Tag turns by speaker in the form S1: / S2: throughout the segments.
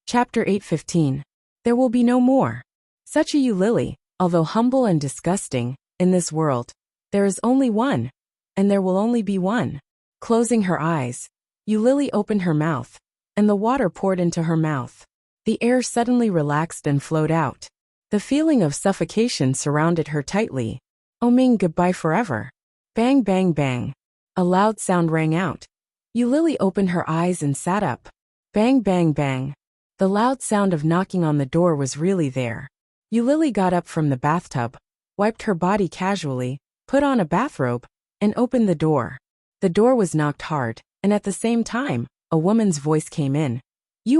S1: Chapter 8:15. There will be no more. Such a you Lily, although humble and disgusting, in this world, there is only one, and there will only be one. Closing her eyes, you Lily opened her mouth, and the water poured into her mouth. The air suddenly relaxed and flowed out. The feeling of suffocation surrounded her tightly. Oh Ming, goodbye forever. Bang bang bang. A loud sound rang out. You Lily opened her eyes and sat up. Bang bang bang. The loud sound of knocking on the door was really there. You Lily got up from the bathtub, wiped her body casually, put on a bathrobe, and opened the door. The door was knocked hard, and at the same time, a woman's voice came in.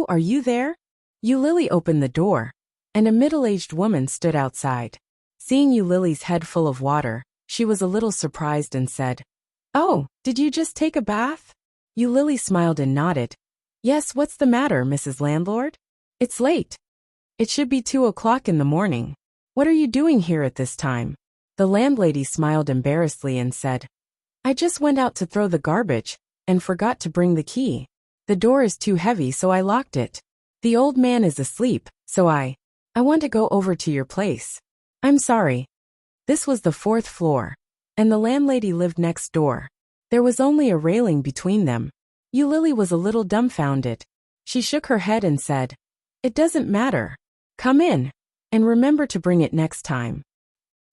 S1: Are you there? You Lily opened the door, and a middle-aged woman stood outside. Seeing you Lily's head full of water, she was a little surprised and said, "Oh, did you just take a bath?" You Lily smiled and nodded. "Yes, what's the matter, Mrs. Landlord? It's late. It should be 2 o'clock in the morning. What are you doing here at this time?" The landlady smiled embarrassedly and said, "I just went out to throw the garbage, and forgot to bring the key. The door is too heavy, so I locked it. The old man is asleep, so I want to go over to your place. I'm sorry." This was the 4th floor, and the landlady lived next door. There was only a railing between them. You Lily was a little dumbfounded. She shook her head and said, "It doesn't matter. Come in, and remember to bring it next time."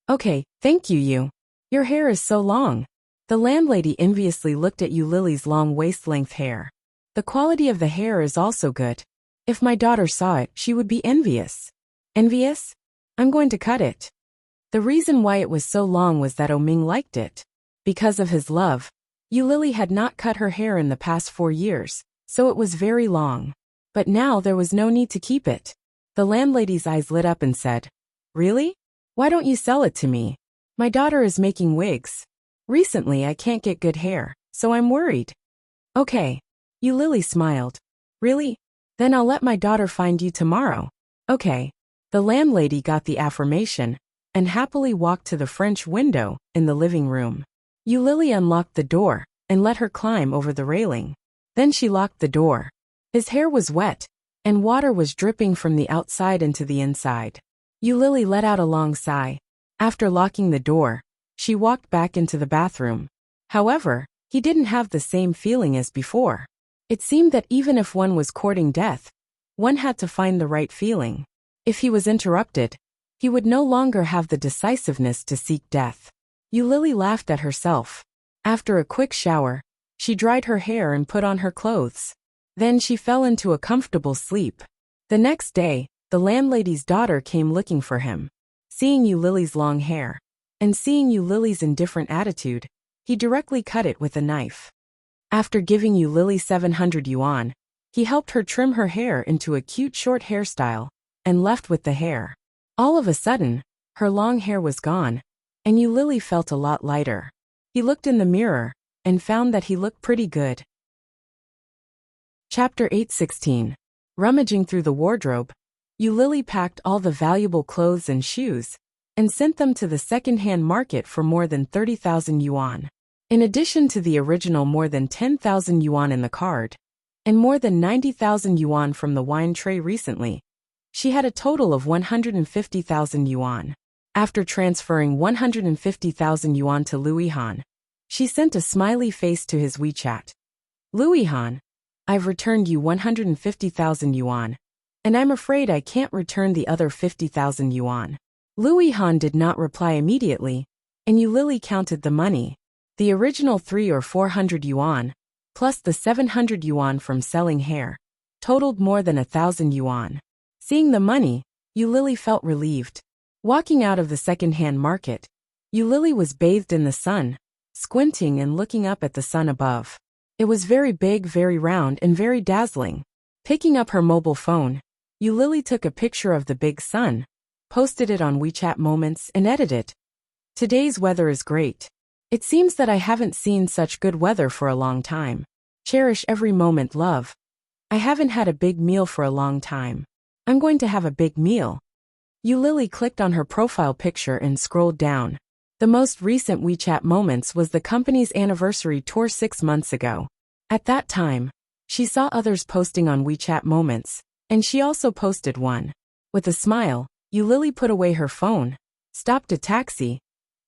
S1: "Okay, thank you. Your hair is so long." The landlady enviously looked at you Lily's long waist-length hair. "The quality of the hair is also good. If my daughter saw it, she would be envious." "Envious? I'm going to cut it." The reason why it was so long was that Ming liked it. Because of his love, you Lily had not cut her hair in the past 4 years, so it was very long. But now there was no need to keep it. The landlady's eyes lit up and said, "Really? Why don't you sell it to me? My daughter is making wigs. Recently I can't get good hair, so I'm worried." "Okay." You Lily smiled. "Really? Then I'll let my daughter find you tomorrow." "Okay." The landlady got the affirmation, and happily walked to the French window in the living room. You Lily unlocked the door, and let her climb over the railing. Then she locked the door. His hair was wet, and water was dripping from the outside into the inside. You Lily let out a long sigh. After locking the door, she walked back into the bathroom. However, he didn't have the same feeling as before. It seemed that even if one was courting death, one had to find the right feeling. If he was interrupted, he would no longer have the decisiveness to seek death. You Lily laughed at herself. After a quick shower, she dried her hair and put on her clothes. Then she fell into a comfortable sleep. The next day, the landlady's daughter came looking for him. Seeing you Lily's long hair, and seeing you Lily's indifferent attitude, he directly cut it with a knife. After giving you Lily 700 yuan, he helped her trim her hair into a cute short hairstyle, and left with the hair. All of a sudden, her long hair was gone, and you Lily felt a lot lighter. He looked in the mirror, and found that he looked pretty good. Chapter 8:16. Rummaging through the wardrobe, you Lily packed all the valuable clothes and shoes, and sent them to the second-hand market for more than 30,000 yuan. In addition to the original more than 10,000 yuan in the card, and more than 90,000 yuan from the wine tray recently, she had a total of 150,000 yuan. After transferring 150,000 yuan to Louis Han, she sent a smiley face to his WeChat. "Louis Han, I've returned you 150,000 yuan, and I'm afraid I can't return the other 50,000 yuan. Louis Han did not reply immediately, and you Lily counted the money. The original 300 or 400 yuan, plus the 700 yuan from selling hair, totaled more than 1,000 yuan. Seeing the money, you Lily felt relieved. Walking out of the second-hand market, you Lily was bathed in the sun, squinting and looking up at the sun above. It was very big, very round, and very dazzling. Picking up her mobile phone, you Lily took a picture of the big sun, posted it on WeChat Moments, and edited. "Today's weather is great. It seems that I haven't seen such good weather for a long time. Cherish every moment, love. I haven't had a big meal for a long time. I'm going to have a big meal." You Lily clicked on her profile picture and scrolled down. The most recent WeChat Moments was the company's anniversary tour 6 months ago. At that time, she saw others posting on WeChat Moments, And she also posted one. With a smile, Lily put away her phone, stopped a taxi,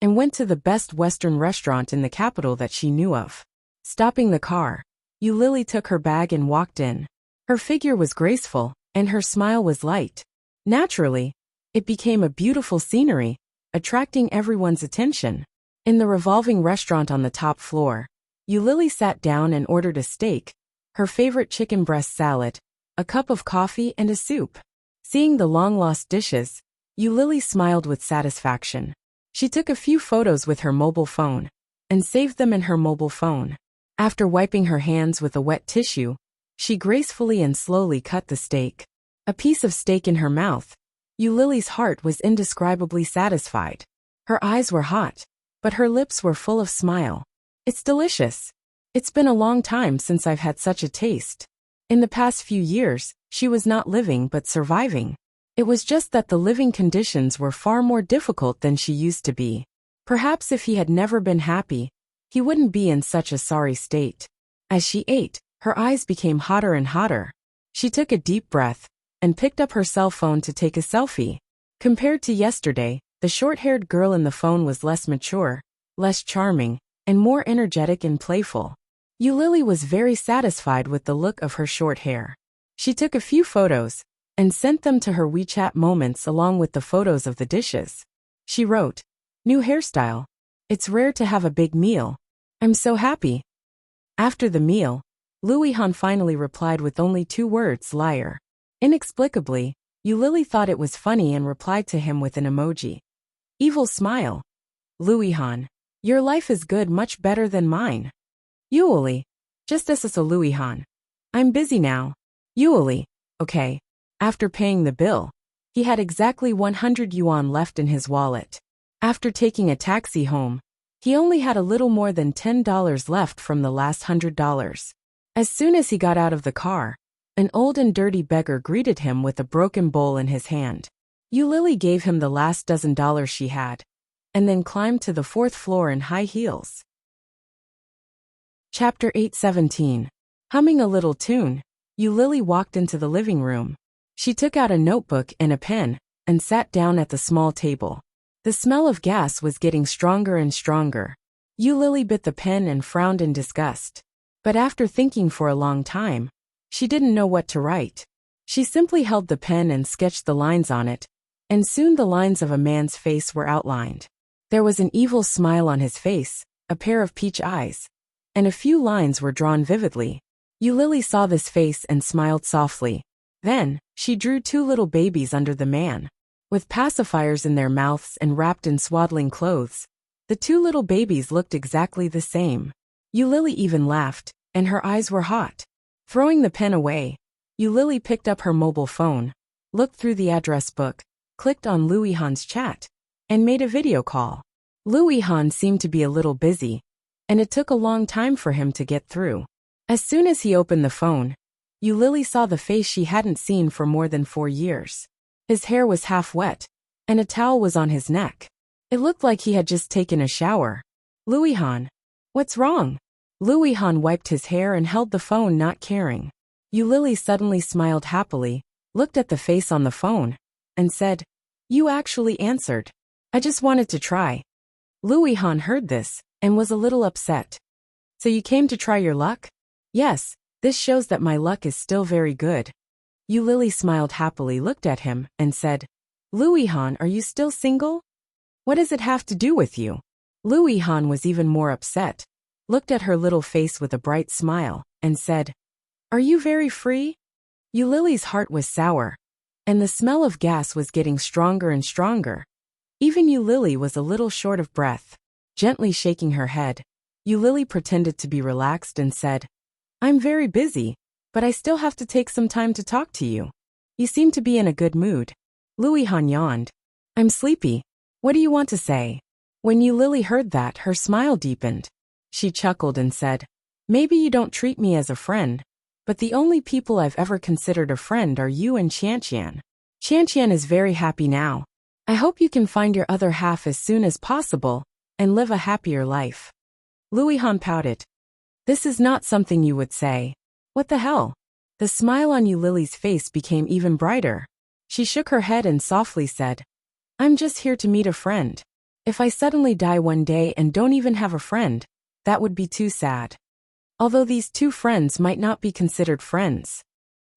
S1: and went to the best Western restaurant in the capital that she knew of. Stopping the car, Lily took her bag and walked in. Her figure was graceful, and her smile was light. Naturally, it became a beautiful scenery, attracting everyone's attention. In the revolving restaurant on the top floor, Lily sat down and ordered a steak, her favorite chicken breast salad, a cup of coffee and a soup. Seeing the long-lost dishes, Lily smiled with satisfaction. She took a few photos with her mobile phone and saved them in her mobile phone. After wiping her hands with a wet tissue, she gracefully and slowly cut the steak. A piece of steak in her mouth, Lily's heart was indescribably satisfied. Her eyes were hot, but her lips were full of smile. It's delicious. It's been a long time since I've had such a taste. In the past few years, she was not living but surviving. It was just that the living conditions were far more difficult than she used to be. Perhaps if he had never been happy, he wouldn't be in such a sorry state. As she ate, her eyes became hotter and hotter. She took a deep breath and picked up her cell phone to take a selfie. Compared to yesterday, the short-haired girl in the phone was less mature, less charming, and more energetic and playful. Lily was very satisfied with the look of her short hair. She took a few photos and sent them to her WeChat moments along with the photos of the dishes. She wrote, "New hairstyle. It's rare to have a big meal. I'm so happy." After the meal, Luihan finally replied with only 2 words, liar. Inexplicably, Lily thought it was funny and replied to him with an emoji. Evil smile. Luihan, your life is good, much better than mine. Yuli, just as a Luihan. I'm busy now. Yuli, okay. After paying the bill, he had exactly 100 yuan left in his wallet. After taking a taxi home, he only had a little more than $10 left from the last $100. As soon as he got out of the car, an old and dirty beggar greeted him with a broken bowl in his hand. Lily gave him the last $12 she had, and then climbed to the 4th floor in high heels. Chapter 8:17. Humming a little tune, Lily walked into the living room. She took out a notebook and a pen and sat down at the small table. The smell of gas was getting stronger and stronger. Lily bit the pen and frowned in disgust. But after thinking for a long time, she didn't know what to write. She simply held the pen and sketched the lines on it, and soon the lines of a man's face were outlined. There was an evil smile on his face, a pair of peach eyes, and a few lines were drawn vividly. Lily saw this face and smiled softly. Then, she drew 2 little babies under the man. With pacifiers in their mouths and wrapped in swaddling clothes, the 2 little babies looked exactly the same. Lily even laughed, and her eyes were hot. Throwing the pen away, Lily picked up her mobile phone, looked through the address book, clicked on Luihan's chat, and made a video call. Luihan seemed to be a little busy, and it took a long time for him to get through. As soon as he opened the phone, Lily saw the face she hadn't seen for more than 4 years. His hair was half wet, and a towel was on his neck. It looked like he had just taken a shower. Luihan, what's wrong? Luihan wiped his hair and held the phone, not caring. Lily suddenly smiled happily, looked at the face on the phone, and said, "You actually answered. I just wanted to try." Luihan heard this and was a little upset. "So you came to try your luck?" "Yes, this shows that my luck is still very good." Lily smiled happily, looked at him, and said, "Luihan, are you still single? What does it have to do with you?" Luihan was even more upset, looked at her little face with a bright smile, and said, "Are you very free?" Lily's heart was sour, and the smell of gas was getting stronger and stronger. Even Lily was a little short of breath. Gently shaking her head, Lily pretended to be relaxed and said, "I'm very busy, but I still have to take some time to talk to you. You seem to be in a good mood." Luihan yawned. "I'm sleepy. What do you want to say?" When Lily heard that, her smile deepened. She chuckled and said, "Maybe you don't treat me as a friend, but the only people I've ever considered a friend are you and Qianqian. Qianqian is very happy now. I hope you can find your other half as soon as possible and live a happier life." Luihan pouted. "This is not something you would say." "What the hell? The smile on Yulily's face became even brighter. She shook her head and softly said, I'm just here to meet a friend. If I suddenly die one day and don't even have a friend, that would be too sad. Although these two friends might not be considered friends.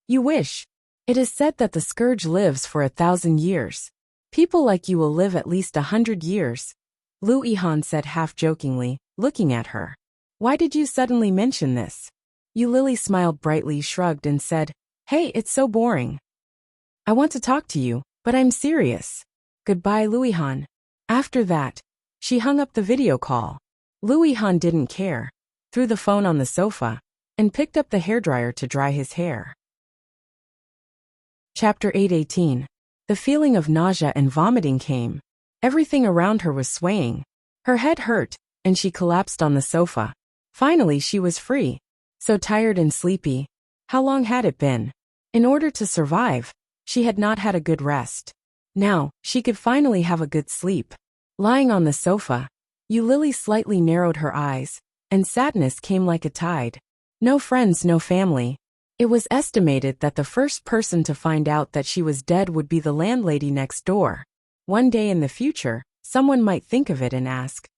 S1: You wish. It is said that the scourge lives for 1,000 years. People like you will live at least 100 years. Lu Yihan said half-jokingly, looking at her. Why did you suddenly mention this? Yulily smiled brightly, shrugged and said, Hey, it's so boring. I want to talk to you, but I'm serious. Goodbye, Lu Yihan. After that, she hung up the video call. Lu Yihan didn't care, threw the phone on the sofa, and picked up the hairdryer to dry his hair. Chapter 8:18. The feeling of nausea and vomiting came. Everything around her was swaying. Her head hurt, and she collapsed on the sofa. Finally, she was free. So tired and sleepy. How long had it been? In order to survive, she had not had a good rest. Now, she could finally have a good sleep. Lying on the sofa, Yulily slightly narrowed her eyes, and sadness came like a tide. No friends, no family. It was estimated that the first person to find out that she was dead would be the landlady next door. One day in the future, someone might think of it and ask,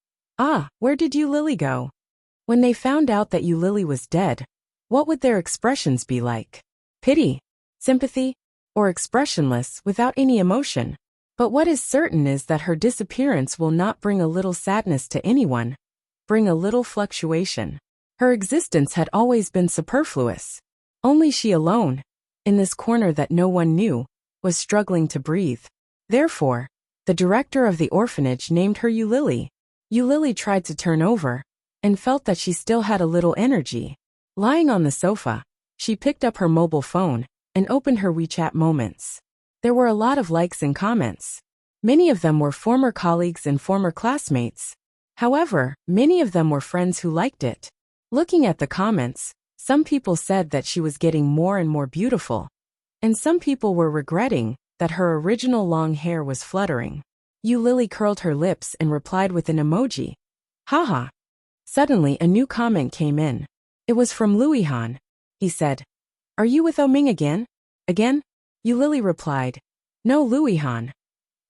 S1: where did Yulily go? When they found out that Yulily was dead, what would their expressions be like? Pity? Sympathy? Or expressionless, without any emotion? But what is certain is that her disappearance will not bring a little sadness to anyone. Bring a little fluctuation. Her existence had always been superfluous. Only she alone, in this corner that no one knew, was struggling to breathe. Therefore, the director of the orphanage named her Yulily. Yulily tried to turn over, and felt that she still had a little energy. Lying on the sofa, she picked up her mobile phone, and opened her WeChat moments. There were a lot of likes and comments. Many of them were former colleagues and former classmates. However, many of them were friends who liked it. Looking at the comments, some people said that she was getting more and more beautiful, and some people were regretting that her original long hair was fluttering. Yulily curled her lips and replied with an emoji. Haha. Suddenly a new comment came in. It was from Lu Yihan. He said, Are you with Oming again? Again? Yulily replied, No, Lu Yihan.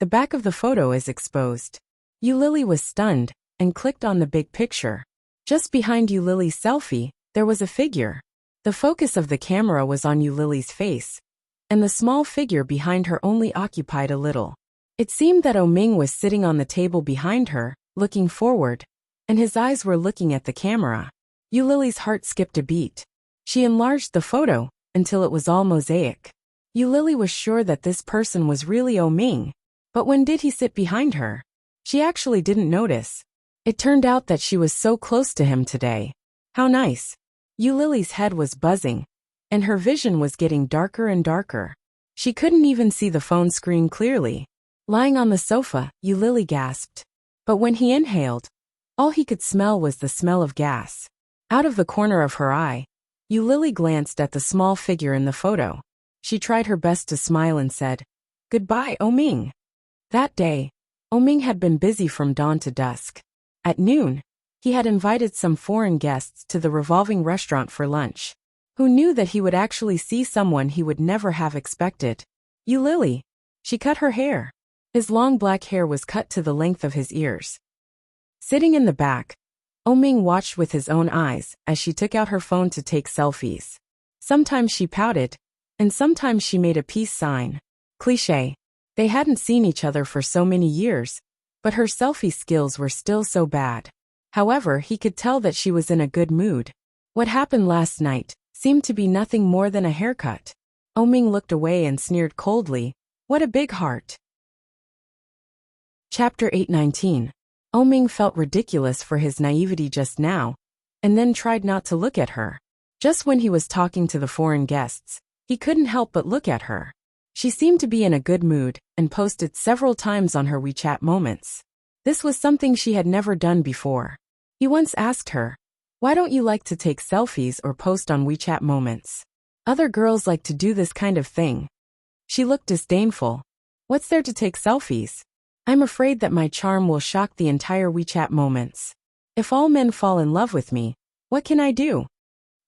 S1: The back of the photo is exposed. Yulily was stunned, and clicked on the big picture. Just behind Yulily's selfie, there was a figure. The focus of the camera was on Yulily's face, and the small figure behind her only occupied a little. It seemed that Oming was sitting on the table behind her, looking forward, and his eyes were looking at the camera. Yulily's heart skipped a beat. She enlarged the photo until it was all mosaic. Yulily was sure that this person was really Oming, but when did he sit behind her? She actually didn't notice. It turned out that she was so close to him today. How nice. Yulily's head was buzzing, and her vision was getting darker and darker. She couldn't even see the phone screen clearly. Lying on the sofa, Yulily gasped. But when he inhaled, all he could smell was the smell of gas. Out of the corner of her eye, Yulily glanced at the small figure in the photo. She tried her best to smile and said, Goodbye, Oming. That day, Oming had been busy from dawn to dusk. At noon, he had invited some foreign guests to the revolving restaurant for lunch. Who knew that he would actually see someone he would never have expected? Yulily. She cut her hair. His long black hair was cut to the length of his ears. Sitting in the back, Oming watched with his own eyes as she took out her phone to take selfies. Sometimes she pouted, and sometimes she made a peace sign. Cliché. They hadn't seen each other for so many years, but her selfie skills were still so bad. However, he could tell that she was in a good mood. What happened last night seemed to be nothing more than a haircut. Oming looked away and sneered coldly, What a big heart. Chapter 8:19. Oming felt ridiculous for his naivety just now, and then tried not to look at her. Just when he was talking to the foreign guests, he couldn't help but look at her. She seemed to be in a good mood, and posted several times on her WeChat moments. This was something she had never done before. He once asked her, Why don't you like to take selfies or post on WeChat moments? Other girls like to do this kind of thing. She looked disdainful. What's there to take selfies? I'm afraid that my charm will shock the entire WeChat moments. If all men fall in love with me, what can I do?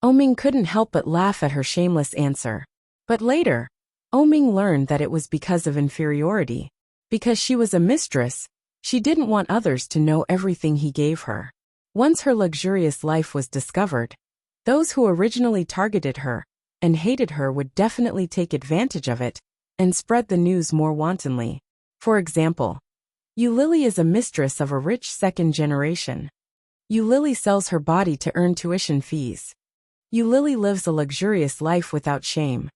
S1: Oming couldn't help but laugh at her shameless answer. But later, Oming learned that it was because of inferiority. Because she was a mistress, she didn't want others to know everything he gave her. Once her luxurious life was discovered, those who originally targeted her and hated her would definitely take advantage of it and spread the news more wantonly. For example, Eulily is a mistress of a rich second generation. Eulily sells her body to earn tuition fees. Eulily lives a luxurious life without shame.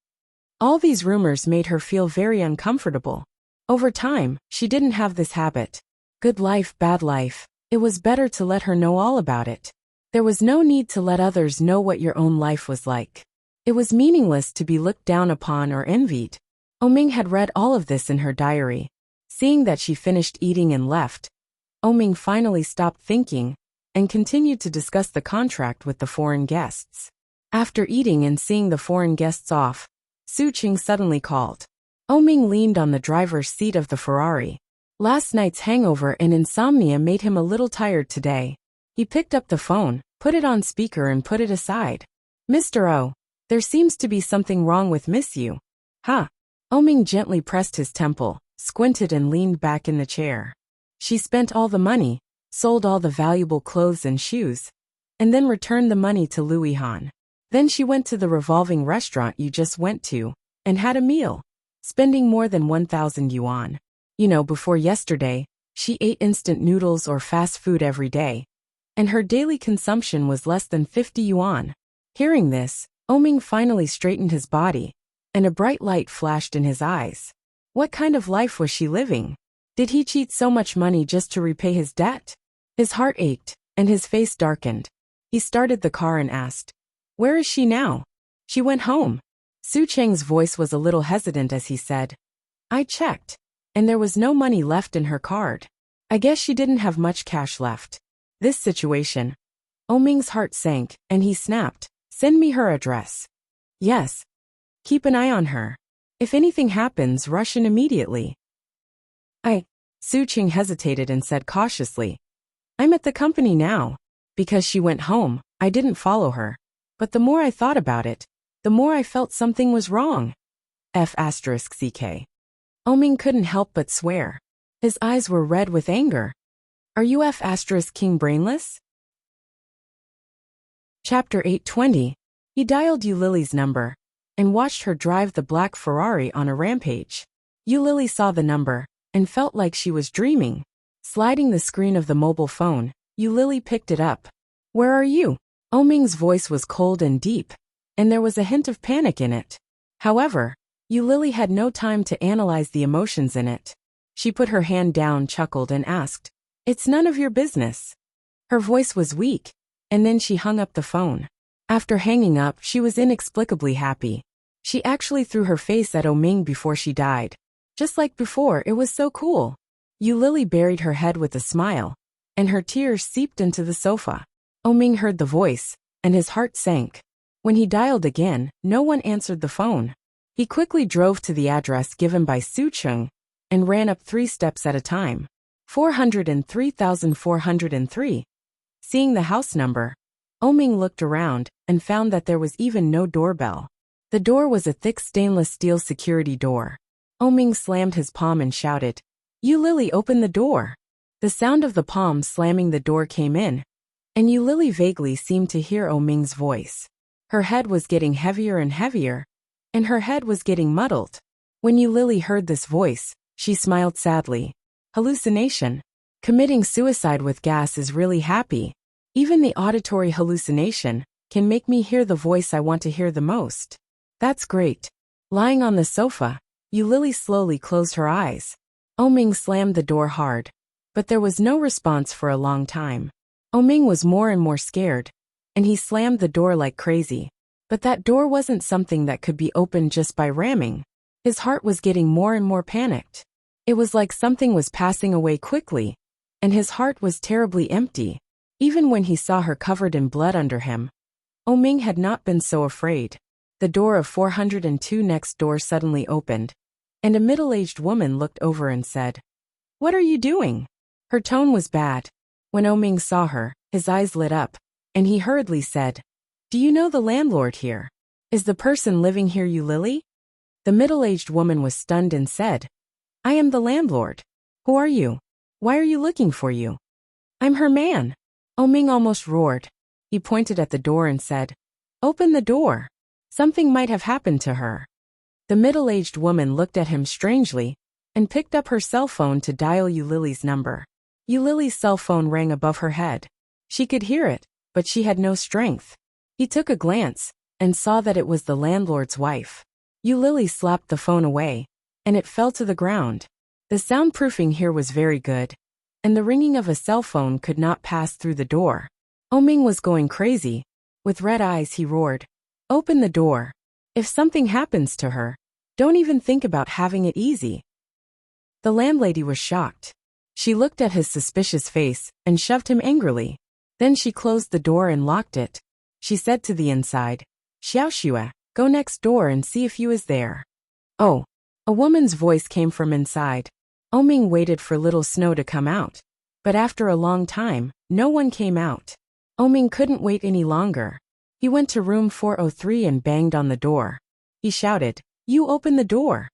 S1: All these rumors made her feel very uncomfortable. Over time, she didn't have this habit. Good life, bad life. It was better to let her know all about it. There was no need to let others know what your own life was like. It was meaningless to be looked down upon or envied. Oming had read all of this in her diary. Seeing that she finished eating and left, Oming finally stopped thinking and continued to discuss the contract with the foreign guests. After eating and seeing the foreign guests off, Su Qing suddenly called. Oming leaned on the driver's seat of the Ferrari. Last night's hangover and insomnia made him a little tired today. He picked up the phone, put it on speaker and put it aside. Mr. O, there seems to be something wrong with Miss Yu. Huh? Oming gently pressed his temple, squinted and leaned back in the chair. She spent all the money, sold all the valuable clothes and shoes, and then returned the money to Louis Han. Then she went to the revolving restaurant you just went to and had a meal, spending more than 1,000 yuan. Before yesterday, she ate instant noodles or fast food every day, and her daily consumption was less than 50 yuan. Hearing this, Oming finally straightened his body, and a bright light flashed in his eyes. What kind of life was she living? Did he cheat so much money just to repay his debt? His heart ached, and his face darkened. He started the car and asked, "Where is she now?" "She went home." Su Cheng's voice was a little hesitant as he said, "I checked, and there was no money left in her card. I guess she didn't have much cash left." This situation, Oming's heart sank, and he snapped, "Send me her address." "Yes. Keep an eye on her. If anything happens, rush in immediately." Su Qing hesitated and said cautiously, "I'm at the company now." Because she went home, I didn't follow her. But the more I thought about it, the more I felt something was wrong. F***ck. Oming couldn't help but swear. His eyes were red with anger. Are you F***king brainless? Chapter 820. He dialed Eulily's number and watched her drive the black Ferrari on a rampage. Eulily saw the number and felt like she was dreaming. Sliding the screen of the mobile phone, Eulily picked it up. "Where are you?" Oming's voice was cold and deep, and there was a hint of panic in it. However, Eulily had no time to analyze the emotions in it. She put her hand down, chuckled, and asked, "It's none of your business." Her voice was weak, and then she hung up the phone. After hanging up, she was inexplicably happy. She actually threw her face at Oming before she died. Just like before, it was so cool. Eulily buried her head with a smile, and her tears seeped into the sofa. Oming heard the voice, and his heart sank. When he dialed again, no one answered the phone. He quickly drove to the address given by Su Cheng and ran up 3 steps at a time. 403,403. Seeing the house number, Oming looked around and found that there was even no doorbell. The door was a thick stainless steel security door. Oming slammed his palm and shouted, "Eulily, open the door." The sound of the palm slamming the door came in, and Eulily vaguely seemed to hear Oming's voice. Her head was getting heavier and heavier, and her head was getting muddled. When Eulily heard this voice, she smiled sadly. Hallucination. Committing suicide with gas is really happy. Even the auditory hallucination can make me hear the voice I want to hear the most. That's great. Lying on the sofa, Eulily slowly closed her eyes. Oming slammed the door hard, but there was no response for a long time. Oming was more and more scared, and he slammed the door like crazy. But that door wasn't something that could be opened just by ramming. His heart was getting more and more panicked. It was like something was passing away quickly, and his heart was terribly empty. Even when he saw her covered in blood under him, Oming had not been so afraid. The door of 402 next door suddenly opened, and a middle-aged woman looked over and said, "What are you doing?" Her tone was bad. When Oming saw her, his eyes lit up, and he hurriedly said, "Do Do you know the landlord here? Is the person living here you Lily? The middle-aged woman was stunned and said, I am the landlord. Who are you? Why are you looking for you? I'm her man. Ming almost roared. He pointed at the door and said, Open the door. Something might have happened to her. The middle-aged woman looked at him strangely and picked up her cell phone to dial Lily's number. Lily's cell phone rang above her head. She could hear it, but she had no strength. He took a glance and saw that it was the landlord's wife. Lily slapped the phone away, and it fell to the ground. The soundproofing here was very good, and the ringing of a cell phone could not pass through the door. Ming was going crazy. With red eyes he roared, Open the door. If something happens to her, don't even think about having it easy. The landlady was shocked. She looked at his suspicious face and shoved him angrily. Then she closed the door and locked it. She said to the inside, Xiaoxue, go next door and see if you is there. Oh. A woman's voice came from inside. Ming waited for little Snow to come out. But after a long time, no one came out. Ming couldn't wait any longer. He went to room 403 and banged on the door. He shouted, You open the door.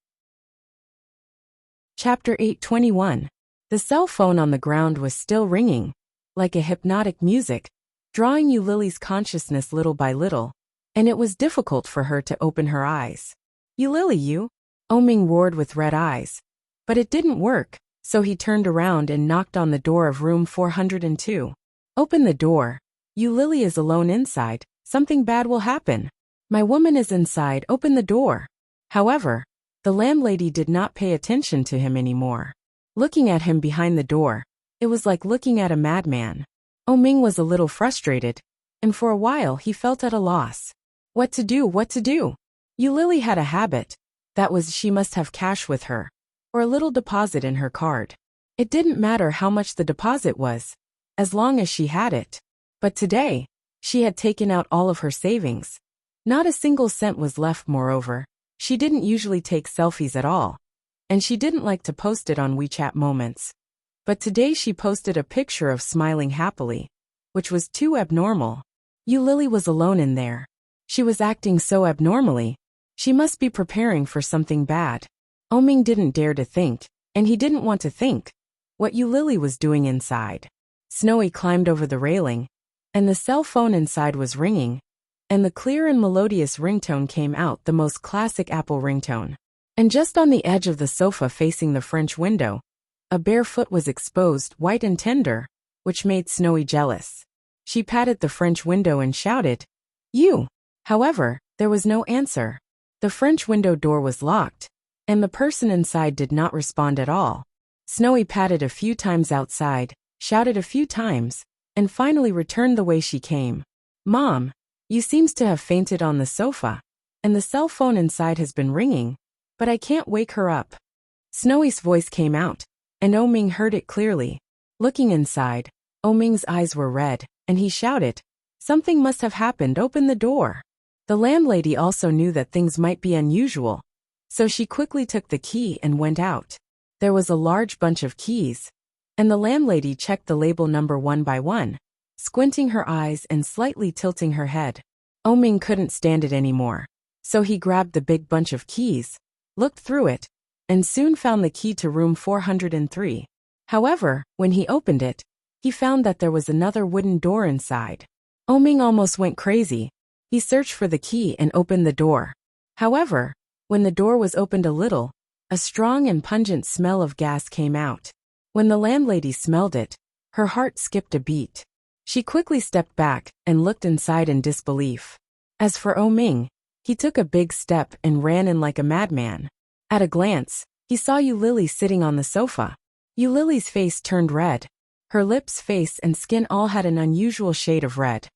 S1: Chapter 8:21. The cell phone on the ground was still ringing, like a hypnotic music, drawing Lily's consciousness little by little, and it was difficult for her to open her eyes. Lily, you? Ming roared with red eyes. But it didn't work, so he turned around and knocked on the door of room 402. Open the door. Lily is alone inside. Something bad will happen. My woman is inside. Open the door. However, the landlady did not pay attention to him anymore. Looking at him behind the door, it was like looking at a madman. Ming was a little frustrated, and for a while he felt at a loss. What to do? Lily had a habit. That was she must have cash with her, or a little deposit in her card. It didn't matter how much the deposit was, as long as she had it. But today, she had taken out all of her savings. Not a single cent was left. Moreover, she didn't usually take selfies at all, and she didn't like to post it on WeChat Moments. But today she posted a picture of smiling happily, which was too abnormal. Lily was alone in there. She was acting so abnormally. She must be preparing for something bad. Ming didn't dare to think, and he didn't want to think, what Lily was doing inside. Snowy climbed over the railing, and the cell phone inside was ringing, and the clear and melodious ringtone came out, the most classic Apple ringtone. And just on the edge of the sofa facing the French window, a bare foot was exposed, white and tender, which made Snowy jealous. She patted the French window and shouted, You! However, there was no answer. The French window door was locked, and the person inside did not respond at all. Snowy patted a few times outside, shouted a few times, and finally returned the way she came. Mom, you seems to have fainted on the sofa, and the cell phone inside has been ringing, but I can't wake her up. Snowy's voice came out, and Ming heard it clearly. Looking inside, Ming's eyes were red, and he shouted, Something must have happened. Open the door. The landlady also knew that things might be unusual, so she quickly took the key and went out. There was a large bunch of keys, and the landlady checked the label number one by one, squinting her eyes and slightly tilting her head. Ming couldn't stand it anymore, so he grabbed the big bunch of keys, looked through it, and soon found the key to room 403. However, when he opened it, he found that there was another wooden door inside. Ming almost went crazy. He searched for the key and opened the door. However, when the door was opened a little, a strong and pungent smell of gas came out. When the landlady smelled it, her heart skipped a beat. She quickly stepped back and looked inside in disbelief. As for Ming, he took a big step and ran in like a madman. At a glance, he saw Lily sitting on the sofa. Lily's face turned red. Her lips, face, and skin all had an unusual shade of red.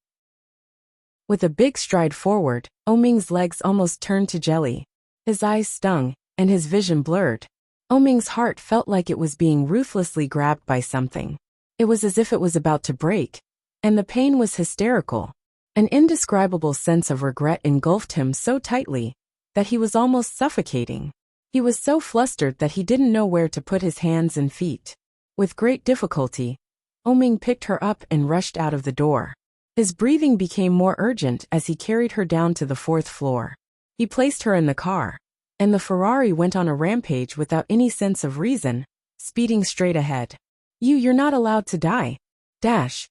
S1: With a big stride forward, Ming's legs almost turned to jelly. His eyes stung, and his vision blurred. Ming's heart felt like it was being ruthlessly grabbed by something. It was as if it was about to break, and the pain was hysterical. An indescribable sense of regret engulfed him so tightly that he was almost suffocating. He was so flustered that he didn't know where to put his hands and feet. With great difficulty, Ming picked her up and rushed out of the door. His breathing became more urgent as he carried her down to the fourth floor. He placed her in the car, and the Ferrari went on a rampage without any sense of reason, speeding straight ahead. You're not allowed to die. Dash.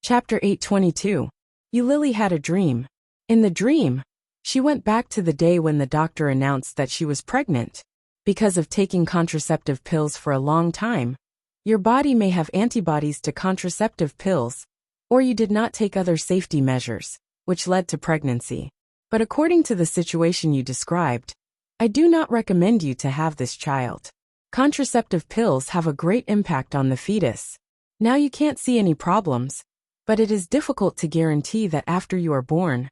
S1: Chapter 822. Lily had a dream. In the dream, she went back to the day when the doctor announced that she was pregnant. Because of taking contraceptive pills for a long time, your body may have antibodies to contraceptive pills, or you did not take other safety measures, which led to pregnancy. But according to the situation you described, I do not recommend you to have this child. Contraceptive pills have a great impact on the fetus. Now you can't see any problems, but it is difficult to guarantee that after you are born,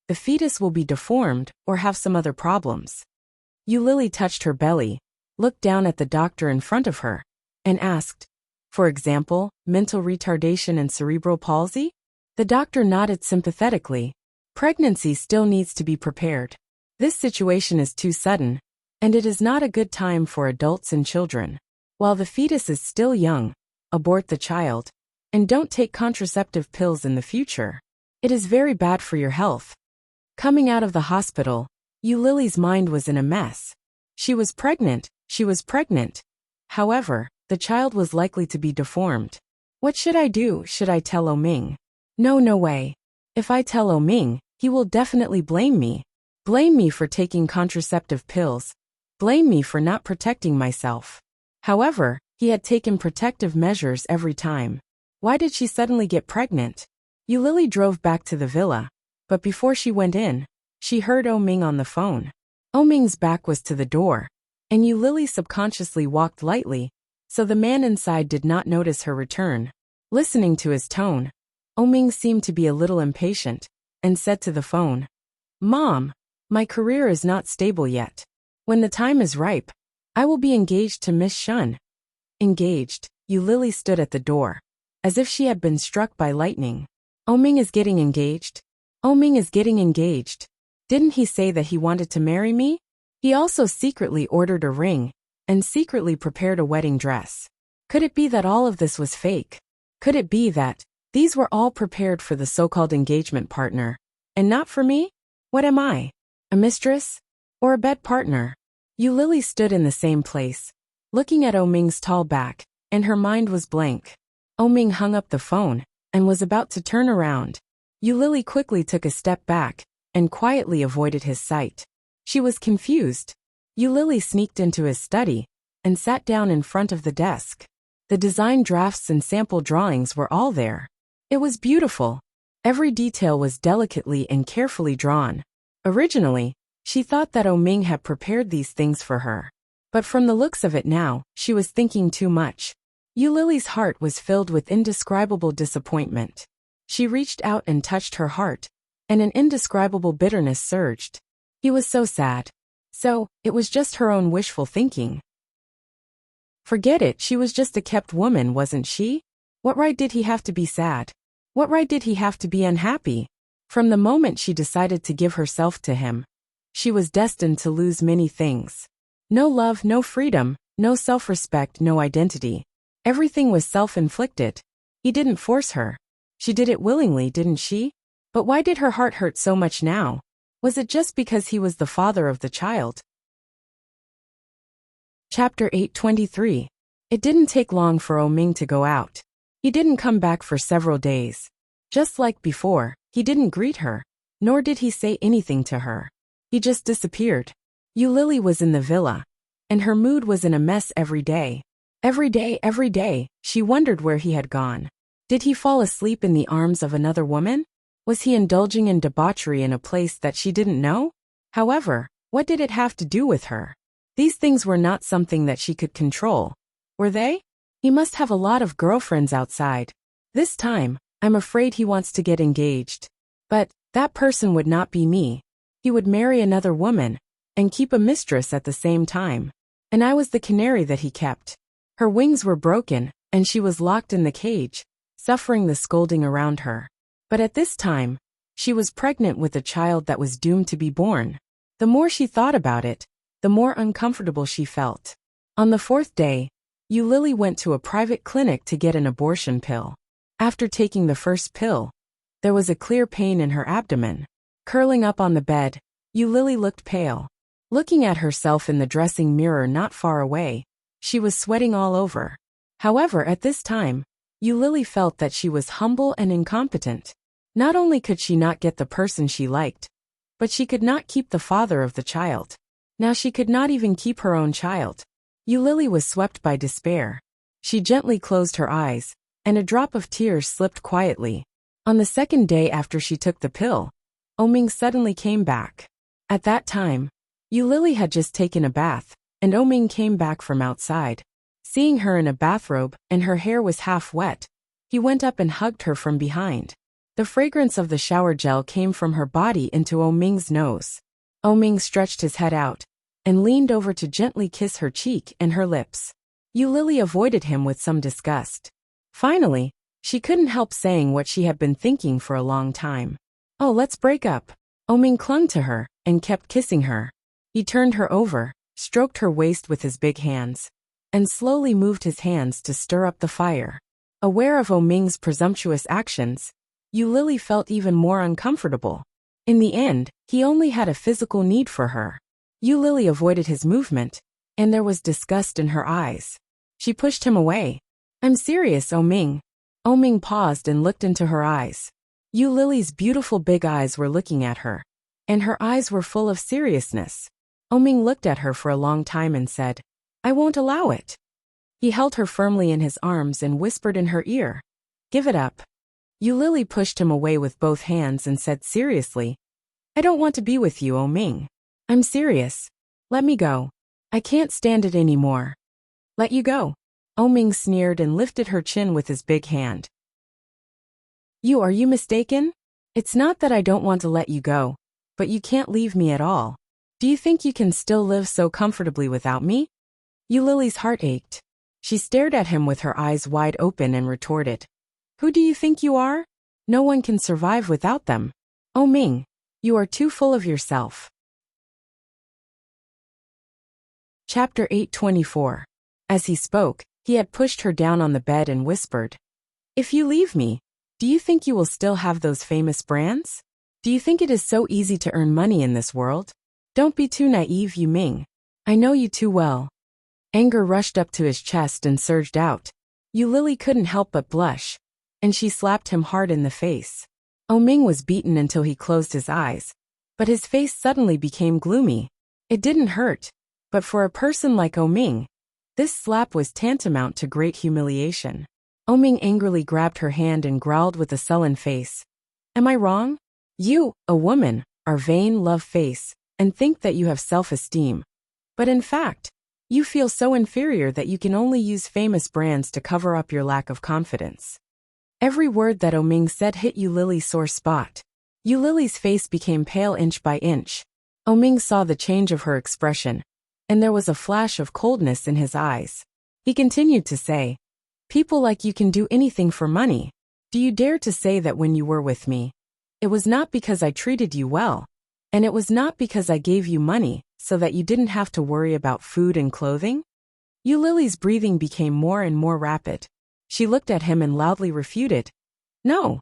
S1: the fetus will be deformed or have some other problems. Lily touched her belly, looked down at the doctor in front of her, and asked, for example, mental retardation and cerebral palsy? The doctor nodded sympathetically. Pregnancy still needs to be prepared. This situation is too sudden, and it is not a good time for adults and children. While the fetus is still young, abort the child, and don't take contraceptive pills in the future. It is very bad for your health. Coming out of the hospital, Lily's mind was in a mess. She was pregnant. However, the child was likely to be deformed. What should I do? Should I tell Oming? No way. If I tell Oming, he will definitely blame me. Blame me for taking contraceptive pills. Blame me for not protecting myself. However, he had taken protective measures every time. Why did she suddenly get pregnant? Lily drove back to the villa, but before she went in, she heard Oming on the phone. Oming's back was to the door, and Lily subconsciously walked lightly, so the man inside did not notice her return. Listening to his tone, Oming seemed to be a little impatient, and said to the phone, Mom, my career is not stable yet. When the time is ripe, I will be engaged to Miss Shun. Engaged? Lily stood at the door, as if she had been struck by lightning. Oming is getting engaged? Oming is getting engaged. Didn't he say that he wanted to marry me? He also secretly ordered a ring, and secretly prepared a wedding dress. Could it be that all of this was fake? Could it be that these were all prepared for the so-called engagement partner, and not for me? What am I? A mistress? Or a bed partner? Lily stood in the same place, looking at Oming's tall back, and her mind was blank. Oming hung up the phone, and was about to turn around. Lily quickly took a step back, and quietly avoided his sight. She was confused. Lily sneaked into his study, and sat down in front of the desk. The design drafts and sample drawings were all there. It was beautiful. Every detail was delicately and carefully drawn. Originally, she thought that Oming had prepared these things for her. But from the looks of it now, she was thinking too much. Lily's heart was filled with indescribable disappointment. She reached out and touched her heart, and an indescribable bitterness surged. He was so sad. So, it was just her own wishful thinking. Forget it, she was just a kept woman, wasn't she? What right did he have to be sad? What right did he have to be unhappy? From the moment she decided to give herself to him, she was destined to lose many things. No love, no freedom, no self-respect, no identity. Everything was self-inflicted. He didn't force her. She did it willingly, didn't she? But why did her heart hurt so much now? Was it just because he was the father of the child? Chapter 823. It didn't take long for Oming to go out. He didn't come back for several days. Just like before, he didn't greet her, nor did he say anything to her. He just disappeared. Lily was in the villa, and her mood was in a mess every day. Every day, she wondered where he had gone. Did he fall asleep in the arms of another woman? Was he indulging in debauchery in a place that she didn't know? However, what did it have to do with her? These things were not something that she could control, were they? He must have a lot of girlfriends outside. This time, I'm afraid he wants to get engaged. But that person would not be me. He would marry another woman, and keep a mistress at the same time. And I was the canary that he kept. Her wings were broken, and she was locked in the cage, suffering the scolding around her. But at this time, she was pregnant with a child that was doomed to be born. The more she thought about it, the more uncomfortable she felt. On the fourth day, Lily went to a private clinic to get an abortion pill. After taking the first pill, there was a clear pain in her abdomen. Curling up on the bed, Lily looked pale. Looking at herself in the dressing mirror not far away, she was sweating all over. However, at this time, Lily felt that she was humble and incompetent. Not only could she not get the person she liked, but she could not keep the father of the child. Now she could not even keep her own child. Lily was swept by despair. She gently closed her eyes, and a drop of tears slipped quietly. On the second day after she took the pill, Oming suddenly came back. At that time, Lily had just taken a bath, and Oming came back from outside. Seeing her in a bathrobe and her hair was half wet, he went up and hugged her from behind. The fragrance of the shower gel came from her body into Oming's nose. Oming stretched his head out and leaned over to gently kiss her cheek and her lips. Lily avoided him with some disgust. Finally, she couldn't help saying what she had been thinking for a long time. "Oh, let's break up." Oming clung to her and kept kissing her. He turned her over, stroked her waist with his big hands, and slowly moved his hands to stir up the fire. Aware of Oming's presumptuous actions, Lily felt even more uncomfortable. In the end, he only had a physical need for her. Lily avoided his movement, and there was disgust in her eyes. She pushed him away. "I'm serious, Oming." Oming paused and looked into her eyes. Lily's beautiful big eyes were looking at her, and her eyes were full of seriousness. Oming looked at her for a long time and said, "I won't allow it." He held her firmly in his arms and whispered in her ear, "Give it up." Lily pushed him away with both hands and said seriously, "I don't want to be with you, Oming. I'm serious. Let me go. I can't stand it anymore." "Let you go?" Oming sneered and lifted her chin with his big hand. Are you mistaken? It's not that I don't want to let you go, but you can't leave me at all. Do you think you can still live so comfortably without me?" Lily's heart ached. She stared at him with her eyes wide open and retorted, "Who do you think you are? No one can survive without them. Oming, you are too full of yourself." Chapter 824. As he spoke, he had pushed her down on the bed and whispered, "If you leave me, do you think you will still have those famous brands? Do you think it is so easy to earn money in this world? Don't be too naive, Ming. I know you too well." Anger rushed up to his chest and surged out. Lily couldn't help but blush, and she slapped him hard in the face. Oming was beaten until he closed his eyes, but his face suddenly became gloomy. It didn't hurt, but for a person like Oming, this slap was tantamount to great humiliation. Oming angrily grabbed her hand and growled with a sullen face, "Am I wrong? You, a woman, are vain, love-face, and think that you have self-esteem. But in fact, you feel so inferior that you can only use famous brands to cover up your lack of confidence." Every word that Oming said hit Lily's sore spot. Lily's face became pale inch by inch. Oming saw the change of her expression, and there was a flash of coldness in his eyes. He continued to say, "People like you can do anything for money. Do you dare to say that when you were with me, it was not because I treated you well, and it was not because I gave you money, so that you didn't have to worry about food and clothing?" Lily's breathing became more and more rapid. She looked at him and loudly refuted, "No.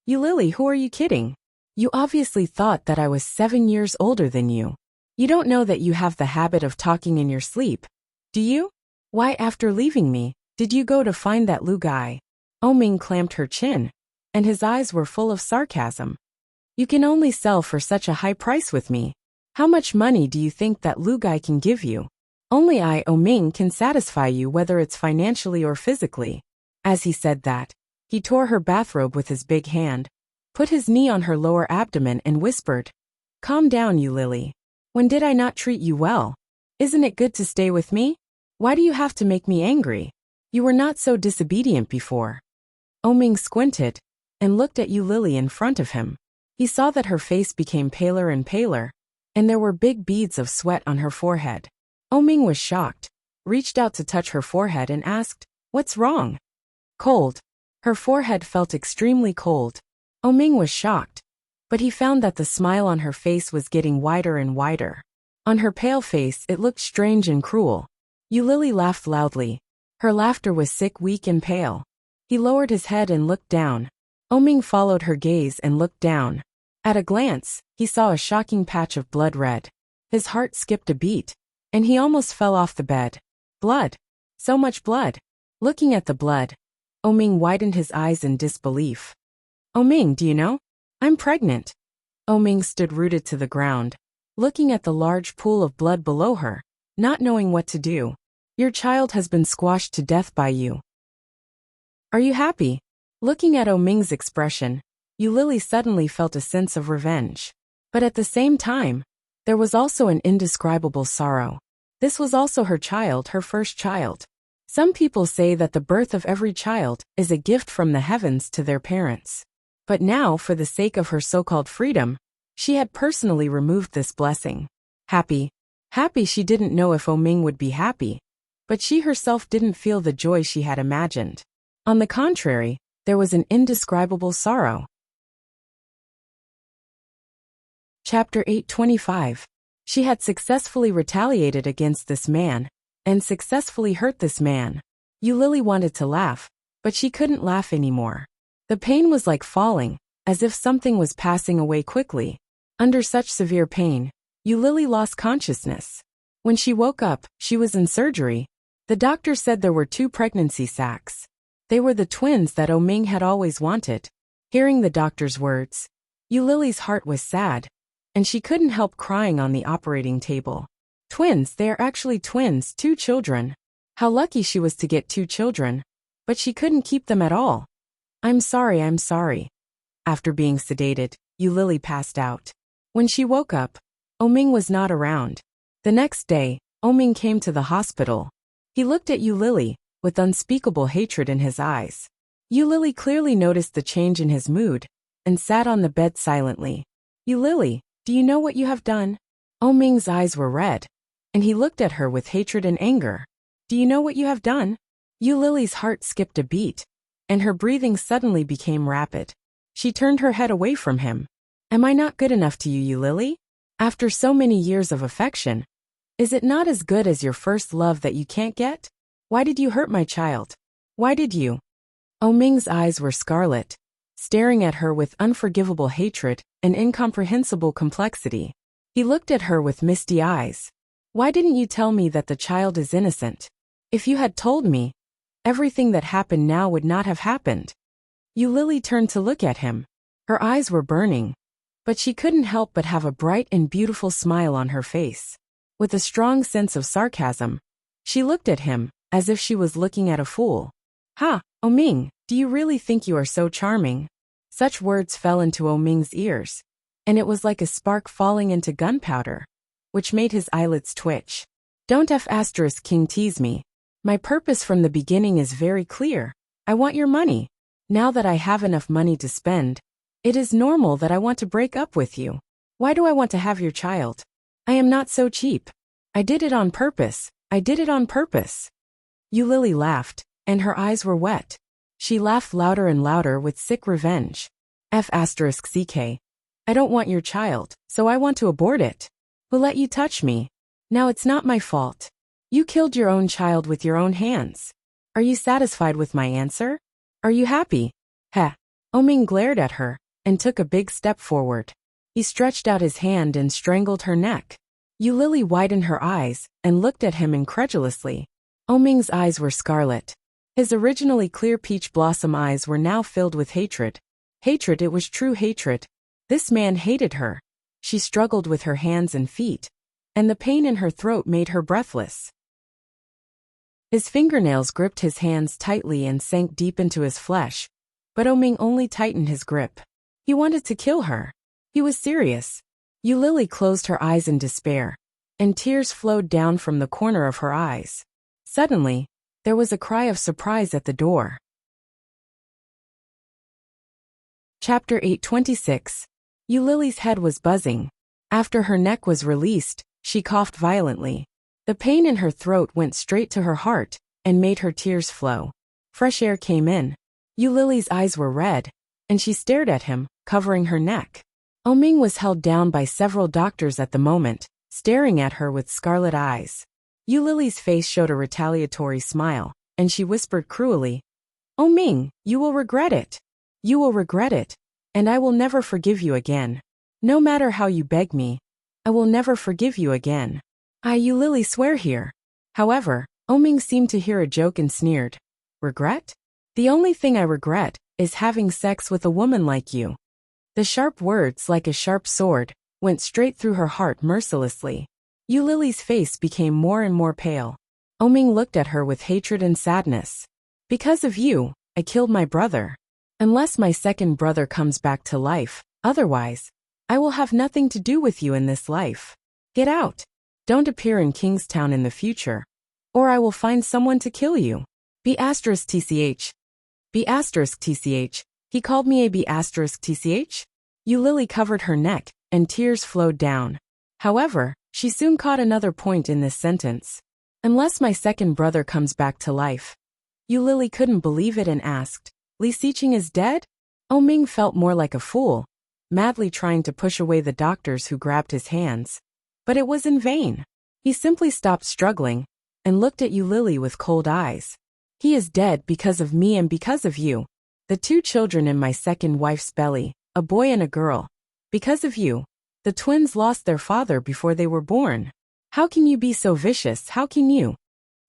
S1: Lily, who are you kidding? You obviously thought that I was 7 years older than you. You don't know that you have the habit of talking in your sleep, do you? Why, after leaving me, did you go to find that Lu guy?" Oming clamped her chin, and his eyes were full of sarcasm. "You can only sell for such a high price with me. How much money do you think that Lu guy can give you? Only I, Oming, can satisfy you, whether it's financially or physically." As he said that, he tore her bathrobe with his big hand, put his knee on her lower abdomen and whispered, "Calm down, Lily. When did I not treat you well? Isn't it good to stay with me? Why do you have to make me angry? You were not so disobedient before." Oming squinted and looked at Lily in front of him. He saw that her face became paler and paler, and there were big beads of sweat on her forehead. Oming was shocked, reached out to touch her forehead and asked, "What's wrong?" "Cold." Her forehead felt extremely cold. Oming was shocked, but he found that the smile on her face was getting wider and wider. On her pale face it looked strange and cruel. Lily laughed loudly. Her laughter was sick, weak and pale. He lowered his head and looked down. Oming followed her gaze and looked down. At a glance, he saw a shocking patch of blood red. His heart skipped a beat, and he almost fell off the bed. Blood. So much blood. Looking at the blood, Oming widened his eyes in disbelief. Oming, do you know? I'm pregnant. Oming stood rooted to the ground, looking at the large pool of blood below her, not knowing what to do. Your child has been squashed to death by you. Are you happy? Looking at Oming's expression, Yulili suddenly felt a sense of revenge. But at the same time, there was also an indescribable sorrow. This was also her child, her first child. Some people say that the birth of every child is a gift from the heavens to their parents. But now, for the sake of her so-called freedom, she had personally removed this blessing. Happy. Happy she didn't know if Oming would be happy. But she herself didn't feel the joy she had imagined. On the contrary, there was an indescribable sorrow. Chapter 825. She had successfully retaliated against this man, and successfully hurt this man. Yulili wanted to laugh, but she couldn't laugh anymore. The pain was like falling, as if something was passing away quickly. Under such severe pain, Yulili lost consciousness. When she woke up, she was in surgery. The doctor said there were 2 pregnancy sacs. They were the twins that Oming had always wanted. Hearing the doctor's words, Yulili's heart was sad, and she couldn't help crying on the operating table. Twins, they are actually twins, 2 children. How lucky she was to get 2 children. But she couldn't keep them at all. I'm sorry, I'm sorry. After being sedated, Yulili passed out. When she woke up, Oming was not around. The next day, Oming came to the hospital. He looked at Yulili, with unspeakable hatred in his eyes. Yulili clearly noticed the change in his mood, and sat on the bed silently. Yulili, do you know what you have done? Oming's eyes were red, and he looked at her with hatred and anger. Do you know what you have done? Yulili's heart skipped a beat, and her breathing suddenly became rapid. She turned her head away from him. Am I not good enough to you, Yulili? After so many years of affection, is it not as good as your first love that you can't get? Why did you hurt my child? Why did you? Oming's eyes were scarlet, staring at her with unforgivable hatred and incomprehensible complexity. He looked at her with misty eyes. Why didn't you tell me that the child is innocent? If you had told me, everything that happened now would not have happened. Yulili turned to look at him. Her eyes were burning, but she couldn't help but have a bright and beautiful smile on her face. With a strong sense of sarcasm, she looked at him, as if she was looking at a fool. Ha, Oming, do you really think you are so charming? Such words fell into Oming's ears, and it was like a spark falling into gunpowder, which made his eyelids twitch. Don't King tease me. My purpose from the beginning is very clear. I want your money. Now that I have enough money to spend, it is normal that I want to break up with you. Why do I want to have your child? I am not so cheap. I did it on purpose. I did it on purpose. Yulili laughed, and her eyes were wet. She laughed louder and louder with sick revenge. Ck. I don't want your child, so I want to abort it. Who let you touch me? Now it's not my fault. You killed your own child with your own hands. Are you satisfied with my answer? Are you happy? Heh. Oming glared at her, and took a big step forward. He stretched out his hand and strangled her neck. Yulili widened her eyes, and looked at him incredulously. Oming's eyes were scarlet. His originally clear peach blossom eyes were now filled with hatred. Hatred, it was true hatred. This man hated her. She struggled with her hands and feet, and the pain in her throat made her breathless. His fingernails gripped his hands tightly and sank deep into his flesh, but Oming only tightened his grip. He wanted to kill her. He was serious. Yulili closed her eyes in despair, and tears flowed down from the corner of her eyes. Suddenly, there was a cry of surprise at the door. Chapter 826. Yulili's head was buzzing. After her neck was released, she coughed violently. The pain in her throat went straight to her heart, and made her tears flow. Fresh air came in. Yulili's eyes were red, and she stared at him, covering her neck. Oming was held down by several doctors at the moment, staring at her with scarlet eyes. Yulili's face showed a retaliatory smile, and she whispered cruelly, Oh Ming, you will regret it. You will regret it. And I will never forgive you again. No matter how you beg me, I will never forgive you again. You Lily swear here. However, Ming seemed to hear a joke and sneered. Regret? The only thing I regret is having sex with a woman like you. The sharp words, like a sharp sword, went straight through her heart mercilessly. Yu Lily's face became more and more pale. Ming looked at her with hatred and sadness. Because of you, I killed my brother. Unless my second brother comes back to life, otherwise, I will have nothing to do with you in this life. Get out. Don't appear in Kingstown in the future, or I will find someone to kill you. B*TCH. B*TCH. He called me a B*TCH? Yu Lily covered her neck, and tears flowed down. However, she soon caught another point in this sentence. Unless my second brother comes back to life. Yu Lily couldn't believe it and asked, Li Xiqing is dead? Ming felt more like a fool, madly trying to push away the doctors who grabbed his hands. But it was in vain. He simply stopped struggling, and looked at Yu Lily with cold eyes. He is dead because of me and because of you. The two children in my second wife's belly, a boy and a girl. Because of you. The twins lost their father before they were born. How can you be so vicious? How can you?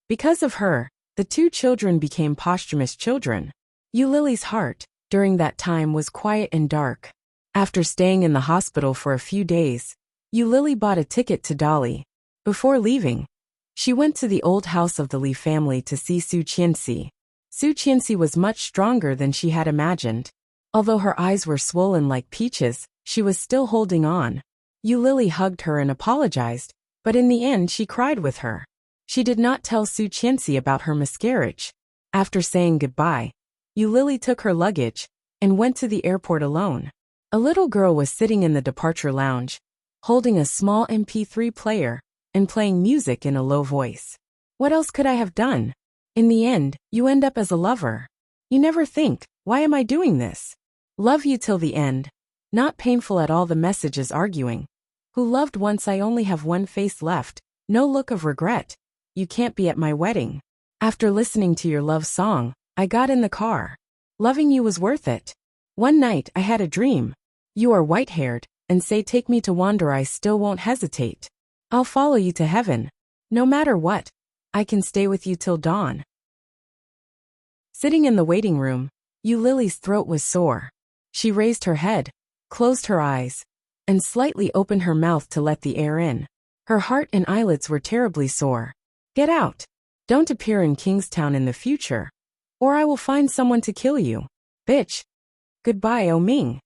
S1: Because of her, the two children became posthumous children. Yu Lily's heart, during that time, was quiet and dark. After staying in the hospital for a few days, Yu Lily bought a ticket to Dali. Before leaving, she went to the old house of the Li family to see Su Qianxi. Su Qianxi was much stronger than she had imagined. Although her eyes were swollen like peaches, she was still holding on. Yu Lily hugged her and apologized, but in the end she cried with her. She did not tell Su Qianxi about her miscarriage. After saying goodbye, Yu Lily took her luggage and went to the airport alone. A little girl was sitting in the departure lounge, holding a small MP3 player and playing music in a low voice. What else could I have done? In the end, you end up as a lover. You never think, why am I doing this? Love you till the end. Not painful at all. The messages arguing. Who loved once? I only have one face left. No look of regret. You can't be at my wedding. After listening to your love song, I got in the car. Loving you was worth it. One night I had a dream. You are white-haired, and say take me to wander. I still won't hesitate. I'll follow you to heaven. No matter what, I can stay with you till dawn. Sitting in the waiting room, Yu Lily's throat was sore. She raised her head, closed her eyes, and slightly opened her mouth to let the air in. Her heart and eyelids were terribly sore. Get out. Don't appear in Kingstown in the future, or I will find someone to kill you. Bitch. Goodbye, Ming.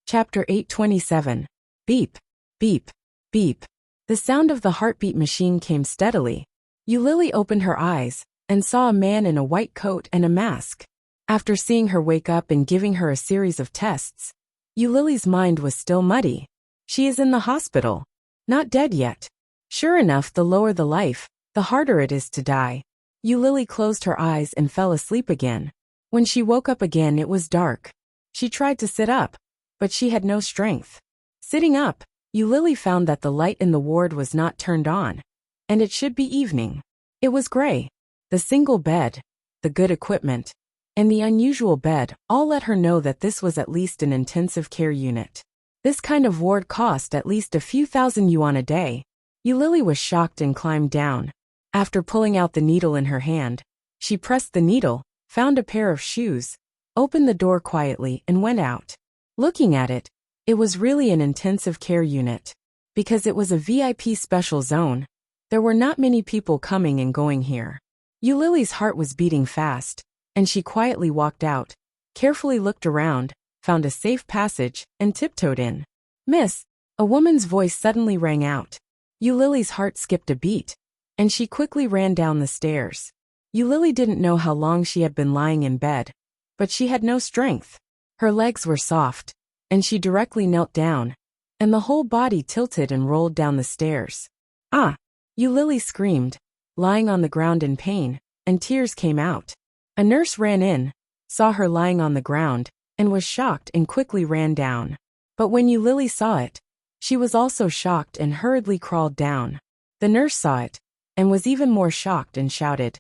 S1: Chapter 827. Beep, beep, beep. The sound of the heartbeat machine came steadily. Yu Lily opened her eyes and saw a man in a white coat and a mask. After seeing her wake up and giving her a series of tests, Yu Lily's mind was still muddy. She is in the hospital. Not dead yet. Sure enough, the lower the life, the harder it is to die. Yu Lily closed her eyes and fell asleep again. When she woke up again, it was dark. She tried to sit up, but she had no strength. Sitting up, Yu Lily found that the light in the ward was not turned on, and it should be evening. It was gray. The single bed, the good equipment, and the unusual bed all let her know that this was at least an intensive care unit. This kind of ward cost at least a few thousand yuan a day. Yu Lily was shocked and climbed down. After pulling out the needle in her hand, she pressed the needle, found a pair of shoes, opened the door quietly and went out. Looking at it, it was really an intensive care unit. Because it was a VIP special zone, there were not many people coming and going here. Yu Lily's heart was beating fast, and she quietly walked out, carefully looked around, found a safe passage, and tiptoed in. Miss, a woman's voice suddenly rang out. Yu Lily's heart skipped a beat, and she quickly ran down the stairs. Yu Lily didn't know how long she had been lying in bed, but she had no strength. Her legs were soft, and she directly knelt down, and the whole body tilted and rolled down the stairs. Ah! Yu Lily screamed, lying on the ground in pain, and tears came out. A nurse ran in, saw her lying on the ground, and was shocked and quickly ran down. But when Yu Lily saw it, she was also shocked and hurriedly crawled down. The nurse saw it, and was even more shocked and shouted,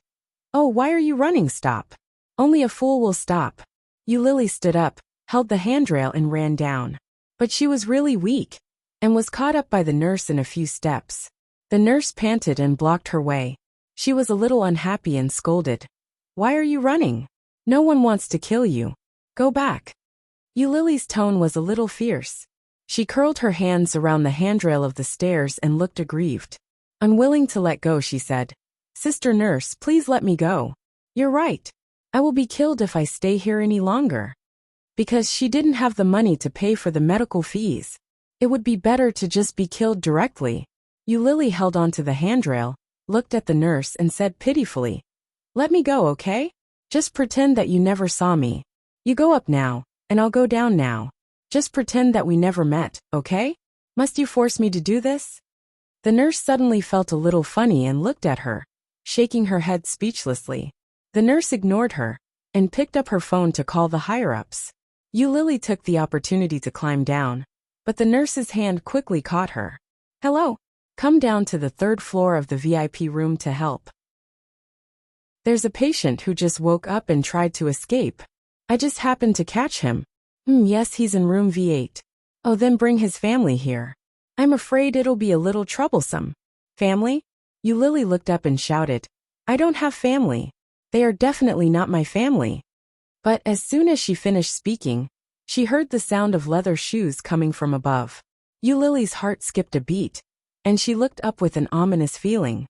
S1: Oh, why are you running? Stop. Only a fool will stop. Eulalie stood up, held the handrail and ran down. But she was really weak, and was caught up by the nurse in a few steps. The nurse panted and blocked her way. She was a little unhappy and scolded. Why are you running? No one wants to kill you. Go back. Eulalie's tone was a little fierce. She curled her hands around the handrail of the stairs and looked aggrieved. Unwilling to let go, she said, Sister nurse, please let me go. You're right. I will be killed if I stay here any longer. Because she didn't have the money to pay for the medical fees. It would be better to just be killed directly. Eulalie held onto the handrail, looked at the nurse and said pitifully, Let me go, okay? Just pretend that you never saw me. You go up now, and I'll go down now. Just pretend that we never met, okay? Must you force me to do this? The nurse suddenly felt a little funny and looked at her, shaking her head speechlessly. The nurse ignored her, and picked up her phone to call the higher-ups. Eulalie took the opportunity to climb down, but the nurse's hand quickly caught her. Hello. Come down to the 3rd floor of the VIP room to help. There's a patient who just woke up and tried to escape. I just happened to catch him. Yes, he's in room V8. Oh, then bring his family here. I'm afraid it'll be a little troublesome. Family? Eulalie looked up and shouted, I don't have family. They are definitely not my family. But as soon as she finished speaking, she heard the sound of leather shoes coming from above. Eulalie's heart skipped a beat, and she looked up with an ominous feeling.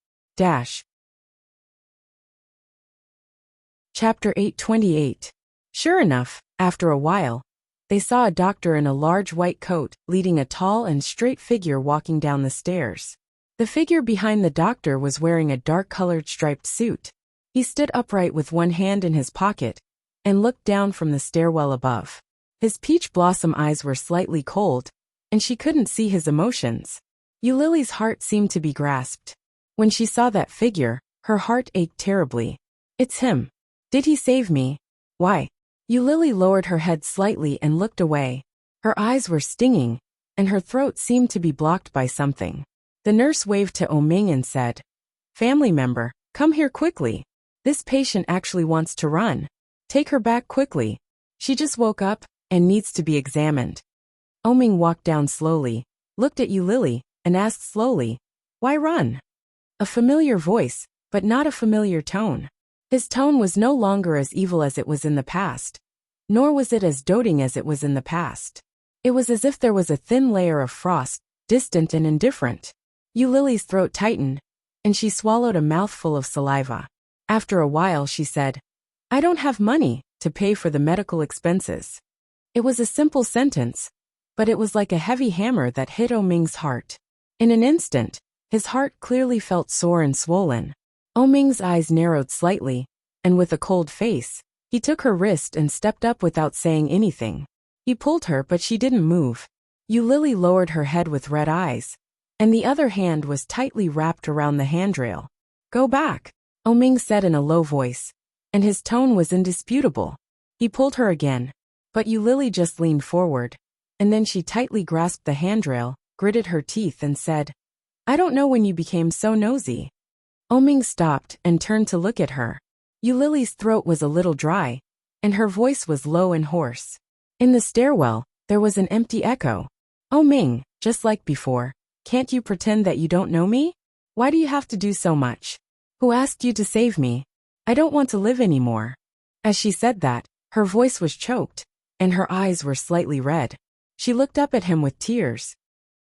S1: Chapter 828. Sure enough, after a while, they saw a doctor in a large white coat leading a tall and straight figure walking down the stairs. The figure behind the doctor was wearing a dark-colored striped suit. He stood upright with one hand in his pocket and looked down from the stairwell above. His peach blossom eyes were slightly cold, and she couldn't see his emotions. Eulalie's heart seemed to be grasped. When she saw that figure, her heart ached terribly. It's him. Did he save me? Why? Eulalie lowered her head slightly and looked away. Her eyes were stinging, and her throat seemed to be blocked by something. The nurse waved to Oming and said, Family member, come here quickly. This patient actually wants to run. Take her back quickly. She just woke up and needs to be examined. Oming walked down slowly, looked at Eulalie, and asked slowly, Why run? A familiar voice, but not a familiar tone. His tone was no longer as evil as it was in the past, nor was it as doting as it was in the past. It was as if there was a thin layer of frost, distant and indifferent. Eulalie's throat tightened, and she swallowed a mouthful of saliva. After a while she said, I don't have money to pay for the medical expenses. It was a simple sentence, but it was like a heavy hammer that hit Oming's heart. In an instant, his heart clearly felt sore and swollen. Oming's eyes narrowed slightly, and with a cold face, he took her wrist and stepped up without saying anything. He pulled her, but she didn't move. Eulalie lowered her head with red eyes, and the other hand was tightly wrapped around the handrail. Go back, Oming said in a low voice, and his tone was indisputable. He pulled her again, but Eulalie just leaned forward, and then she tightly grasped the handrail, gritted her teeth and said, I don't know when you became so nosy. Oming stopped and turned to look at her. Eulalie's throat was a little dry, and her voice was low and hoarse. In the stairwell, there was an empty echo. Oming, just like before, can't you pretend that you don't know me? Why do you have to do so much? Who asked you to save me? I don't want to live anymore. As she said that, her voice was choked, and her eyes were slightly red. She looked up at him with tears.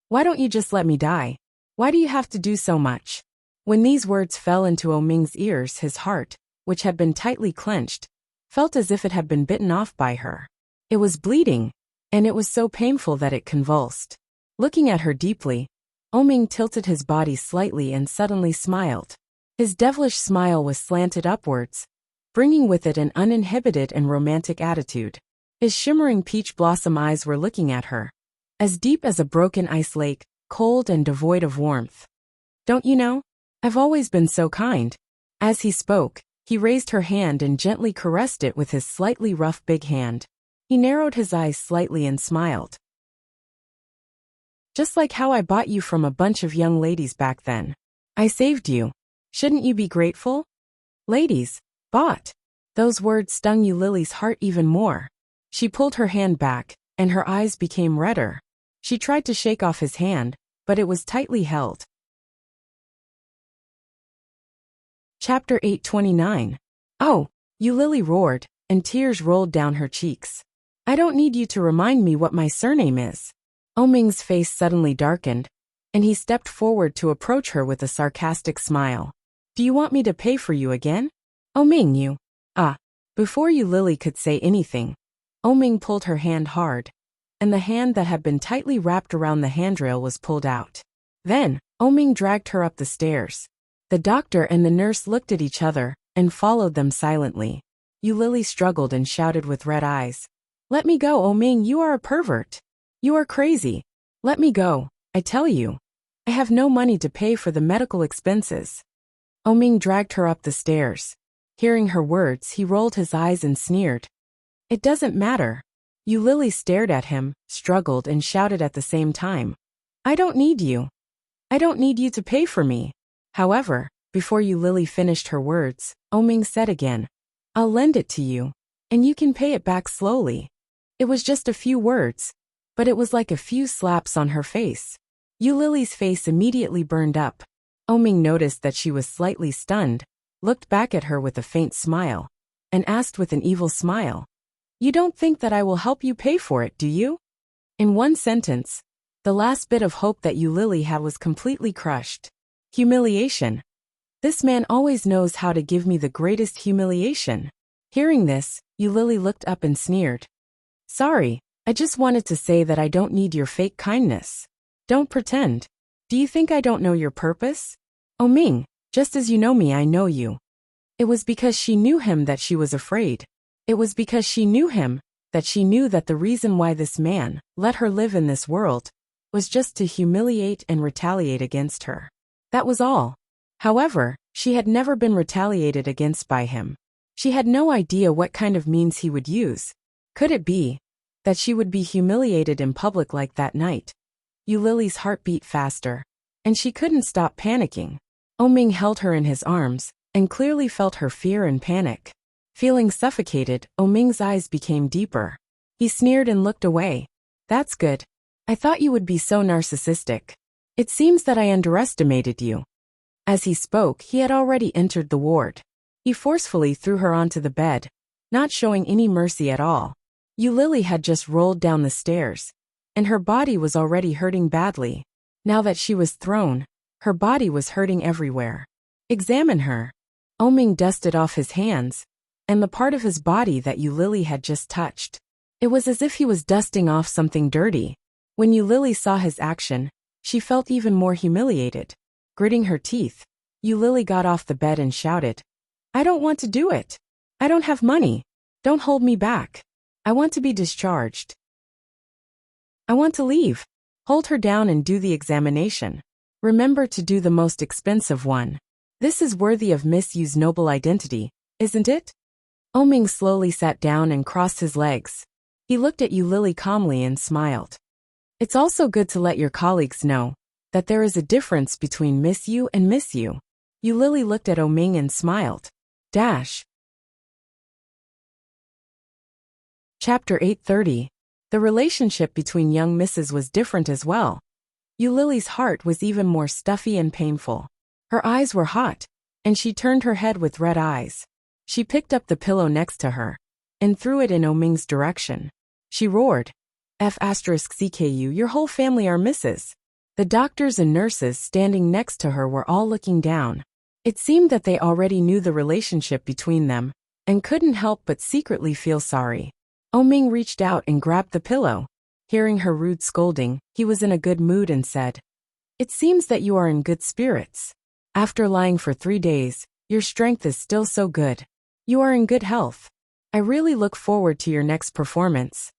S1: Why don't you just let me die? Why do you have to do so much? When these words fell into Oming's ears, his heart, which had been tightly clenched, felt as if it had been bitten off by her. It was bleeding, and it was so painful that it convulsed. Looking at her deeply, Oming tilted his body slightly and suddenly smiled. His devilish smile was slanted upwards, bringing with it an uninhibited and romantic attitude. His shimmering peach blossom eyes were looking at her, as deep as a broken ice lake, cold and devoid of warmth. Don't you know? I've always been so kind. As he spoke, he raised her hand and gently caressed it with his slightly rough big hand. He narrowed his eyes slightly and smiled. Just like how I bought you from a bunch of young ladies back then. I saved you. Shouldn't you be grateful? Ladies, bought. Those words stung Lily's heart even more. She pulled her hand back, and her eyes became redder. She tried to shake off his hand, but it was tightly held. Chapter 829. Oh, Lily roared, and tears rolled down her cheeks. I don't need you to remind me what my surname is. Ming's face suddenly darkened, and he stepped forward to approach her with a sarcastic smile. Do you want me to pay for you again? Ming, you. Before Lily could say anything, Ming pulled her hand hard, and the hand that had been tightly wrapped around the handrail was pulled out. Then, Ming dragged her up the stairs. The doctor and the nurse looked at each other and followed them silently. Lily struggled and shouted with red eyes. Let me go, Ming, you are a pervert. You are crazy. Let me go, I tell you. I have no money to pay for the medical expenses. Ming dragged her up the stairs. Hearing her words, he rolled his eyes and sneered. It doesn't matter. Lily stared at him, struggled and shouted at the same time. I don't need you. I don't need you to pay for me. However, before Lily finished her words, Ming said again, I'll lend it to you, and you can pay it back slowly. It was just a few words, but it was like a few slaps on her face. Lily's face immediately burned up. Ming noticed that she was slightly stunned, looked back at her with a faint smile, and asked with an evil smile, You don't think that I will help you pay for it, do you? In one sentence, the last bit of hope that Lily had was completely crushed. Humiliation. This man always knows how to give me the greatest humiliation. Hearing this, Lily looked up and sneered. Sorry, I just wanted to say that I don't need your fake kindness. Don't pretend. Do you think I don't know your purpose? Ming, just as you know me, I know you. It was because she knew him that she was afraid. It was because she knew him that she knew that the reason why this man let her live in this world was just to humiliate and retaliate against her. That was all. However, she had never been retaliated against by him. She had no idea what kind of means he would use. Could it be that she would be humiliated in public like that night? Lily's heart beat faster, and she couldn't stop panicking. Ming held her in his arms, and clearly felt her fear and panic. Feeling suffocated, Ming's eyes became deeper. He sneered and looked away. That's good. I thought you would be so narcissistic. It seems that I underestimated you. As he spoke, he had already entered the ward. He forcefully threw her onto the bed, not showing any mercy at all. Lily had just rolled down the stairs, and her body was already hurting badly. Now that she was thrown, her body was hurting everywhere. Examine her. Ming dusted off his hands, and the part of his body that Lily had just touched. It was as if he was dusting off something dirty. When Lily saw his action, she felt even more humiliated. Gritting her teeth, Lily got off the bed and shouted, I don't want to do it. I don't have money. Don't hold me back. I want to be discharged. I want to leave. Hold her down and do the examination. Remember to do the most expensive one. This is worthy of Miss Yu's noble identity, isn't it? Ming slowly sat down and crossed his legs. He looked at Lily calmly and smiled. It's also good to let your colleagues know that there is a difference between Miss Yu and Miss Yu. Lily looked at Ming and smiled. Chapter 830. The relationship between young Mrs. was different as well. Lily's heart was even more stuffy and painful. Her eyes were hot, and she turned her head with red eyes. She picked up the pillow next to her and threw it in Ming's direction. She roared, F*CKU, your whole family are Mrs. The doctors and nurses standing next to her were all looking down. It seemed that they already knew the relationship between them and couldn't help but secretly feel sorry. Ming reached out and grabbed the pillow. Hearing her rude scolding, he was in a good mood and said, It seems that you are in good spirits. After lying for 3 days, your strength is still so good. You are in good health. I really look forward to your next performance.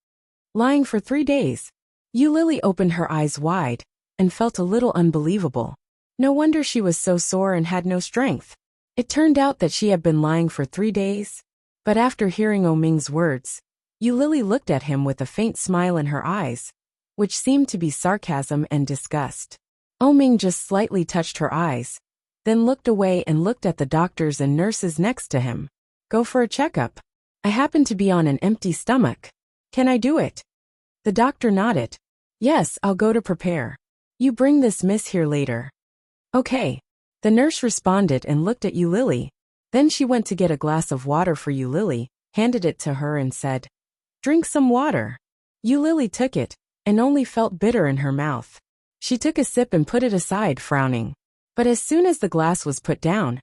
S1: Lying for 3 days. Lily opened her eyes wide and felt a little unbelievable. No wonder she was so sore and had no strength. It turned out that she had been lying for 3 days. But after hearing Ming's words, Lily looked at him with a faint smile in her eyes, which seemed to be sarcasm and disgust. Ming just slightly touched her eyes, then looked away and looked at the doctors and nurses next to him. Go for a checkup. I happen to be on an empty stomach. Can I do it? The doctor nodded. Yes, I'll go to prepare. You bring this miss here later. Okay. The nurse responded and looked at Lily. Then she went to get a glass of water for Lily, handed it to her and said, Drink some water. Lily took it, and only felt bitter in her mouth. She took a sip and put it aside, frowning. But as soon as the glass was put down,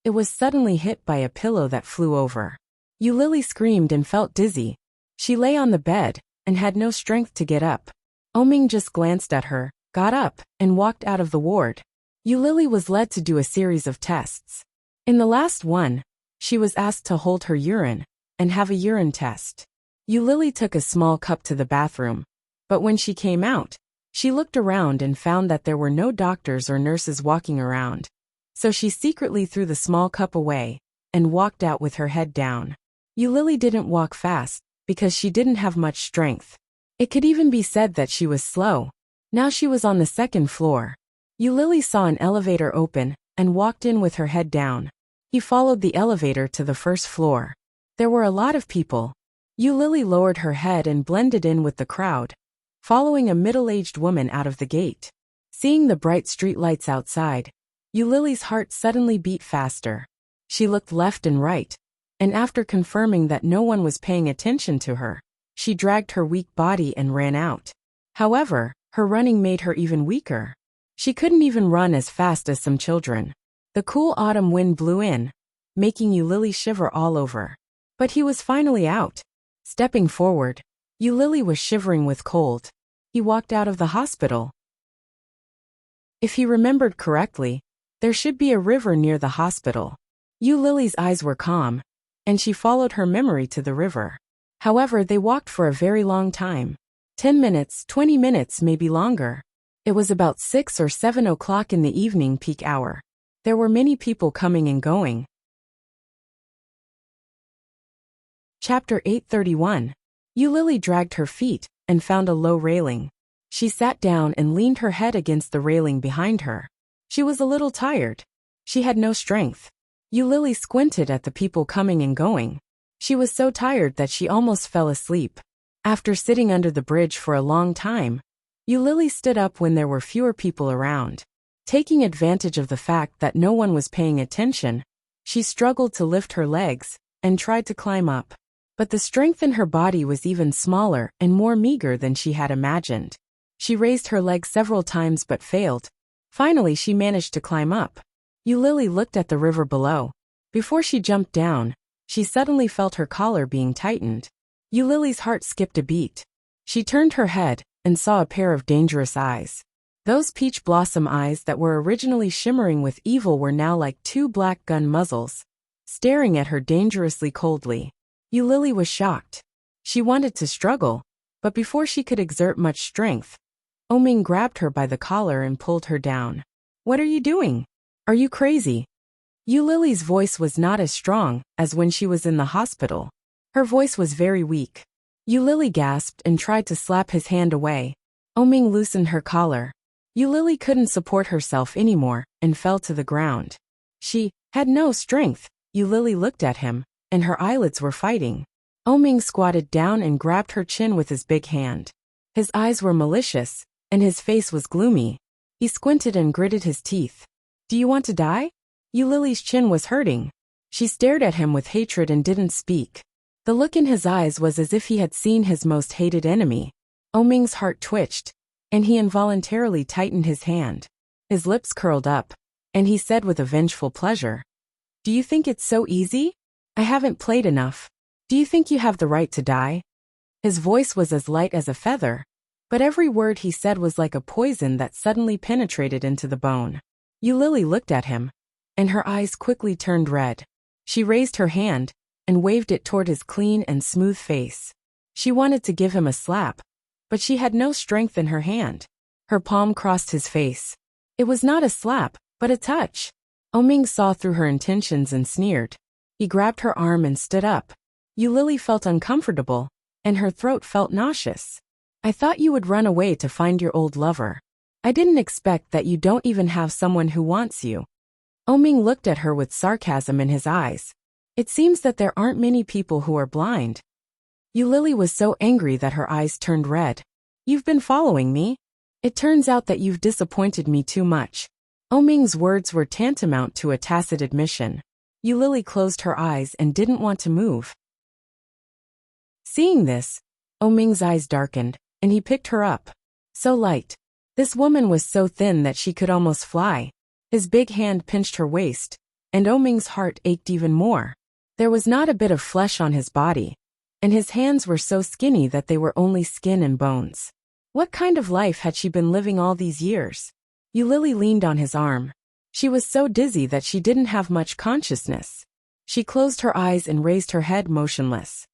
S1: it was suddenly hit by a pillow that flew over. Lily screamed and felt dizzy. She lay on the bed, and had no strength to get up. Oming just glanced at her, got up, and walked out of the ward. Lily was led to do a series of tests. In the last one, she was asked to hold her urine, and have a urine test. Lily took a small cup to the bathroom, but when she came out, she looked around and found that there were no doctors or nurses walking around. So she secretly threw the small cup away, and walked out with her head down. Lily didn't walk fast, because she didn't have much strength. It could even be said that she was slow. Now she was on the second floor. Lily saw an elevator open, and walked in with her head down. He followed the elevator to the first floor. There were a lot of people. Lily lowered her head and blended in with the crowd, following a middle-aged woman out of the gate. Seeing the bright streetlights outside, Lily's heart suddenly beat faster. She looked left and right, and after confirming that no one was paying attention to her, she dragged her weak body and ran out. However, her running made her even weaker. She couldn't even run as fast as some children. The cool autumn wind blew in, making Lily shiver all over. But he was finally out. Stepping forward, Lily was shivering with cold. He walked out of the hospital. If he remembered correctly, there should be a river near the hospital. Lily's eyes were calm, and she followed her memory to the river. However, they walked for a very long time. 10 minutes, 20 minutes, maybe longer. It was about 6 or 7 o'clock in the evening peak hour. There were many people coming and going. Chapter 831. Lily dragged her feet, and found a low railing. She sat down and leaned her head against the railing behind her. She was a little tired. She had no strength. Lily squinted at the people coming and going. She was so tired that she almost fell asleep. After sitting under the bridge for a long time, Lily stood up when there were fewer people around. Taking advantage of the fact that no one was paying attention, she struggled to lift her legs, and tried to climb up. But the strength in her body was even smaller and more meager than she had imagined. She raised her legs several times but failed. Finally she managed to climb up. Lily looked at the river below. Before she jumped down, she suddenly felt her collar being tightened. Lily's heart skipped a beat. She turned her head, and saw a pair of dangerous eyes. Those peach blossom eyes that were originally shimmering with evil were now like two black gun muzzles, staring at her dangerously coldly. Lily was shocked. She wanted to struggle, but before she could exert much strength, Oming grabbed her by the collar and pulled her down. What are you doing? Are you crazy? Lily's voice was not as strong as when she was in the hospital. Her voice was very weak. Lily gasped and tried to slap his hand away. Oming loosened her collar. Lily couldn't support herself anymore and fell to the ground. She had no strength. Lily looked at him, and her eyelids were fighting. Oming squatted down and grabbed her chin with his big hand. His eyes were malicious, and his face was gloomy. He squinted and gritted his teeth. Do you want to die? Lily's chin was hurting. She stared at him with hatred and didn't speak. The look in his eyes was as if he had seen his most hated enemy. Oming's heart twitched, and he involuntarily tightened his hand. His lips curled up, and he said with a vengeful pleasure, Do you think it's so easy? I haven't played enough. Do you think you have the right to die? His voice was as light as a feather, but every word he said was like a poison that suddenly penetrated into the bone. Lily looked at him, and her eyes quickly turned red. She raised her hand, and waved it toward his clean and smooth face. She wanted to give him a slap, but she had no strength in her hand. Her palm crossed his face. It was not a slap, but a touch. Oming saw through her intentions and sneered. He grabbed her arm and stood up. Lily felt uncomfortable, and her throat felt nauseous. I thought you would run away to find your old lover. I didn't expect that you don't even have someone who wants you. Oming looked at her with sarcasm in his eyes. It seems that there aren't many people who are blind. Yulili was so angry that her eyes turned red. You've been following me? It turns out that you've disappointed me too much. Oming's words were tantamount to a tacit admission. Yulili closed her eyes and didn't want to move. Seeing this, Oming's eyes darkened, and he picked her up. So light. This woman was so thin that she could almost fly. His big hand pinched her waist, and Oming's heart ached even more. There was not a bit of flesh on his body, and his hands were so skinny that they were only skin and bones. What kind of life had she been living all these years? Yulili leaned on his arm. She was so dizzy that she didn't have much consciousness. She closed her eyes and raised her head motionless.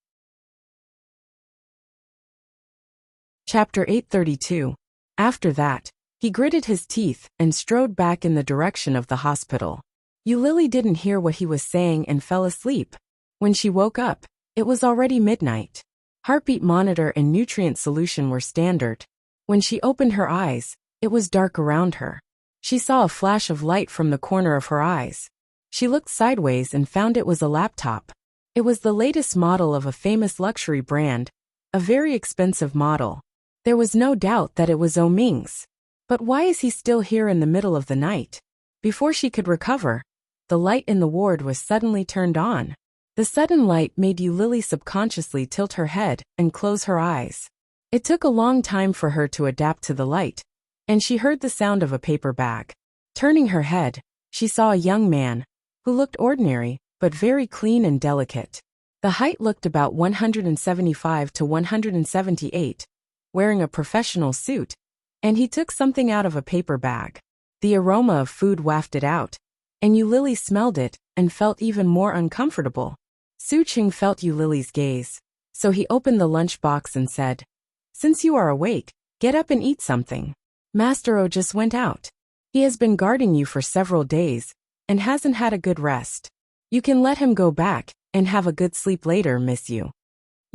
S1: Chapter 832. After that, he gritted his teeth and strode back in the direction of the hospital. Yulili didn't hear what he was saying and fell asleep. When she woke up, it was already midnight. Heartbeat monitor and nutrient solution were standard. When she opened her eyes, it was dark around her. She saw a flash of light from the corner of her eyes. She looked sideways and found it was a laptop. It was the latest model of a famous luxury brand, a very expensive model. There was no doubt that it was Oming's. But why is he still here in the middle of the night? Before she could recover, the light in the ward was suddenly turned on. The sudden light made Yulili subconsciously tilt her head and close her eyes. It took a long time for her to adapt to the light, and she heard the sound of a paper bag. Turning her head, she saw a young man, who looked ordinary, but very clean and delicate. The height looked about 175 to 178, wearing a professional suit, and he took something out of a paper bag. The aroma of food wafted out, and Yulili smelled it and felt even more uncomfortable. Su Ching felt Yulili's gaze, so he opened the lunchbox and said, "Since you are awake, get up and eat something. Master O just went out. He has been guarding you for several days and hasn't had a good rest. You can let him go back and have a good sleep later, miss you."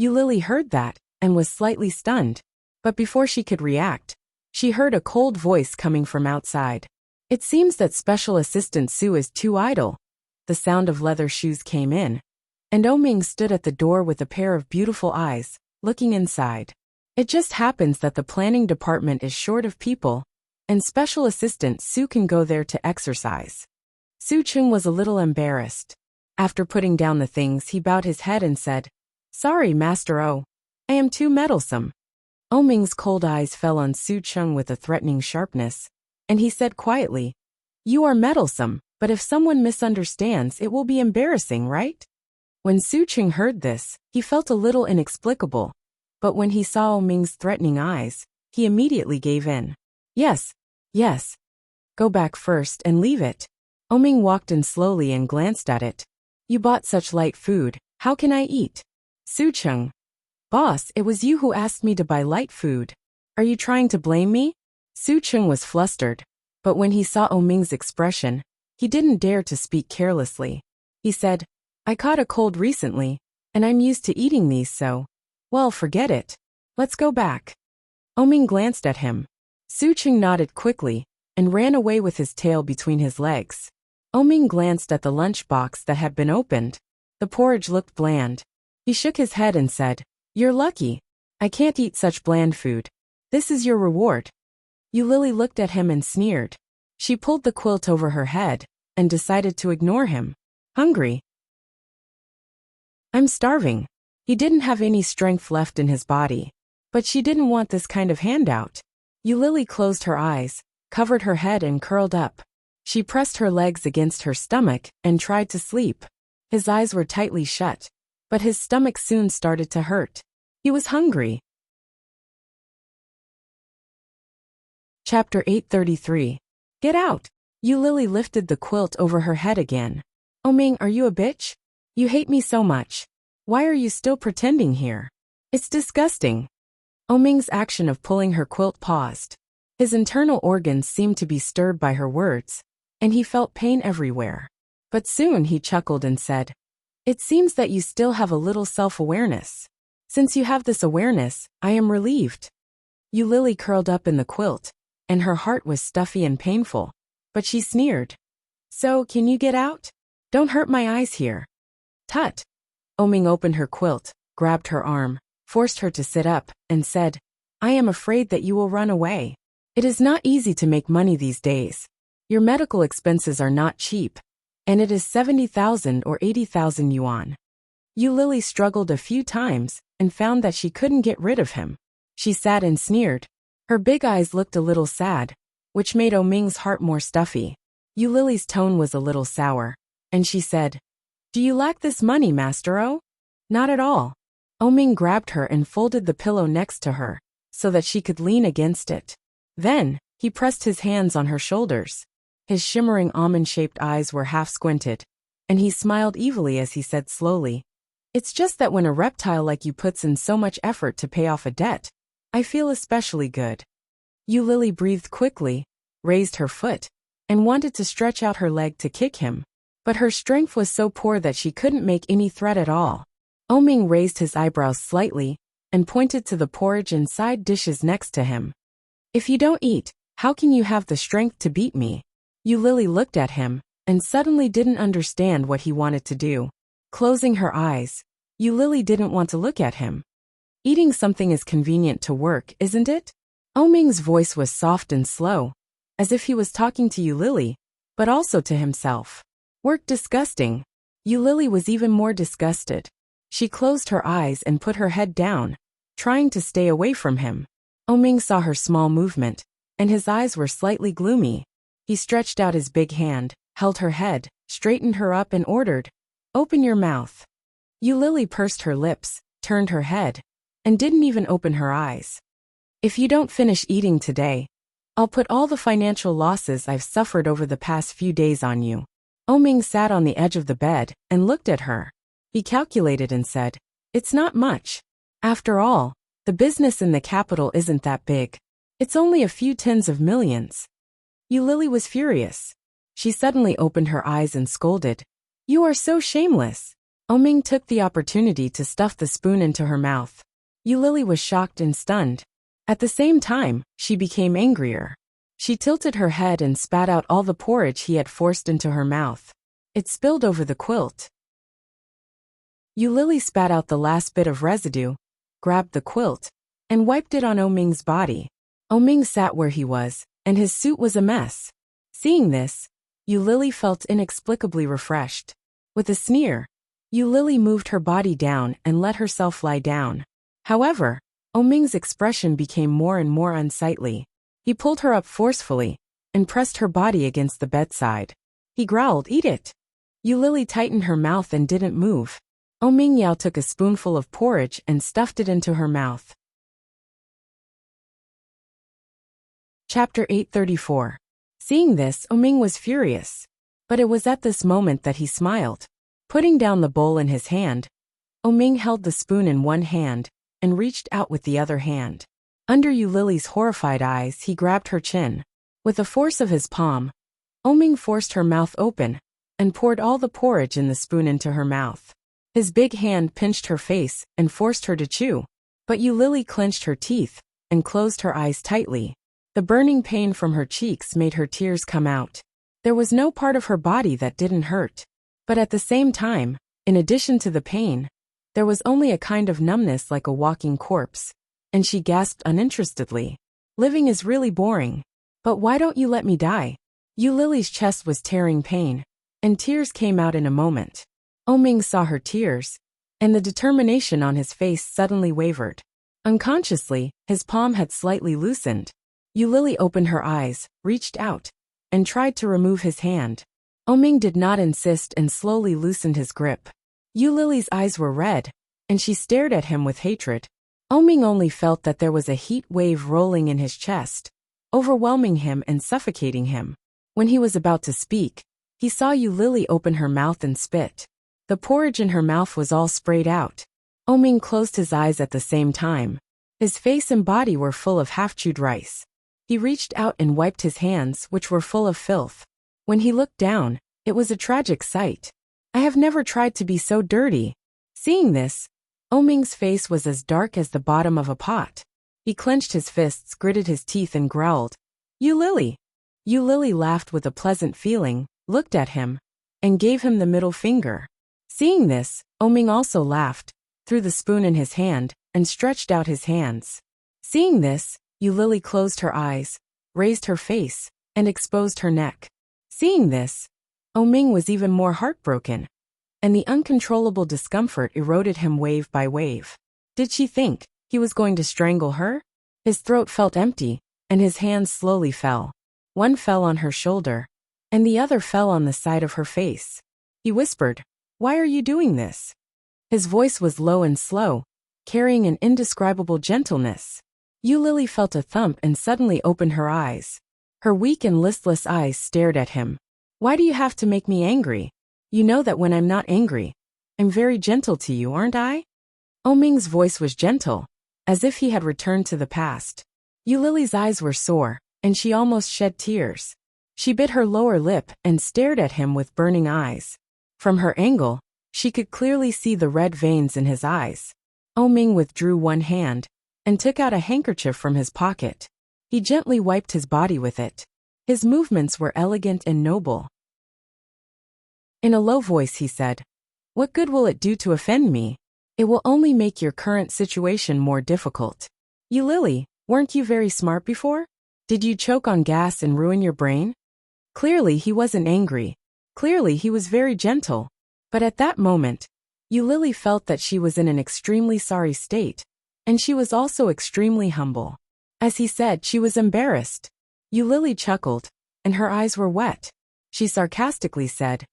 S1: Yulili heard that and was slightly stunned, but before she could react, she heard a cold voice coming from outside. "It seems that Special Assistant Su is too idle." The sound of leather shoes came in, and Oming stood at the door with a pair of beautiful eyes, looking inside. It just happens that the planning department is short of people, and Special Assistant Su can go there to exercise. Su Ching was a little embarrassed. After putting down the things, he bowed his head and said, "Sorry, Master O. I am too meddlesome." Oming's cold eyes fell on Su Ching with a threatening sharpness, and he said quietly, "You are meddlesome, but if someone misunderstands, it will be embarrassing, right?" When Su Ching heard this, he felt a little inexplicable, but when he saw Oming's threatening eyes, he immediately gave in. Yes. Go back first and leave it." Oming walked in slowly and glanced at it. "You bought such light food, how can I eat?" Su Ching. "Boss, it was you who asked me to buy light food. Are you trying to blame me?" Su Ching was flustered, but when he saw Oming's expression, he didn't dare to speak carelessly. He said, "I caught a cold recently, and I'm used to eating these, so, well, forget it. Let's go back." Oming glanced at him. Su Ching nodded quickly and ran away with his tail between his legs. Oming glanced at the lunchbox that had been opened. The porridge looked bland. He shook his head and said, "You're lucky. I can't eat such bland food. This is your reward." Yulili looked at him and sneered. She pulled the quilt over her head and decided to ignore him. "Hungry?" "I'm starving." He didn't have any strength left in his body, but she didn't want this kind of handout. Yulili closed her eyes, covered her head and curled up. She pressed her legs against her stomach and tried to sleep. His eyes were tightly shut, but his stomach soon started to hurt. He was hungry. Chapter 833. Get out. Yulili lifted the quilt over her head again. "Oming, are you a bitch? You hate me so much. Why are you still pretending here? It's disgusting." Oming's action of pulling her quilt paused. His internal organs seemed to be stirred by her words, and he felt pain everywhere. But soon he chuckled and said, "It seems that you still have a little self-awareness. Since you have this awareness, I am relieved." Yulili curled up in the quilt, and her heart was stuffy and painful, but she sneered. So, can you get out? Don't hurt my eyes here. Tut. Oming opened her quilt, grabbed her arm, forced her to sit up, and said, I am afraid that you will run away. It is not easy to make money these days. Your medical expenses are not cheap, and it is 70,000 or 80,000 yuan. Yu Lily struggled a few times and found that she couldn't get rid of him. She sat and sneered. Her big eyes looked a little sad, which made Oming's heart more stuffy. Yu Lily's tone was a little sour, and she said, Do you lack this money, Master O? Not at all. Oming grabbed her and folded the pillow next to her, so that she could lean against it. Then, he pressed his hands on her shoulders. His shimmering almond-shaped eyes were half squinted, and he smiled evilly as he said slowly, It's just that when a reptile like you puts in so much effort to pay off a debt, I feel especially good. Yu Lily breathed quickly, raised her foot, and wanted to stretch out her leg to kick him, but her strength was so poor that she couldn't make any threat at all. Oming raised his eyebrows slightly and pointed to the porridge and side dishes next to him. If you don't eat, how can you have the strength to beat me? Yu Lily looked at him and suddenly didn't understand what he wanted to do. Closing her eyes, Yu Lily didn't want to look at him. Eating something is convenient to work, isn't it? Oming's voice was soft and slow, as if he was talking to Yu Lily, but also to himself. Work disgusting. Yu Lily was even more disgusted. She closed her eyes and put her head down, trying to stay away from him. Oming saw her small movement, and his eyes were slightly gloomy. He stretched out his big hand, held her head, straightened her up and ordered, Open your mouth. Yu Lily pursed her lips, turned her head, and didn't even open her eyes. If you don't finish eating today, I'll put all the financial losses I've suffered over the past few days on you. Oming sat on the edge of the bed and looked at her. He calculated and said, It's not much. After all, the business in the capital isn't that big. It's only a few tens of millions. Yu Lily was furious. She suddenly opened her eyes and scolded, You are so shameless. Oming took the opportunity to stuff the spoon into her mouth. Yu Lily was shocked and stunned. At the same time, she became angrier. She tilted her head and spat out all the porridge he had forced into her mouth. It spilled over the quilt. Yu Lily spat out the last bit of residue, grabbed the quilt, and wiped it on Oming's body. Oming sat where he was, and his suit was a mess. Seeing this, Yu Lily felt inexplicably refreshed. With a sneer, Yu Lily moved her body down and let herself lie down. However, Oming's expression became more and more unsightly. He pulled her up forcefully and pressed her body against the bedside. He growled, Eat it. Yu Lily tightened her mouth and didn't move. Oming Yao took a spoonful of porridge and stuffed it into her mouth. Chapter 834. Seeing this, Oming was furious. But it was at this moment that he smiled. Putting down the bowl in his hand, Oming held the spoon in one hand and reached out with the other hand. Under Yu Lily's horrified eyes, he grabbed her chin. With the force of his palm, Oming forced her mouth open and poured all the porridge in the spoon into her mouth. His big hand pinched her face and forced her to chew, but Yu Lily clenched her teeth and closed her eyes tightly. The burning pain from her cheeks made her tears come out. There was no part of her body that didn't hurt. But at the same time, in addition to the pain, there was only a kind of numbness like a walking corpse, and she gasped uninterestedly. Living is really boring. But why don't you let me die? Yu Lily's chest was tearing pain, and tears came out in a moment. Oming saw her tears, and the determination on his face suddenly wavered. Unconsciously, his palm had slightly loosened. Yu Lily opened her eyes, reached out, and tried to remove his hand. Oming did not insist and slowly loosened his grip. Yu Lily's eyes were red, and she stared at him with hatred. Oming only felt that there was a heat wave rolling in his chest, overwhelming him and suffocating him. When he was about to speak, he saw Yu Lily open her mouth and spit. The porridge in her mouth was all sprayed out. Oming closed his eyes at the same time. His face and body were full of half-chewed rice. He reached out and wiped his hands, which were full of filth. When he looked down, it was a tragic sight. I have never tried to be so dirty. Seeing this, Oming's face was as dark as the bottom of a pot. He clenched his fists, gritted his teeth and growled, You Lily! Yu Lily laughed with a pleasant feeling, looked at him, and gave him the middle finger. Seeing this, Oming also laughed, threw the spoon in his hand, and stretched out his hands. Seeing this, Yulili closed her eyes, raised her face, and exposed her neck. Seeing this, Oming was even more heartbroken, and the uncontrollable discomfort eroded him wave by wave. Did she think he was going to strangle her? His throat felt empty, and his hands slowly fell. One fell on her shoulder, and the other fell on the side of her face. He whispered, "Why are you doing this?" His voice was low and slow, carrying an indescribable gentleness. Yulili felt a thump and suddenly opened her eyes. Her weak and listless eyes stared at him. "Why do you have to make me angry? You know that when I'm not angry, I'm very gentle to you, aren't I?" Oming's voice was gentle, as if he had returned to the past. Yulili's eyes were sore, and she almost shed tears. She bit her lower lip and stared at him with burning eyes. From her angle, she could clearly see the red veins in his eyes. Oming withdrew one hand and took out a handkerchief from his pocket. He gently wiped his body with it. His movements were elegant and noble. In a low voice he said, "What good will it do to offend me? It will only make your current situation more difficult. Yulili, weren't you very smart before? Did you choke on gas and ruin your brain?" Clearly he wasn't angry. Clearly he was very gentle. But at that moment, Yulili felt that she was in an extremely sorry state, and she was also extremely humble. As he said, she was embarrassed. Yulili chuckled, and her eyes were wet. She sarcastically said,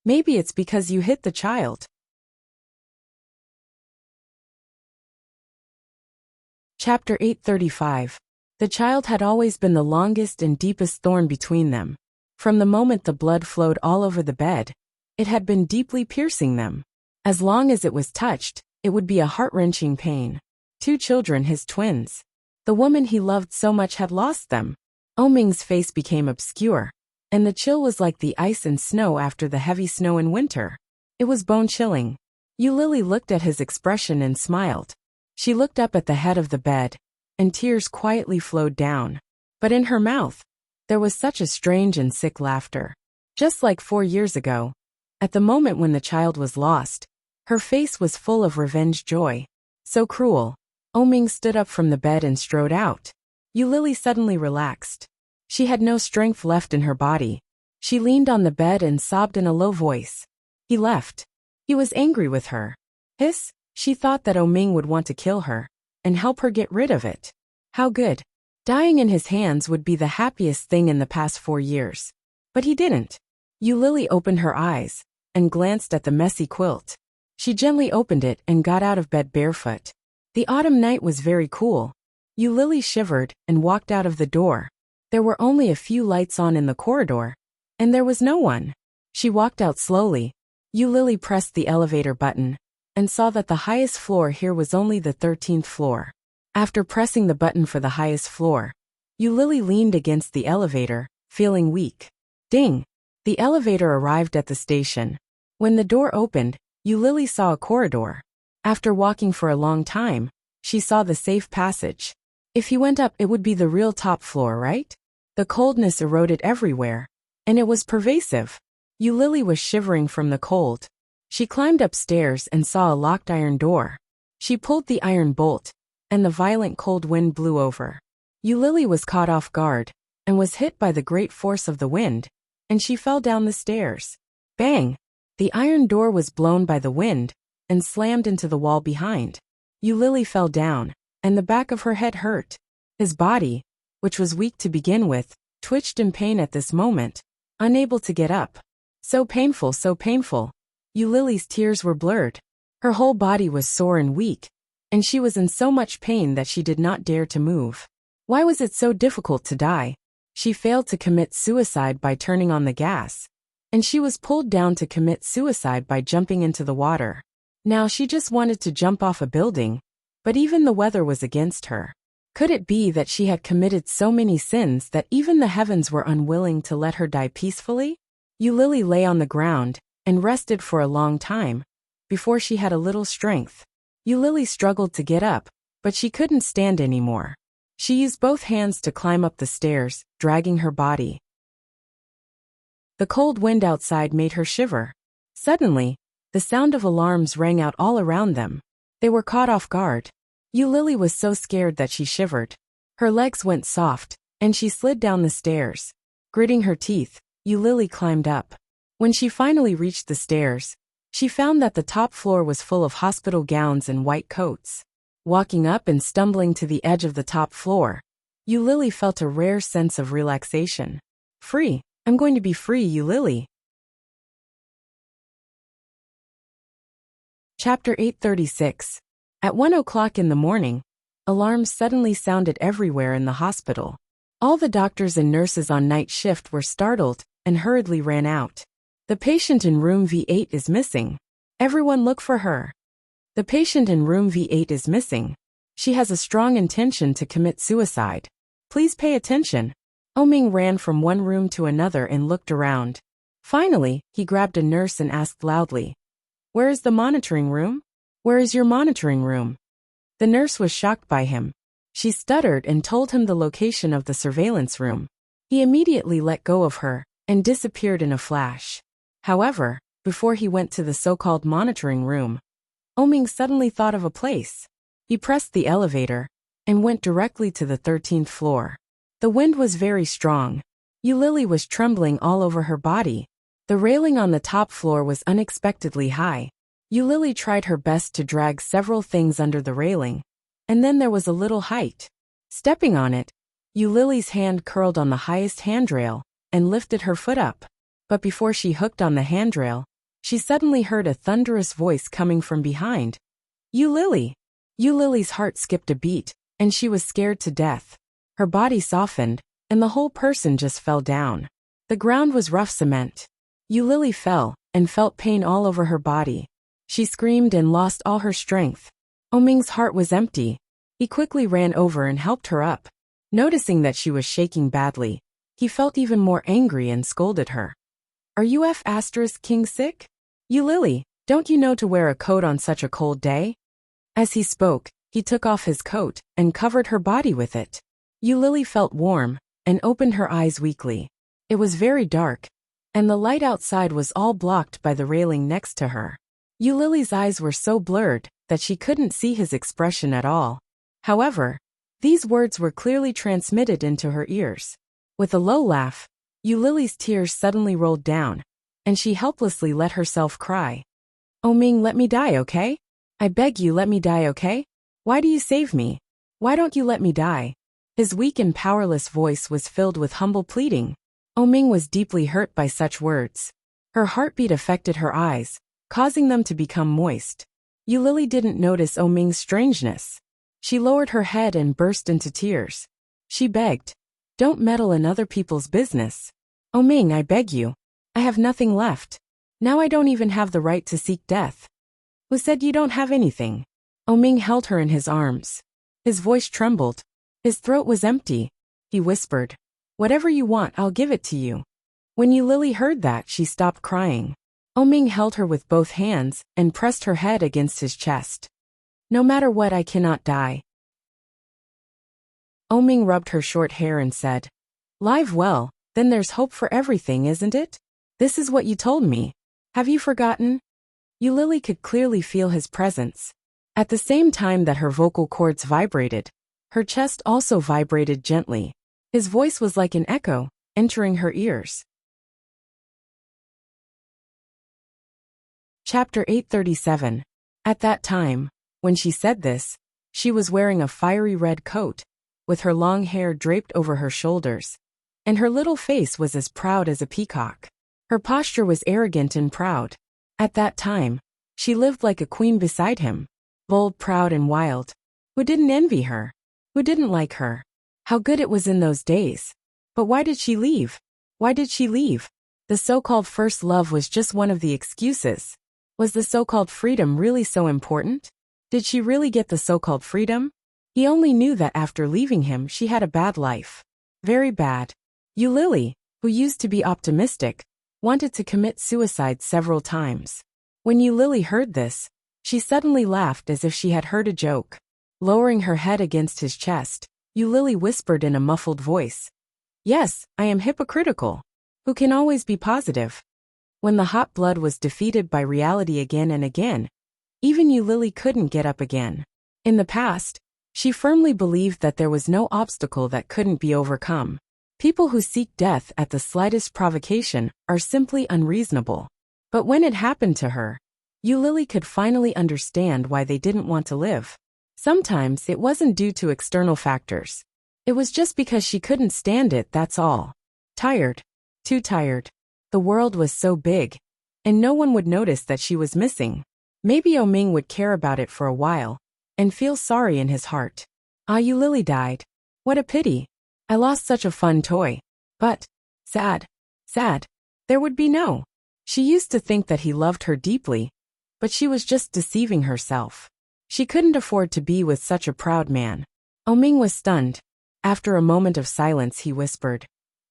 S1: "Maybe it's because you hit the child." Chapter 835. The child had always been the longest and deepest thorn between them. From the moment the blood flowed all over the bed, it had been deeply piercing them. As long as it was touched, it would be a heart-wrenching pain. 2 children, his twins. The woman he loved so much had lost them. Oming's face became obscure, and the chill was like the ice and snow after the heavy snow in winter. It was bone-chilling. Yulili looked at his expression and smiled. She looked up at the head of the bed, and tears quietly flowed down. But in her mouth, there was such a strange and sick laughter. Just like 4 years ago, at the moment when the child was lost, her face was full of revenge joy. So cruel. Oming stood up from the bed and strode out. Yulili suddenly relaxed. She had no strength left in her body. She leaned on the bed and sobbed in a low voice. He left. He was angry with her. Hiss, she thought that Oming would want to kill her and help her get rid of it. How good. Dying in his hands would be the happiest thing in the past 4 years. But he didn't. Yulili opened her eyes and glanced at the messy quilt. She gently opened it and got out of bed barefoot. The autumn night was very cool. Yulili shivered and walked out of the door. There were only a few lights on in the corridor, and there was no one. She walked out slowly. Yulili pressed the elevator button and saw that the highest floor here was only the 13th floor. After pressing the button for the highest floor, Yulili leaned against the elevator, feeling weak. Ding! The elevator arrived at the station. When the door opened, Yulili saw a corridor. After walking for a long time, she saw the safe passage. If he went up, it would be the real top floor, right? The coldness eroded everywhere, and it was pervasive. Yulili was shivering from the cold. She climbed upstairs and saw a locked iron door. She pulled the iron bolt, and the violent cold wind blew over. Yulili was caught off guard, and was hit by the great force of the wind, and she fell down the stairs. Bang! The iron door was blown by the wind, and slammed into the wall behind. Yulili fell down, and the back of her head hurt. His body, which was weak to begin with, twitched in pain at this moment, unable to get up. So painful, so painful. Yulili's tears were blurred. Her whole body was sore and weak, and she was in so much pain that she did not dare to move. Why was it so difficult to die? She failed to commit suicide by turning on the gas, and she was pulled down to commit suicide by jumping into the water. Now she just wanted to jump off a building, but even the weather was against her. Could it be that she had committed so many sins that even the heavens were unwilling to let her die peacefully? Yulili lay on the ground and rested for a long time, before she had a little strength. Yulili struggled to get up, but she couldn't stand anymore. She used both hands to climb up the stairs, dragging her body. The cold wind outside made her shiver. Suddenly, the sound of alarms rang out all around them. They were caught off guard. Lily was so scared that she shivered. Her legs went soft, and she slid down the stairs. Gritting her teeth, Lily climbed up. When she finally reached the stairs, she found that the top floor was full of hospital gowns and white coats. Walking up and stumbling to the edge of the top floor, Lily felt a rare sense of relaxation. Free. I'm going to be free, Lily. Chapter 836. At 1 o'clock in the morning, alarms suddenly sounded everywhere in the hospital. All the doctors and nurses on night shift were startled and hurriedly ran out. The patient in room V8 is missing. Everyone look for her. The patient in room V8 is missing. She has a strong intention to commit suicide. Please pay attention. Oming ran from one room to another and looked around. Finally, he grabbed a nurse and asked loudly, "Where is the monitoring room? Where is your monitoring room?" The nurse was shocked by him. She stuttered and told him the location of the surveillance room. He immediately let go of her and disappeared in a flash. However, before he went to the so-called monitoring room, Oming suddenly thought of a place. He pressed the elevator and went directly to the 13th floor. The wind was very strong. Lily was trembling all over her body. The railing on the top floor was unexpectedly high. Lily tried her best to drag several things under the railing, and then there was a little height. Stepping on it, Lily's hand curled on the highest handrail and lifted her foot up. But before she hooked on the handrail, she suddenly heard a thunderous voice coming from behind. Lily! Lily's heart skipped a beat, and she was scared to death. Her body softened, and the whole person just fell down. The ground was rough cement. Lily fell and felt pain all over her body. She screamed and lost all her strength. Oming's heart was empty. He quickly ran over and helped her up. Noticing that she was shaking badly, he felt even more angry and scolded her. Are you F***king sick? Lily, don't you know to wear a coat on such a cold day? As he spoke, he took off his coat and covered her body with it. Lily felt warm and opened her eyes weakly. It was very dark, and the light outside was all blocked by the railing next to her. Lily's eyes were so blurred that she couldn't see his expression at all. However, these words were clearly transmitted into her ears. With a low laugh, Lily's tears suddenly rolled down, and she helplessly let herself cry. Oming, let me die, okay? I beg you, let me die, okay? Why do you save me? Why don't you let me die? His weak and powerless voice was filled with humble pleading. Oming was deeply hurt by such words. Her heartbeat affected her eyes, causing them to become moist. Lily didn't notice Oming's strangeness. She lowered her head and burst into tears. She begged, "Don't meddle in other people's business. Oming, I beg you. I have nothing left. Now I don't even have the right to seek death." Who said you don't have anything? Oming held her in his arms. His voice trembled. His throat was empty. He whispered, "Whatever you want, I'll give it to you." When Lily heard that, she stopped crying. Oming held her with both hands and pressed her head against his chest. "No matter what, I cannot die." Oming rubbed her short hair and said, "Live well, then there's hope for everything, isn't it? This is what you told me. Have you forgotten?" Lily could clearly feel his presence. At the same time that her vocal cords vibrated, her chest also vibrated gently. His voice was like an echo, entering her ears. Chapter 837. At that time, when she said this, she was wearing a fiery red coat, with her long hair draped over her shoulders, and her little face was as proud as a peacock. Her posture was arrogant and proud. At that time, she lived like a queen beside him, bold, proud, and wild. Who didn't envy her? Who didn't like her? How good it was in those days. But why did she leave? Why did she leave? The so-called first love was just one of the excuses. Was the so-called freedom really so important? Did she really get the so-called freedom? He only knew that after leaving him she had a bad life. Very bad. Lily, who used to be optimistic, wanted to commit suicide several times. When Lily heard this, she suddenly laughed as if she had heard a joke. Lowering her head against his chest, Lily whispered in a muffled voice, "Yes, I am hypocritical. who can always be positive. When the hot blood was defeated by reality again and again, even Lily couldn't get up again. In the past, she firmly believed that there was no obstacle that couldn't be overcome. People who seek death at the slightest provocation are simply unreasonable. But when it happened to her, Lily could finally understand why they didn't want to live. Sometimes it wasn't due to external factors. It was just because she couldn't stand it, that's all. Tired. Too tired. The world was so big, and no one would notice that she was missing. Maybe Ming would care about it for a while, and feel sorry in his heart. Lily died. What a pity. I lost such a fun toy. But, sad. Sad. There would be no. She used to think that he loved her deeply, but she was just deceiving herself. She couldn't afford to be with such a proud man. Ming was stunned. After a moment of silence, he whispered,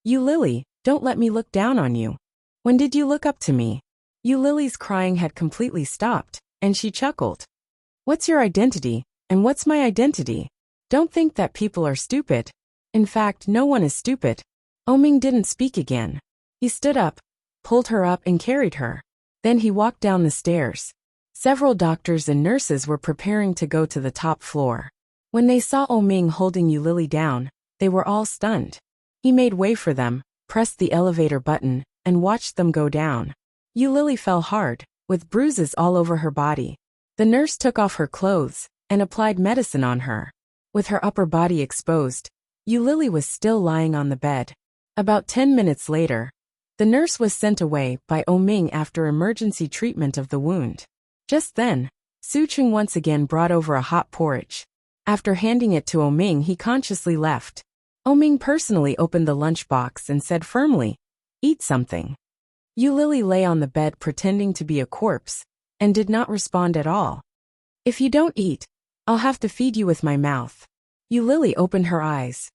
S1: Lily, don't let me look down on you. When did you look up to me? Lily's crying had completely stopped, and she chuckled. What's your identity, and what's my identity? Don't think that people are stupid. In fact, no one is stupid. Ming didn't speak again. He stood up, pulled her up and carried her. Then he walked down the stairs. Several doctors and nurses were preparing to go to the top floor. When they saw Ming holding Lily down, they were all stunned. He made way for them, pressed the elevator button, and watched them go down. Lily fell hard, with bruises all over her body. The nurse took off her clothes and applied medicine on her. With her upper body exposed, Lily was still lying on the bed. About 10 minutes later, the nurse was sent away by Ming after emergency treatment of the wound. Just then, Su Cheng once again brought over a hot porridge. After handing it to Ming, he consciously left. Ming personally opened the lunchbox and said firmly, "Eat something." Lily lay on the bed pretending to be a corpse, and did not respond at all. "If you don't eat, I'll have to feed you with my mouth." Lily opened her eyes.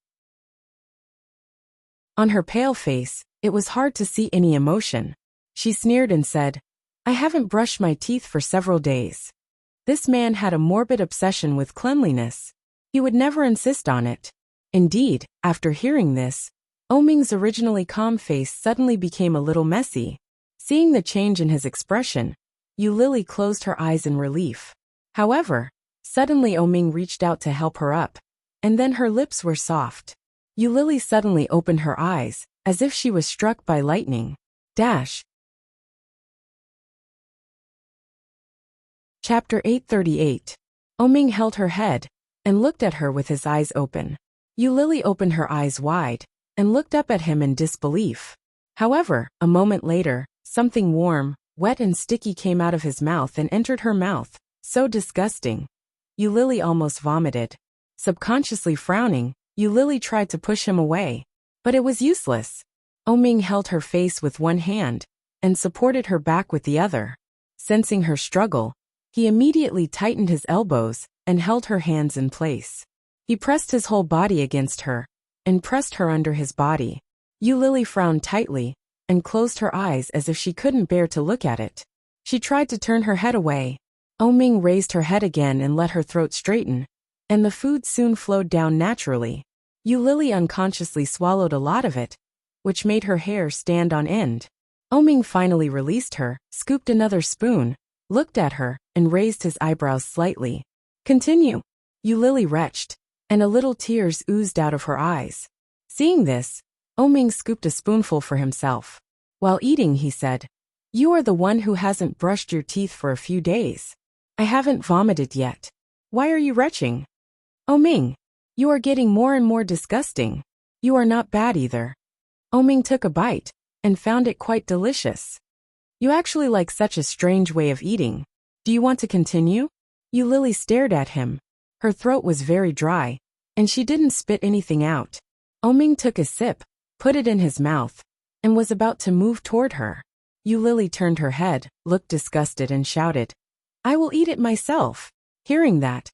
S1: On her pale face, it was hard to see any emotion. She sneered and said, "I haven't brushed my teeth for several days." This man had a morbid obsession with cleanliness. He would never insist on it. Indeed, after hearing this, Ming's originally calm face suddenly became a little messy. Seeing the change in his expression, Lily closed her eyes in relief. However, suddenly Ming reached out to help her up, and then her lips were soft. Lily suddenly opened her eyes, as if she was struck by lightning. Chapter 838. Ming held her head, and looked at her with his eyes open. Lily opened her eyes wide, and looked up at him in disbelief. However, a moment later, something warm, wet and sticky came out of his mouth and entered her mouth. So disgusting. Lily almost vomited. Subconsciously frowning, Lily tried to push him away. But it was useless. Ming held her face with one hand, and supported her back with the other. Sensing her struggle, he immediately tightened his elbows, and held her hands in place. He pressed his whole body against her, and pressed her under his body. Lily frowned tightly, and closed her eyes as if she couldn't bear to look at it. She tried to turn her head away. Ming raised her head again and let her throat straighten, and the food soon flowed down naturally. Lily unconsciously swallowed a lot of it, which made her hair stand on end. Ming finally released her, scooped another spoon, looked at her, and raised his eyebrows slightly. "Continue." Lily retched, and a little tears oozed out of her eyes. Seeing this, Ming scooped a spoonful for himself. While eating, he said, "You are the one who hasn't brushed your teeth for a few days. I haven't vomited yet. Why are you retching?" "Ming, you are getting more and more disgusting. You are not bad either." Ming took a bite, and found it quite delicious. "You actually like such a strange way of eating. Do you want to continue?" Lily stared at him. Her throat was very dry, and she didn't spit anything out. Ming took a sip, put it in his mouth, and was about to move toward her. Lily turned her head, looked disgusted and shouted, "I will eat it myself." Hearing that,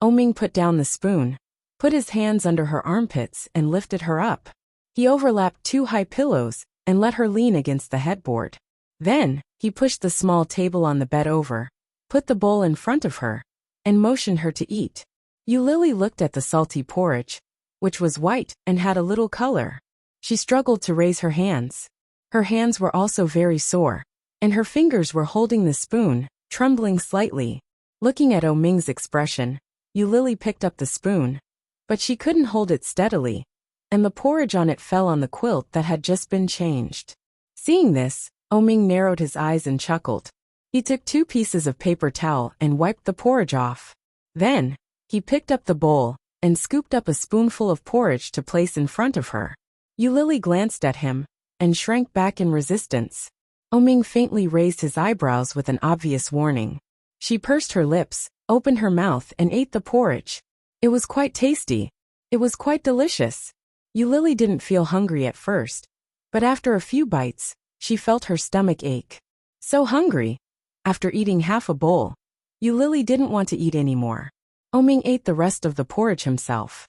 S1: Ming put down the spoon, put his hands under her armpits and lifted her up. He overlapped 2 high pillows and let her lean against the headboard. Then, he pushed the small table on the bed over, put the bowl in front of her, and motioned her to eat. Lily looked at the salty porridge, which was white and had a little color. She struggled to raise her hands. Her hands were also very sore, and her fingers were holding the spoon, trembling slightly. Looking at Ming's expression, Lily picked up the spoon, but she couldn't hold it steadily, and the porridge on it fell on the quilt that had just been changed. Seeing this, Ming narrowed his eyes and chuckled. He took 2 pieces of paper towel and wiped the porridge off. Then, he picked up the bowl and scooped up a spoonful of porridge to place in front of her. Lily glanced at him and shrank back in resistance. Ming faintly raised his eyebrows with an obvious warning. She pursed her lips, opened her mouth and ate the porridge. It was quite tasty. It was quite delicious. Lily didn't feel hungry at first, but after a few bites, she felt her stomach ache. So hungry. After eating half a bowl, Lily didn't want to eat anymore. Ming ate the rest of the porridge himself.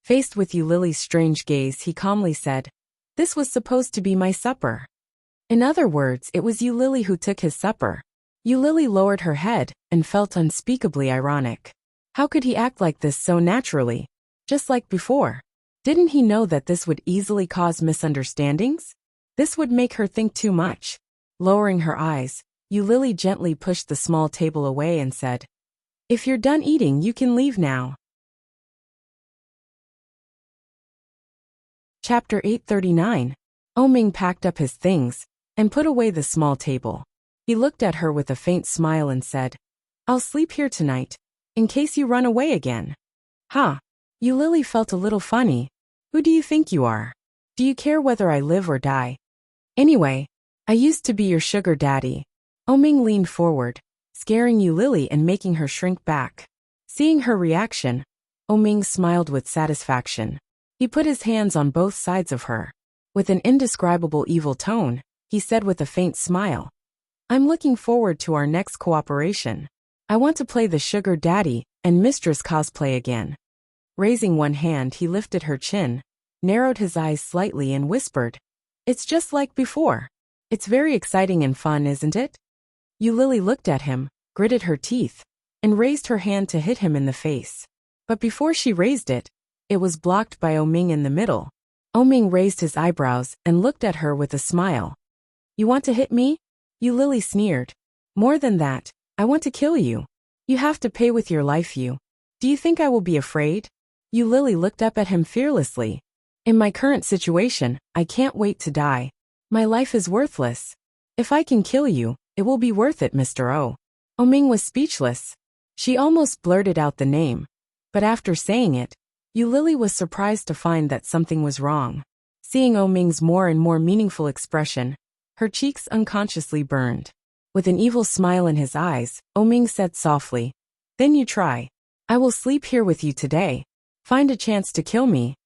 S1: Faced with Lily's strange gaze, he calmly said, "This was supposed to be my supper." In other words, it was Lily who took his supper. Lily lowered her head and felt unspeakably ironic. How could he act like this so naturally, just like before? Didn't he know that this would easily cause misunderstandings? This would make her think too much. Lowering her eyes, Lily gently pushed the small table away and said, "If you're done eating, you can leave now." Chapter 839. Ming packed up his things and put away the small table. He looked at her with a faint smile and said, "I'll sleep here tonight, in case you run away again." "Huh?" Lily felt a little funny. "Who do you think you are? Do you care whether I live or die? Anyway, I used to be your sugar daddy." Ming leaned forward, scaring Lily and making her shrink back. Seeing her reaction, Ming smiled with satisfaction. He put his hands on both sides of her. With an indescribable evil tone, he said with a faint smile, "I'm looking forward to our next cooperation. I want to play the sugar daddy and mistress cosplay again." Raising one hand, he lifted her chin, narrowed his eyes slightly and whispered, "It's just like before. It's very exciting and fun, isn't it?" Lily looked at him, gritted her teeth, and raised her hand to hit him in the face. But before she raised it, it was blocked by Ming in the middle. Ming raised his eyebrows and looked at her with a smile. "You want to hit me?" Lily sneered. "More than that, I want to kill you. You have to pay with your life. Do you think I will be afraid?" Lily looked up at him fearlessly. "In my current situation, I can't wait to die. My life is worthless. If I can kill you, it will be worth it, Mr. O." Ming was speechless. She almost blurted out the name, but after saying it, Lily was surprised to find that something was wrong. Seeing Ming's more and more meaningful expression, her cheeks unconsciously burned. With an evil smile in his eyes, Ming said softly, "Then you try. I will sleep here with you today. Find a chance to kill me."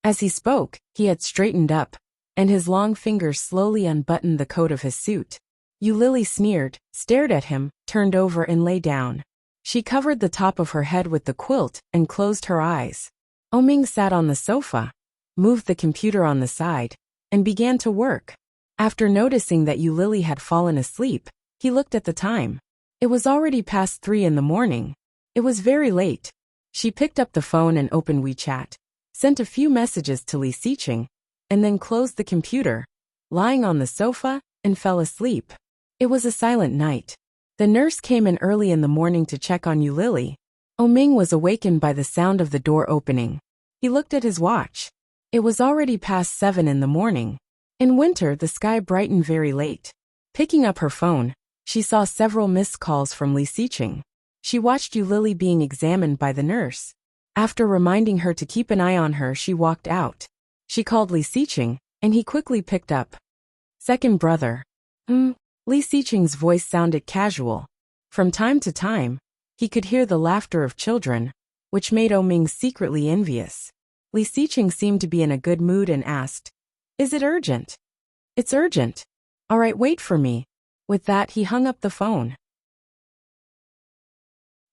S1: As he spoke, he had straightened up, and his long fingers slowly unbuttoned the coat of his suit. Lily sneered, stared at him, turned over and lay down. She covered the top of her head with the quilt and closed her eyes. Ming sat on the sofa, moved the computer on the side, and began to work. After noticing that Lily had fallen asleep, he looked at the time. It was already past 3 in the morning. It was very late. She picked up the phone and opened WeChat, sent a few messages to Li Xiqing, and then closed the computer, lying on the sofa, and fell asleep. It was a silent night. The nurse came in early in the morning to check on Lily. Ming was awakened by the sound of the door opening. He looked at his watch. It was already past 7 in the morning. In winter, the sky brightened very late. Picking up her phone, she saw several missed calls from Li Xiqing. She watched Lily being examined by the nurse. After reminding her to keep an eye on her, she walked out. She called Li Xiqing, and he quickly picked up. "Second brother." Li Xiqing's voice sounded casual. From time to time, he could hear the laughter of children, which made Ming secretly envious. Li Xiqing seemed to be in a good mood and asked, "Is it urgent?" "It's urgent." "All right, wait for me." With that, he hung up the phone.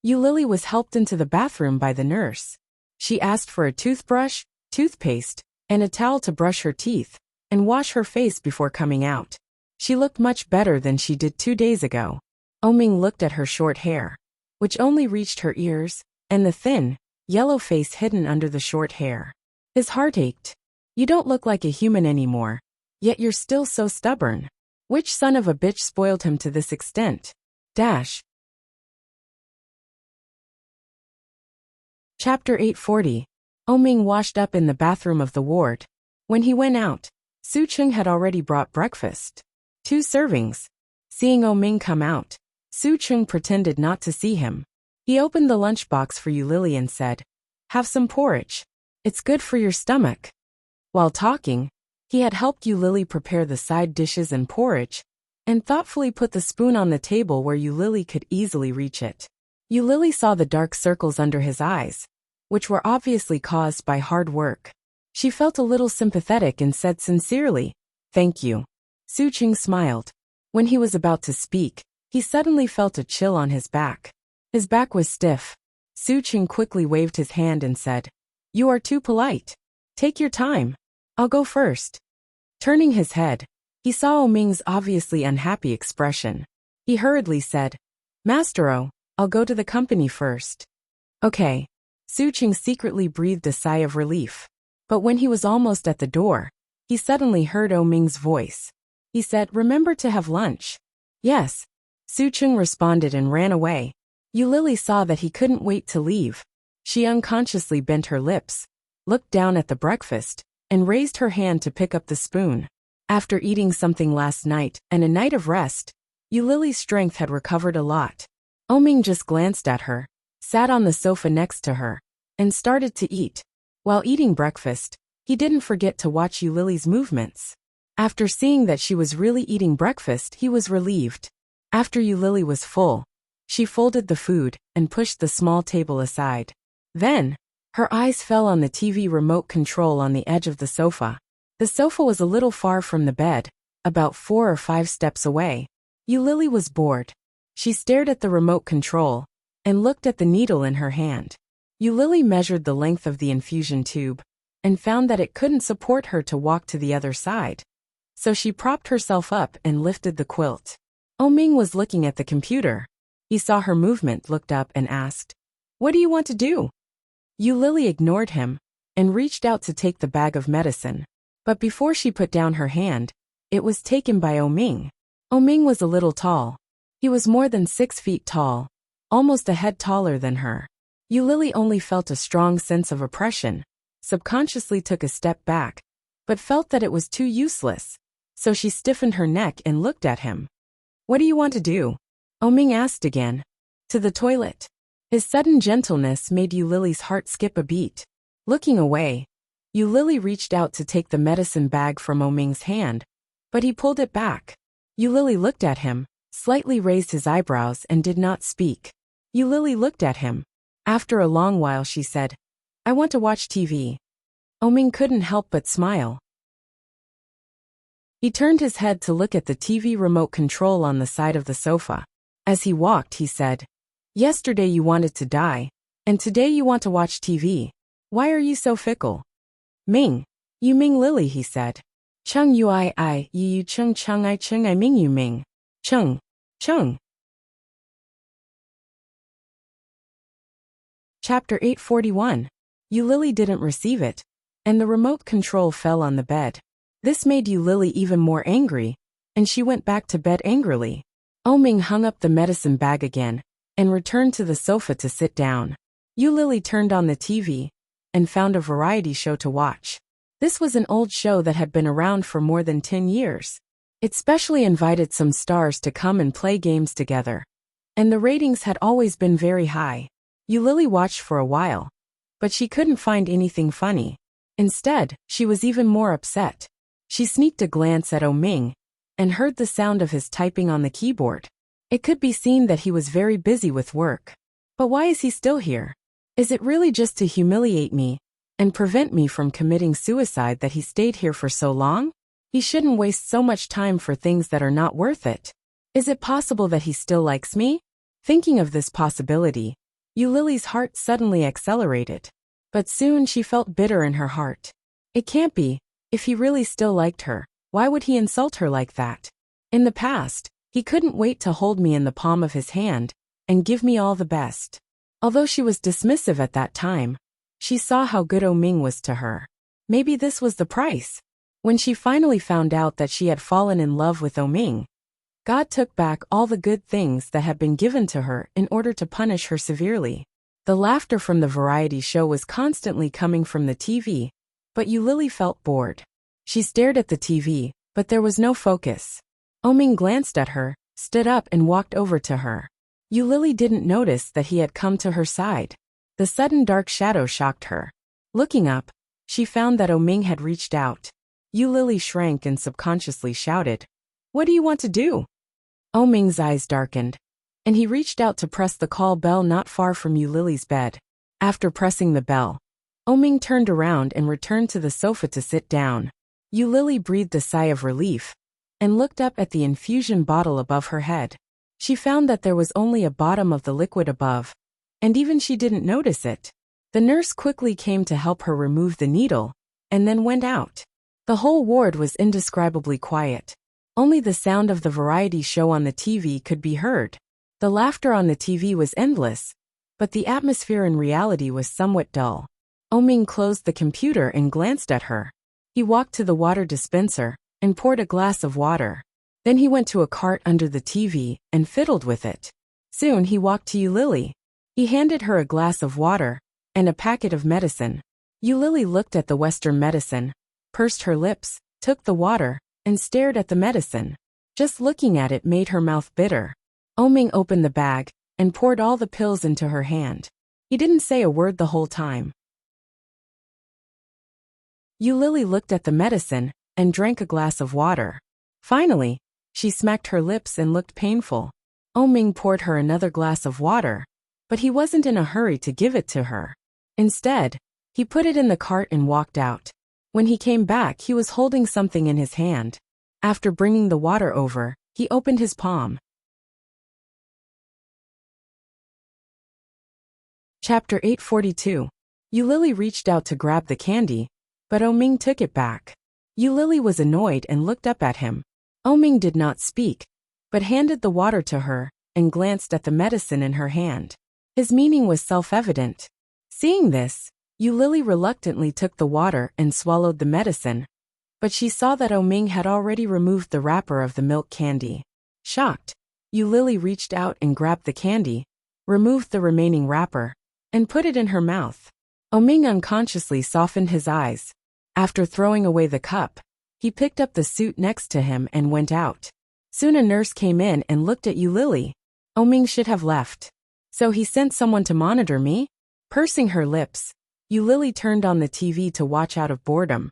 S1: Lily was helped into the bathroom by the nurse. She asked for a toothbrush, toothpaste, and a towel to brush her teeth and wash her face before coming out. She looked much better than she did 2 days ago. Ming looked at her short hair, which only reached her ears, and the thin, yellow face hidden under the short hair. His heart ached. You don't look like a human anymore. Yet you're still so stubborn. Which son of a bitch spoiled him to this extent? Dash. Chapter 840. Ming washed up in the bathroom of the ward. When he went out, Su Cheng had already brought breakfast. 2 servings. Seeing Ming come out, Su Cheng pretended not to see him. He opened the lunchbox for Lily and said, "Have some porridge. It's good for your stomach." While talking, he had helped Lily prepare the side dishes and porridge, and thoughtfully put the spoon on the table where Lily could easily reach it. Lily saw the dark circles under his eyes, which were obviously caused by hard work. She felt a little sympathetic and said sincerely, "Thank you." Su Cheng smiled. When he was about to speak, he suddenly felt a chill on his back. His back was stiff. Su Cheng quickly waved his hand and said, "You are too polite. Take your time. I'll go first." Turning his head, he saw Ming's obviously unhappy expression. He hurriedly said, "Master O, I'll go to the company first." "Okay." Su Cheng secretly breathed a sigh of relief. But when he was almost at the door, he suddenly heard Ming's voice. He said, "Remember to have lunch." "Yes." Su Cheng responded and ran away. Lily saw that he couldn't wait to leave. She unconsciously bent her lips, looked down at the breakfast, and raised her hand to pick up the spoon. After eating something last night and a night of rest, Lily's strength had recovered a lot. Ming just glanced at her, sat on the sofa next to her, and started to eat. While eating breakfast, he didn't forget to watch Lily's movements. After seeing that she was really eating breakfast, he was relieved. After Lily was full, she folded the food and pushed the small table aside. Then, her eyes fell on the TV remote control on the edge of the sofa. The sofa was a little far from the bed, about 4 or 5 steps away. Lily was bored. She stared at the remote control and looked at the needle in her hand. Lily measured the length of the infusion tube and found that it couldn't support her to walk to the other side. So she propped herself up and lifted the quilt. Ming was looking at the computer. He saw her movement, looked up and asked, "What do you want to do?" Lily ignored him and reached out to take the bag of medicine. But before she put down her hand, it was taken by Ming. Ming was a little tall. He was more than 6 feet tall, almost a head taller than her. Lily only felt a strong sense of oppression, subconsciously took a step back, but felt that it was too useless, so she stiffened her neck and looked at him. "What do you want to do?" Ming asked again. "To the toilet." His sudden gentleness made Lily's heart skip a beat. Looking away, Lily reached out to take the medicine bag from Ming's hand, but he pulled it back. Lily looked at him, slightly raised his eyebrows and did not speak. Lily looked at him. After a long while she said, "I want to watch TV." Ming couldn't help but smile. He turned his head to look at the TV remote control on the side of the sofa. As he walked, he said, "Yesterday you wanted to die, and today you want to watch TV. Why are you so fickle?" "Ming. You Ming Lily," he said. "Chung yu I you chung chung I Ming you Ming. Chung. Chung." Chapter 841. Lily didn't receive it, and the remote control fell on the bed. This made Lily even more angry, and she went back to bed angrily. Ming hung up the medicine bag again, and returned to the sofa to sit down. Lily turned on the TV, and found a variety show to watch. This was an old show that had been around for more than 10 years. It specially invited some stars to come and play games together, and the ratings had always been very high. Lily watched for a while, but she couldn't find anything funny. Instead, she was even more upset. She sneaked a glance at Ming, and heard the sound of his typing on the keyboard. It could be seen that he was very busy with work. But why is he still here? Is it really just to humiliate me and prevent me from committing suicide that he stayed here for so long? He shouldn't waste so much time for things that are not worth it. Is it possible that he still likes me? Thinking of this possibility, Lily's heart suddenly accelerated. But soon she felt bitter in her heart. It can't be. If he really still liked her, why would he insult her like that? In the past, he couldn't wait to hold me in the palm of his hand and give me all the best. Although she was dismissive at that time, she saw how good Ming was to her. Maybe this was the price. When she finally found out that she had fallen in love with Oming, God took back all the good things that had been given to her in order to punish her severely. The laughter from the variety show was constantly coming from the TV, but Yulili felt bored. She stared at the TV, but there was no focus. Oming glanced at her, stood up and walked over to her. Yulili didn't notice that he had come to her side. The sudden dark shadow shocked her. Looking up, she found that Oming had reached out. Yulili shrank and subconsciously shouted, "What do you want to do?" Oming's eyes darkened, and he reached out to press the call bell not far from Yulili's bed. After pressing the bell, Oming turned around and returned to the sofa to sit down. Yulili breathed a sigh of relief and looked up at the infusion bottle above her head. She found that there was only a bottom of the liquid above, and even she didn't notice it. The nurse quickly came to help her remove the needle, and then went out. The whole ward was indescribably quiet. Only the sound of the variety show on the TV could be heard. The laughter on the TV was endless, but the atmosphere in reality was somewhat dull. Oming closed the computer and glanced at her. He walked to the water dispenser and poured a glass of water. Then he went to a cart under the TV and fiddled with it. Soon he walked to Yulili. He handed her a glass of water and a packet of medicine. Yulili looked at the Western medicine, pursed her lips, took the water, and stared at the medicine. Just looking at it made her mouth bitter. Oming opened the bag and poured all the pills into her hand. He didn't say a word the whole time. Yulili looked at the medicine and drank a glass of water. Finally, she smacked her lips and looked painful. Oming poured her another glass of water, but he wasn't in a hurry to give it to her. Instead, he put it in the cart and walked out. When he came back, he was holding something in his hand. After bringing the water over, he opened his palm. Chapter 842. Yulili reached out to grab the candy, but Oming took it back. Yulili was annoyed and looked up at him. Oming did not speak, but handed the water to her and glanced at the medicine in her hand. His meaning was self-evident. Seeing this, Yulili reluctantly took the water and swallowed the medicine, but she saw that Oming had already removed the wrapper of the milk candy. Shocked, Yulili reached out and grabbed the candy, removed the remaining wrapper, and put it in her mouth. Oming unconsciously softened his eyes. After throwing away the cup, he picked up the suit next to him and went out. Soon a nurse came in and looked at Yulili. Oming should have left. So he sent someone to monitor me? Pursing her lips, Yulili turned on the TV to watch out of boredom,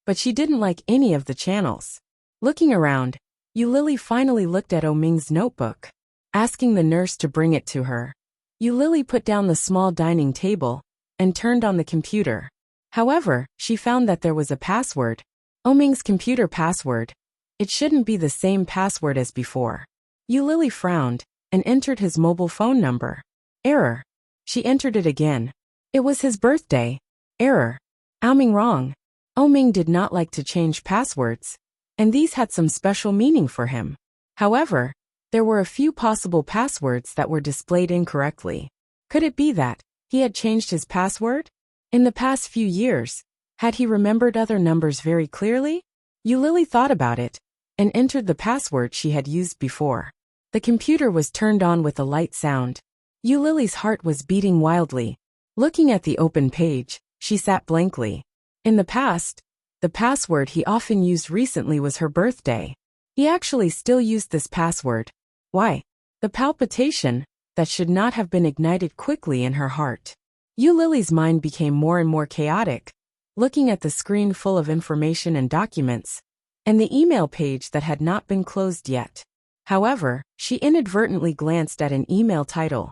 S1: but she didn't like any of the channels. Looking around, Yulili finally looked at Oming's notebook. Asking the nurse to bring it to her, Yulili put down the small dining table and turned on the computer. However, she found that there was a password. Oming's computer password. It shouldn't be the same password as before. Yulili frowned and entered his mobile phone number. Error. She entered it again. It was his birthday. Error. Oming wrong. Oming did not like to change passwords, and these had some special meaning for him. However, there were a few possible passwords that were displayed incorrectly. Could it be that he had changed his password? In the past few years, had he remembered other numbers very clearly? Yulili thought about it and entered the password she had used before. The computer was turned on with a light sound. Yulili's heart was beating wildly. Looking at the open page, she sat blankly. In the past, the password he often used recently was her birthday. He actually still used this password. Why? The palpitation that should not have been ignited quickly in her heart. Yulili's mind became more and more chaotic, looking at the screen full of information and documents, and the email page that had not been closed yet. However, she inadvertently glanced at an email title.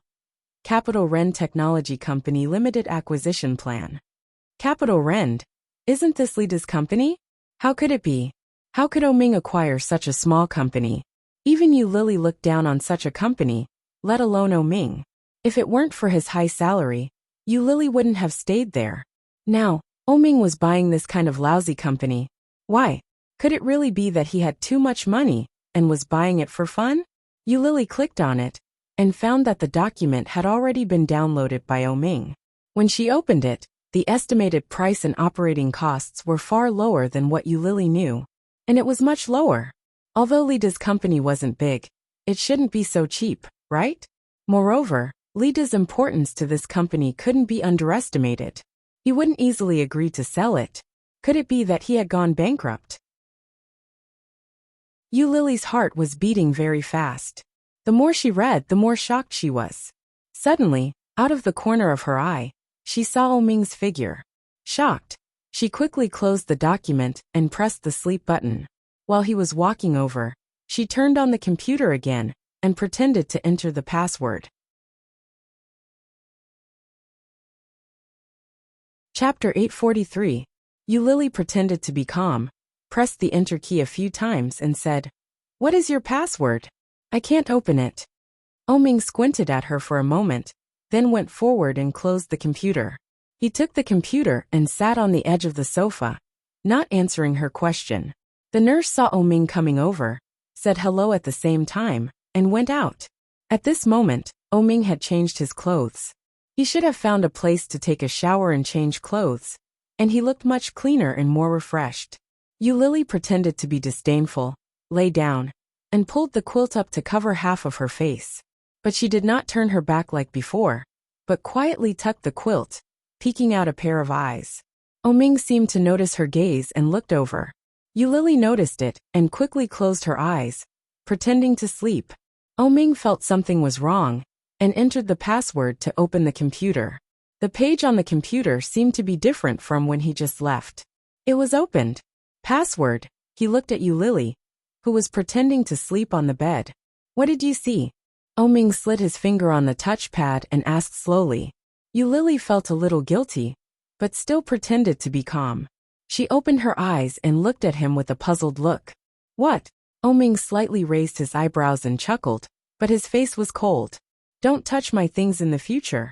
S1: Capital Rend Technology Company Limited Acquisition Plan. Capital Rend? Isn't this Lida's company? How could it be? How could Oming acquire such a small company? Even Yulili looked down on such a company, let alone Oming. If it weren't for his high salary, Yulili wouldn't have stayed there. Now, Oming was buying this kind of lousy company. Why? Could it really be that he had too much money and was buying it for fun? Yulili clicked on it and found that the document had already been downloaded by Oming. When she opened it, The estimated price and operating costs were far lower than what Lily knew. And it was much lower. Although Lida's company wasn't big, it shouldn't be so cheap, right? Moreover, Lida's importance to this company couldn't be underestimated. He wouldn't easily agree to sell it. Could it be that he had gone bankrupt? Lily's heart was beating very fast. The more she read, the more shocked she was. Suddenly, out of the corner of her eye, she saw Oming's figure. Shocked, she quickly closed the document and pressed the sleep button. While he was walking over, she turned on the computer again and pretended to enter the password. Chapter 843. Lily pretended to be calm, pressed the enter key a few times and said, "What is your password? I can't open it." Oming squinted at her for a moment, then went forward and closed the computer. He took the computer and sat on the edge of the sofa, not answering her question. The nurse saw Oming coming over, said hello at the same time, and went out. At this moment, Oming had changed his clothes. He should have found a place to take a shower and change clothes, and he looked much cleaner and more refreshed. Lily pretended to be disdainful, lay down, and pulled the quilt up to cover half of her face. But she did not turn her back like before, but quietly tucked the quilt, peeking out a pair of eyes. Oming seemed to notice her gaze and looked over. Lily noticed it and quickly closed her eyes, pretending to sleep. Oming felt something was wrong and entered the password to open the computer. The page on the computer seemed to be different from when he just left. It was opened. Password. He looked at Lily, who was pretending to sleep on the bed. "What did you see?" Oming slid his finger on the touchpad and asked slowly. Lily felt a little guilty, but still pretended to be calm. She opened her eyes and looked at him with a puzzled look. "What?" Oming slightly raised his eyebrows and chuckled, but his face was cold. "Don't touch my things in the future."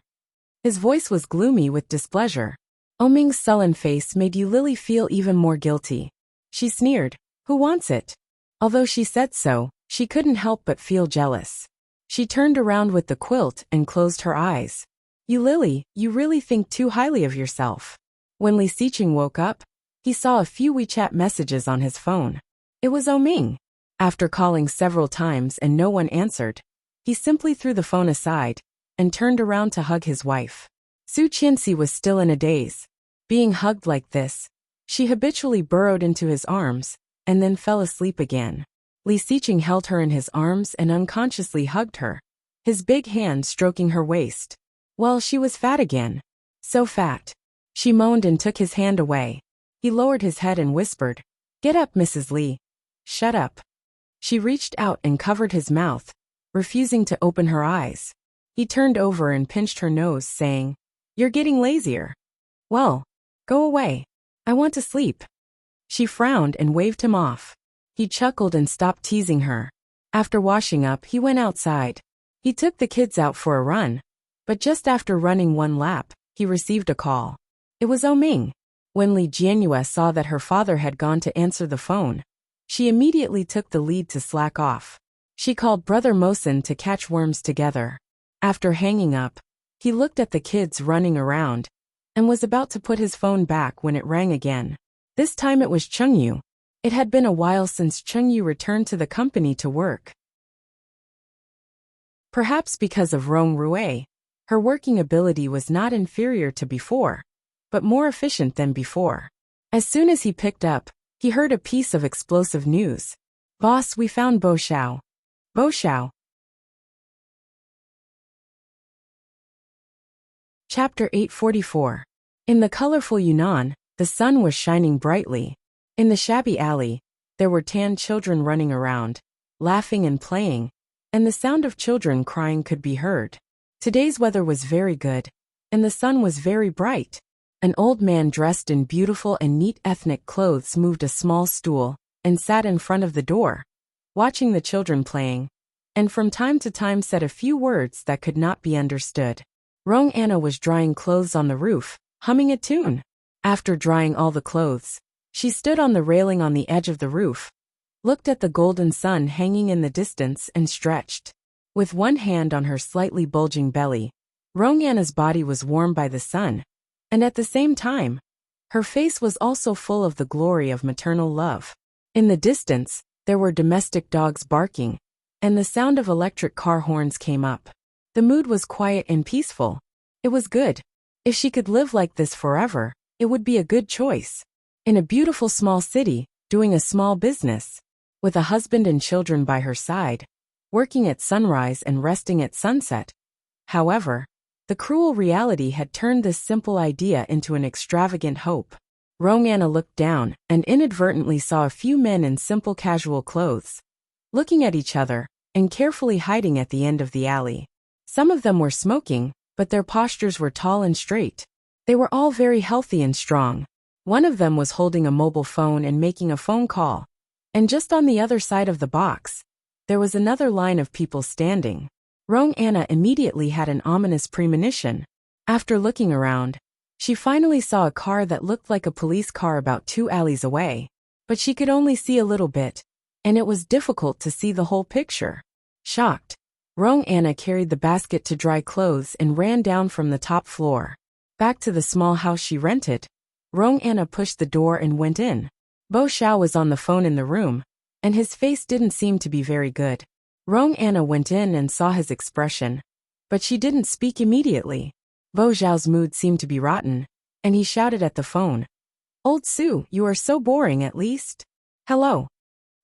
S1: His voice was gloomy with displeasure. Oming's sullen face made Lily feel even more guilty. She sneered, "Who wants it?" Although she said so, she couldn't help but feel jealous. She turned around with the quilt and closed her eyes. "Lily, you really think too highly of yourself." When Li Xiqing woke up, he saw a few WeChat messages on his phone. It was Oming. After calling several times and no one answered, he simply threw the phone aside and turned around to hug his wife. Su Qianxi was still in a daze. Being hugged like this, she habitually burrowed into his arms and then fell asleep again. Li Xiqing held her in his arms and unconsciously hugged her, his big hand stroking her waist. Well, she was fat again. So fat. She moaned and took his hand away. He lowered his head and whispered, "Get up, Mrs. Li." "Shut up." She reached out and covered his mouth, refusing to open her eyes. He turned over and pinched her nose, saying, "You're getting lazier." "Well, go away. I want to sleep." She frowned and waved him off. He chuckled and stopped teasing her. After washing up, he went outside. He took the kids out for a run, but just after running one lap, he received a call. It was Oming. When Li Jianyue saw that her father had gone to answer the phone, she immediately took the lead to slack off. She called Brother Mosin to catch worms together. After hanging up, he looked at the kids running around and was about to put his phone back when it rang again. This time it was Chengyu. It had been a while since Chengyu returned to the company to work. Perhaps because of Rong Rue, her working ability was not inferior to before, but more efficient than before. As soon as he picked up, he heard a piece of explosive news. "Boss, we found Bo Xiao." Bo Xiao. Chapter 844. In the colorful Yunnan, the sun was shining brightly. In the shabby alley, there were tan children running around, laughing and playing, and the sound of children crying could be heard. Today's weather was very good, and the sun was very bright. An old man dressed in beautiful and neat ethnic clothes moved a small stool and sat in front of the door, watching the children playing, and from time to time said a few words that could not be understood. Rong Anna was drying clothes on the roof, humming a tune. After drying all the clothes, she stood on the railing on the edge of the roof, looked at the golden sun hanging in the distance and stretched. With one hand on her slightly bulging belly, Rong Anna's body was warmed by the sun, And at the same time, her face was also full of the glory of maternal love. In the distance, there were domestic dogs barking, and the sound of electric car horns came up. The mood was quiet and peaceful. It was good. If she could live like this forever, it would be a good choice. In a beautiful small city, doing a small business, with a husband and children by her side, working at sunrise and resting at sunset. However, the cruel reality had turned this simple idea into an extravagant hope. Roanna looked down and inadvertently saw a few men in simple casual clothes, looking at each other and carefully hiding at the end of the alley. Some of them were smoking, but their postures were tall and straight. They were all very healthy and strong. One of them was holding a mobile phone and making a phone call. And just on the other side of the box, there was another line of people standing. Roanna immediately had an ominous premonition. After looking around, she finally saw a car that looked like a police car about 2 alleys away. But she could only see a little bit, and it was difficult to see the whole picture. Shocked, Roanna carried the basket to dry clothes and ran down from the top floor. Back to the small house she rented, Roanna pushed the door and went in. Bo Xiao was on the phone in the room, and his face didn't seem to be very good. Roanna went in and saw his expression, but she didn't speak immediately. Bo Xiao's mood seemed to be rotten, and he shouted at the phone, "Old Sue, you are so boring at least." "Hello."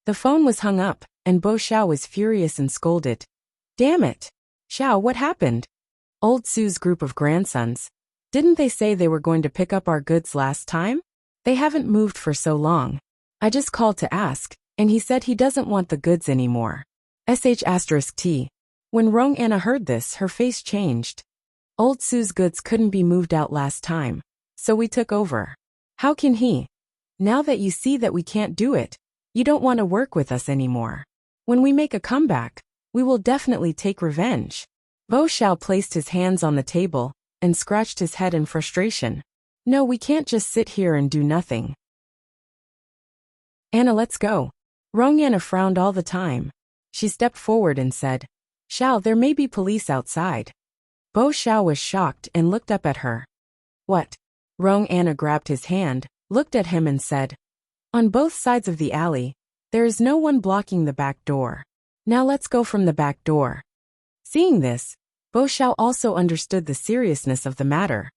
S1: The phone was hung up, and Bo Xiao was furious and scolded. "Damn it. Xiao, what happened?" Old Sue's group of grandsons. "Didn't they say they were going to pick up our goods last time? They haven't moved for so long. I just called to ask, and he said he doesn't want the goods anymore." *T. When Roanna heard this, her face changed. "Old Sue's goods couldn't be moved out last time, so we took over. How can he? Now that you see that we can't do it, you don't want to work with us anymore. When we make a comeback, we will definitely take revenge." Bo Xiao placed his hands on the table and scratched his head in frustration. "No, we can't just sit here and do nothing. Anna, let's go." Roanna frowned all the time. She stepped forward and said, "Xiao, there may be police outside." Bo Xiao was shocked and looked up at her. "What?" Roanna grabbed his hand, looked at him and said, "On both sides of the alley, there is no one blocking the back door. Now let's go from the back door." Seeing this, Bo Xiao also understood the seriousness of the matter.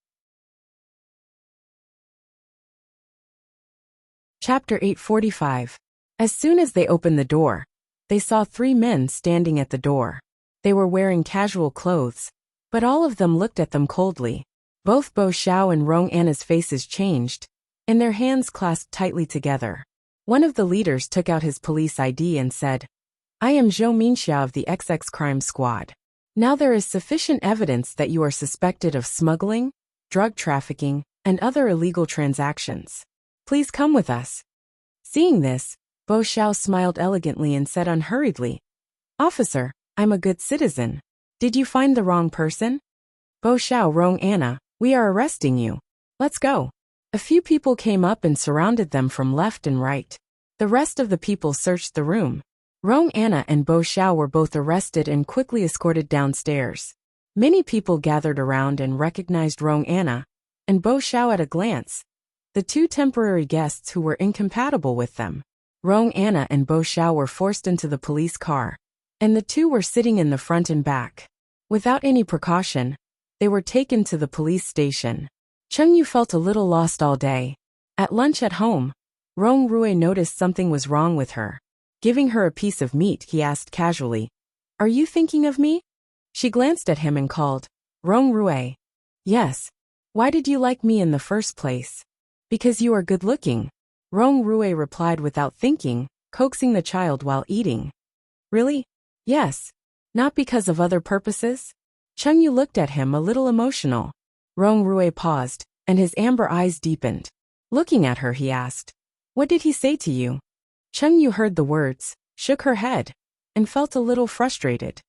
S1: Chapter 845. As soon as they opened the door, they saw 3 men standing at the door. They were wearing casual clothes, but all of them looked at them coldly. Both Bo Xiao and Roanna's faces changed, and their hands clasped tightly together. One of the leaders took out his police ID and said, "I am Zhou Minxia of the XX Crime Squad. Now there is sufficient evidence that you are suspected of smuggling, drug trafficking, and other illegal transactions. Please come with us." Seeing this, Bo Xiao smiled elegantly and said unhurriedly, "Officer, I'm a good citizen. Did you find the wrong person?" "Bo Xiao, Roanna, we are arresting you. Let's go." A few people came up and surrounded them from left and right. The rest of the people searched the room. Roanna and Bo Xiao were both arrested and quickly escorted downstairs. Many people gathered around and recognized Roanna and Bo Xiao at a glance, the 2 temporary guests who were incompatible with them. Roanna and Bo Xiao were forced into the police car, and the 2 were sitting in the front and back. Without any precaution, they were taken to the police station. Chengyu felt a little lost all day. At lunch at home, Rong Rui noticed something was wrong with her. Giving her a piece of meat, he asked casually, "Are you thinking of me?" She glanced at him and called, "Rong Rui." "Yes. Why did you like me in the first place?" "Because you are good-looking," Rong Rui replied without thinking, coaxing the child while eating. "Really?" "Yes. Not because of other purposes?" Chengyu looked at him a little emotional. Rong Rui paused, and his amber eyes deepened. Looking at her, he asked, "What did he say to you?" Chengyu heard the words, shook her head, and felt a little frustrated.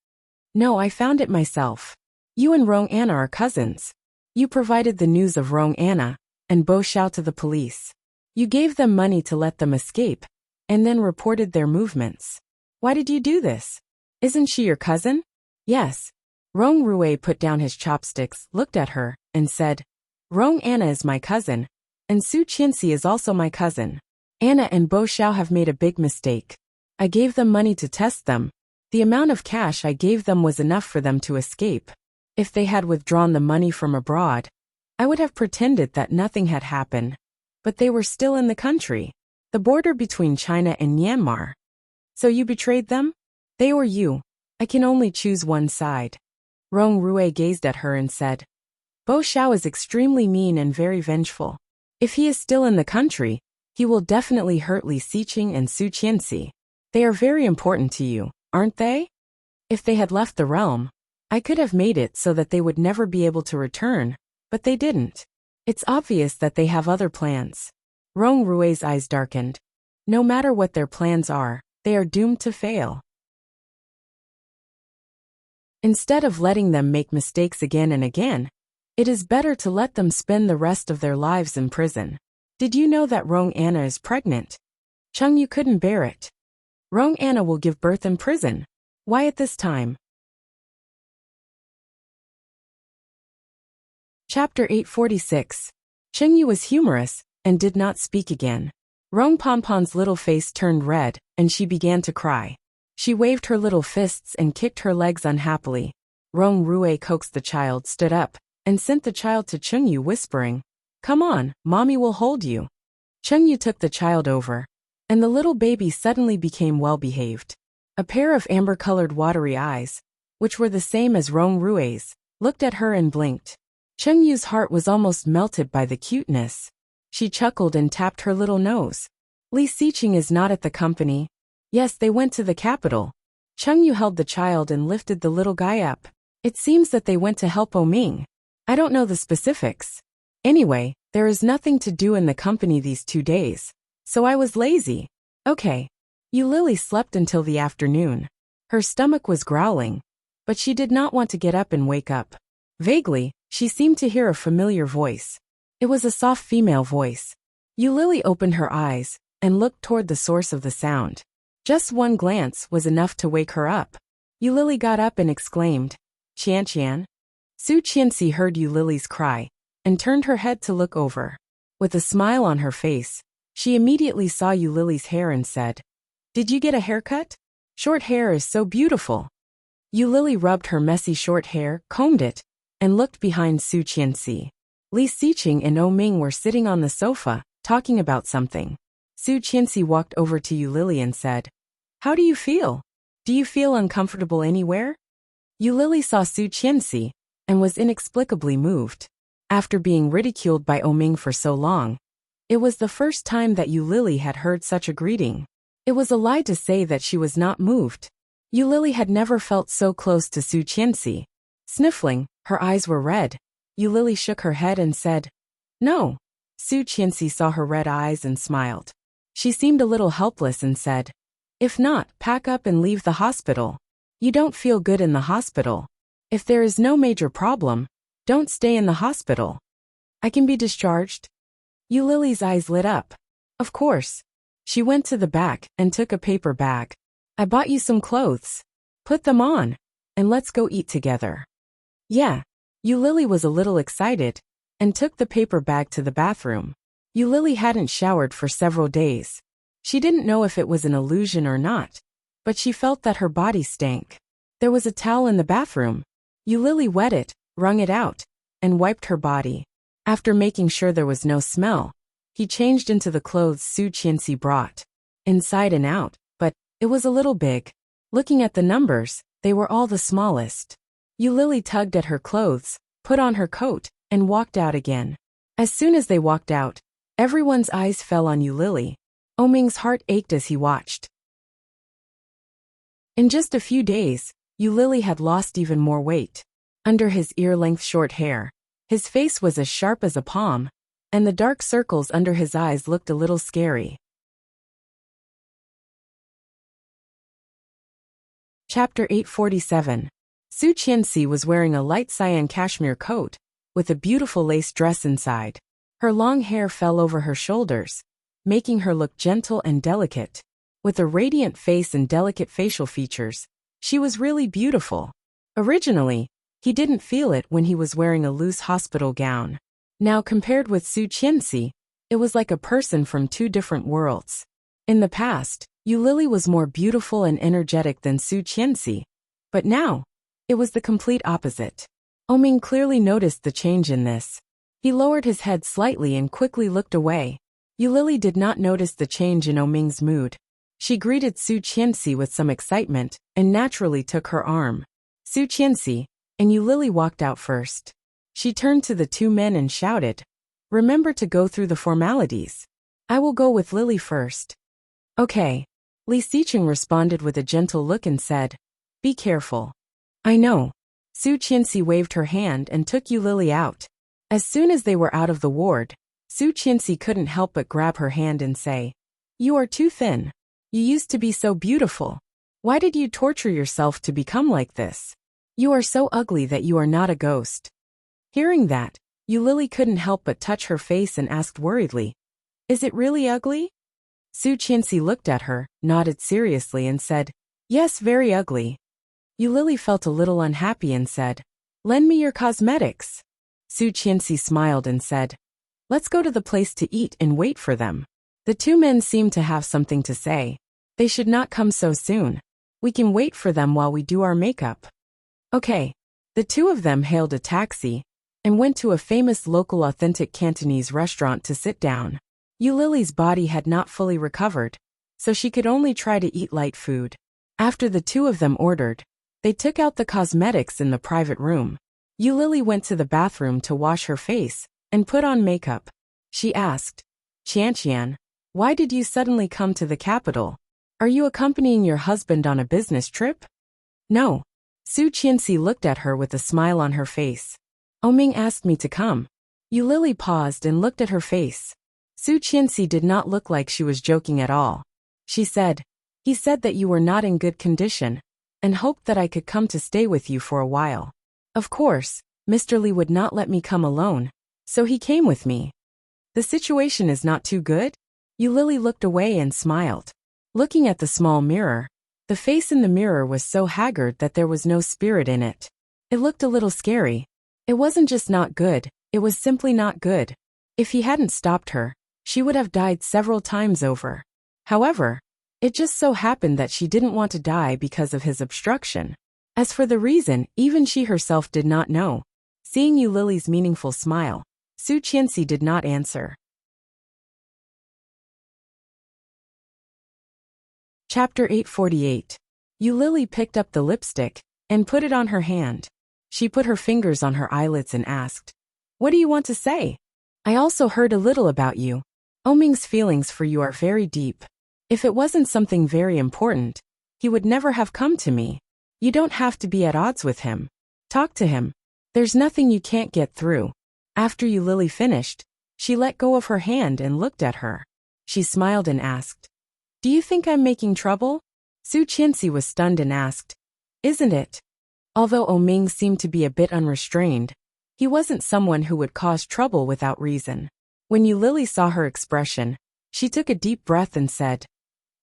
S1: "No, I found it myself. You and Roanna are cousins. You provided the news of Roanna and Bo Xiao to the police. You gave them money to let them escape, and then reported their movements. Why did you do this? Isn't she your cousin?" "Yes." Rong Rui put down his chopsticks, looked at her, and said, Rong Anna is my cousin, and Su Qianxi is also my cousin. Anna and Bo Xiao have made a big mistake. I gave them money to test them. The amount of cash I gave them was enough for them to escape. If they had withdrawn the money from abroad, I would have pretended that nothing had happened. But they were still in the country, the border between China and Myanmar. So you betrayed them? They or you? I can only choose one side. Rong Rui gazed at her and said, Bo Xiao is extremely mean and very vengeful. If he is still in the country, he will definitely hurt Li Xiqing and Su Qianxi. They are very important to you, aren't they? If they had left the realm, I could have made it so that they would never be able to return, but they didn't. It's obvious that they have other plans. Rong Rui's eyes darkened. No matter what their plans are, they are doomed to fail. Instead of letting them make mistakes again and again, it is better to let them spend the rest of their lives in prison. Did you know that Rong Anna is pregnant? Chung, you couldn't bear it. Rong Anna will give birth in prison. Why at this time? Chapter 846. Chengyu was humorous and did not speak again. Rong Ponpon's little face turned red, and she began to cry. She waved her little fists and kicked her legs unhappily. Rong Rui coaxed the child, stood up, and sent the child to Chengyu, whispering, Come on, mommy will hold you. Chengyu took the child over, and the little baby suddenly became well-behaved. A pair of amber-colored watery eyes, which were the same as Rong Rui's, looked at her and blinked. Chengyu's heart was almost melted by the cuteness. She chuckled and tapped her little nose. Li Xiqing is not at the company. Yes, they went to the capital. Chengyu held the child and lifted the little guy up. It seems that they went to help Oming. I don't know the specifics. Anyway, there is nothing to do in the company these 2 days, so I was lazy. Okay. Lily slept until the afternoon. Her stomach was growling, but she did not want to get up and wake up. Vaguely, she seemed to hear a familiar voice. It was a soft female voice. Lily opened her eyes and looked toward the source of the sound. Just one glance was enough to wake her up. Lily got up and exclaimed, Qian Qian. Su Qianxi heard Lily's cry and turned her head to look over. With a smile on her face, she immediately saw Lily's hair and said, Did you get a haircut? Short hair is so beautiful. Lily rubbed her messy short hair, combed it, and looked behind Su Qianxi. Li Xiqing and Oming were sitting on the sofa, talking about something. Su Qianxi walked over to Lily and said, How do you feel? Do you feel uncomfortable anywhere? Lily saw Su Qianxi and was inexplicably moved. After being ridiculed by Oming for so long, it was the first time that Lily had heard such a greeting. It was a lie to say that she was not moved. Lily had never felt so close to Su Qianxi. Sniffling, her eyes were red. Lily shook her head and said, No. Su Qianxi saw her red eyes and smiled. She seemed a little helpless and said, If not, pack up and leave the hospital. You don't feel good in the hospital. If there is no major problem, don't stay in the hospital. I can be discharged? Lily's eyes lit up. Of course. She went to the back and took a paper bag. I bought you some clothes. Put them on, and let's go eat together. Yeah. Lily was a little excited and took the paper bag to the bathroom. Lily hadn't showered for several days. She didn't know if it was an illusion or not, but she felt that her body stank. There was a towel in the bathroom. Lily wet it, wrung it out, and wiped her body. After making sure there was no smell, he changed into the clothes Su Qianxi brought. Inside and out, but it was a little big. Looking at the numbers, they were all the smallest. Lily tugged at her clothes, put on her coat, and walked out again. As soon as they walked out, everyone's eyes fell on Lily. Oming's heart ached as he watched. In just a few days, Lily had lost even more weight. Under his ear-length short hair, his face was as sharp as a palm, and the dark circles under his eyes looked a little scary. Chapter 847. Su Qianxi was wearing a light cyan cashmere coat, with a beautiful lace dress inside. Her long hair fell over her shoulders, making her look gentle and delicate. With a radiant face and delicate facial features, she was really beautiful. Originally, he didn't feel it when he was wearing a loose hospital gown. Now compared with Su Qianxi, it was like a person from two different worlds. In the past, Yu Lily was more beautiful and energetic than Su Qianxi, but now, it was the complete opposite. Oming clearly noticed the change in this. He lowered his head slightly and quickly looked away. Yu Lily did not notice the change in Oming's mood. She greeted Su Qianxi with some excitement and naturally took her arm. Su Qianxi and Yu Lily walked out first. She turned to the two men and shouted, "Remember to go through the formalities. I will go with Lily first." "Okay." Li Xiqing responded with a gentle look and said, "Be careful." "I know." Su Qianxi waved her hand and took Yu Lily out. As soon as they were out of the ward, Su Qianxi couldn't help but grab her hand and say, "You are too thin. You used to be so beautiful. Why did you torture yourself to become like this? You are so ugly that you are not a ghost." Hearing that, Yu Lily couldn't help but touch her face and asked worriedly, "Is it really ugly?" Su Qianxi looked at her, nodded seriously and said, "Yes, very ugly." Yu Lily felt a little unhappy and said, "Lend me your cosmetics." Su Qianxi smiled and said, "Let's go to the place to eat and wait for them." The two men seemed to have something to say. They should not come so soon. We can wait for them while we do our makeup. Okay. The two of them hailed a taxi and went to a famous local authentic Cantonese restaurant to sit down. Yu Lily's body had not fully recovered, so she could only try to eat light food. After the two of them ordered, they took out the cosmetics in the private room. Yu Lily went to the bathroom to wash her face and put on makeup. She asked, "Qianqian, why did you suddenly come to the capital? Are you accompanying your husband on a business trip?" "No." Su Qianxi looked at her with a smile on her face. "Oming asked me to come." Yu Lily paused and looked at her face. Su Qianxi did not look like she was joking at all. She said, "He said that you were not in good condition and hoped that I could come to stay with you for a while. Of course, Mr. Li would not let me come alone, so he came with me." "The situation is not too good?" Yu Lily looked away and smiled. Looking at the small mirror, the face in the mirror was so haggard that there was no spirit in it. It looked a little scary. It wasn't just not good, it was simply not good. If he hadn't stopped her, she would have died several times over. However, it just so happened that she didn't want to die because of his obstruction. As for the reason, even she herself did not know. Seeing Yu Lily's meaningful smile, Su Qianxi did not answer. Chapter 848. Yu Lily picked up the lipstick and put it on her hand. She put her fingers on her eyelids and asked, "What do you want to say?" "I also heard a little about you. Oming's feelings for you are very deep. If it wasn't something very important, he would never have come to me. You don't have to be at odds with him. Talk to him. There's nothing you can't get through." After Yu Lily finished, she let go of her hand and looked at her. She smiled and asked, "Do you think I'm making trouble?" Su Qianxi was stunned and asked, "Isn't it?" Although Oming seemed to be a bit unrestrained, he wasn't someone who would cause trouble without reason. When Yu Lily saw her expression, she took a deep breath and said,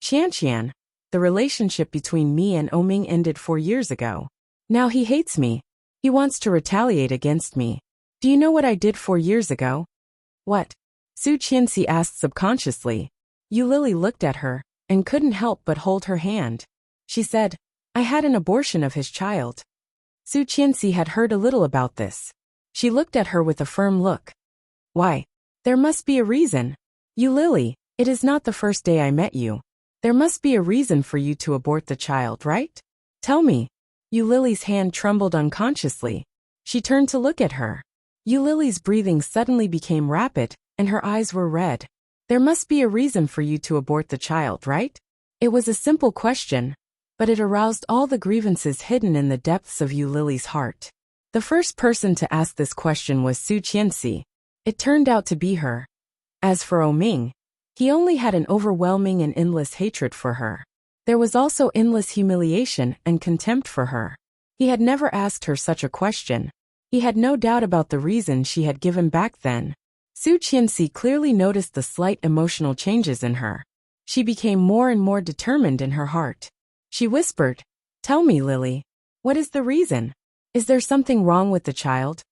S1: "Qianqian, the relationship between me and Oming ended 4 years ago. Now he hates me. He wants to retaliate against me. Do you know what I did 4 years ago?" "What?" Su Qianxi asked subconsciously. Yu Lily looked at her and couldn't help but hold her hand. She said, "I had an abortion of his child." Su Qianxi had heard a little about this. She looked at her with a firm look. "Why? There must be a reason. Yu Lily, it is not the first day I met you. There must be a reason for you to abort the child, right? Tell me." Yu Lily's hand trembled unconsciously. She turned to look at her. Yu Lily's breathing suddenly became rapid, and her eyes were red. "There must be a reason for you to abort the child, right?" It was a simple question, but it aroused all the grievances hidden in the depths of Yu Lily's heart. The first person to ask this question was Su Qianxi. It turned out to be her. As for Oming, he only had an overwhelming and endless hatred for her. There was also endless humiliation and contempt for her. He had never asked her such a question. He had no doubt about the reason she had given back then. Su Qianxi clearly noticed the slight emotional changes in her. She became more and more determined in her heart. She whispered, "Tell me, Lily, what is the reason? Is there something wrong with the child?"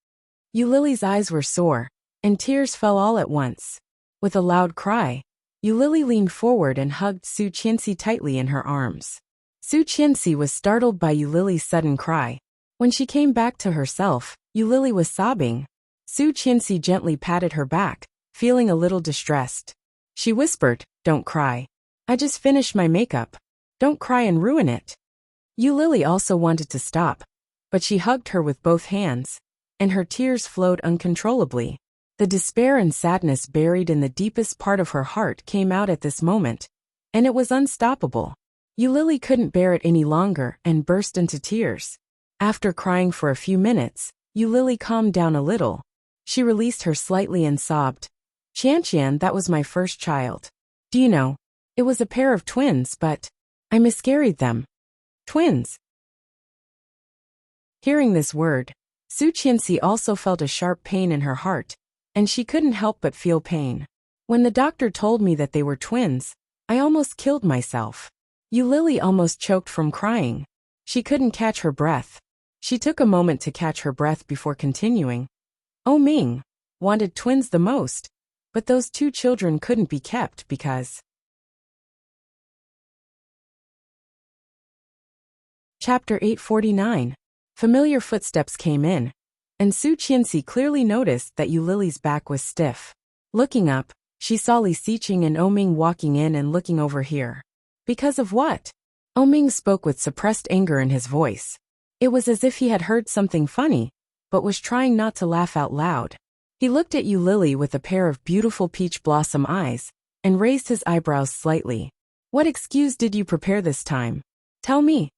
S1: Yu Lily's eyes were sore, and tears fell all at once. With a loud cry, Yulili leaned forward and hugged Su Qianxi tightly in her arms. Su Qianxi was startled by Yulili's sudden cry. When she came back to herself, Yulili was sobbing. Su Qianxi gently patted her back, feeling a little distressed. She whispered, "Don't cry. I just finished my makeup. Don't cry and ruin it." Yulili also wanted to stop, but she hugged her with both hands, and her tears flowed uncontrollably. The despair and sadness buried in the deepest part of her heart came out at this moment, and it was unstoppable. Yulili couldn't bear it any longer and burst into tears. After crying for a few minutes, Yulili calmed down a little. She released her slightly and sobbed. "Qianqian, that was my first child. Do you know, it was a pair of twins, but I miscarried them." Twins. Hearing this word, Su Qianxi also felt a sharp pain in her heart, and she couldn't help but feel pain. "When the doctor told me that they were twins, I almost killed myself." Yulili almost choked from crying. She couldn't catch her breath. She took a moment to catch her breath before continuing. Ming wanted twins the most, but those two children couldn't be kept because... Chapter 849. Familiar footsteps came in, and Su Qianxi clearly noticed that Yulili's back was stiff. Looking up, she saw Li Xiqing and Ming walking in and looking over here. "Because of what?" Ming spoke with suppressed anger in his voice. It was as if he had heard something funny, but was trying not to laugh out loud. He looked at Yulili with a pair of beautiful peach blossom eyes, and raised his eyebrows slightly. "What excuse did you prepare this time? Tell me."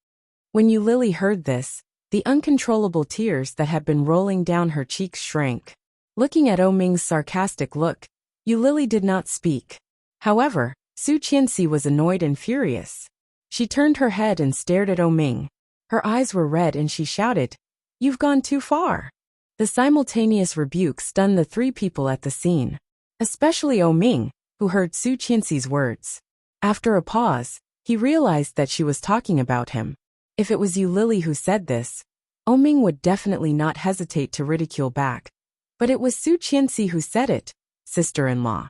S1: When Yulili heard this, the uncontrollable tears that had been rolling down her cheeks shrank. Looking at Ming's sarcastic look, Yulili did not speak. However, Su Qianxi was annoyed and furious. She turned her head and stared at Ming. Her eyes were red and she shouted, "You've gone too far." The simultaneous rebuke stunned the three people at the scene, especially Ming, who heard Su Qianxi's words. After a pause, he realized that she was talking about him. If it was Yulili who said this, Ming would definitely not hesitate to ridicule back. But it was Su Qianxi who said it, sister-in-law.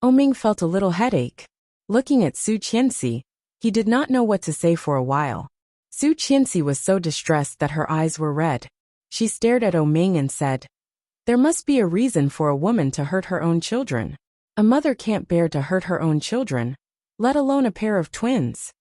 S1: Ming felt a little headache. Looking at Su Qianxi, he did not know what to say for a while. Su Qianxi was so distressed that her eyes were red. She stared at Ming and said, "There must be a reason for a woman to hurt her own children. A mother can't bear to hurt her own children, let alone a pair of twins."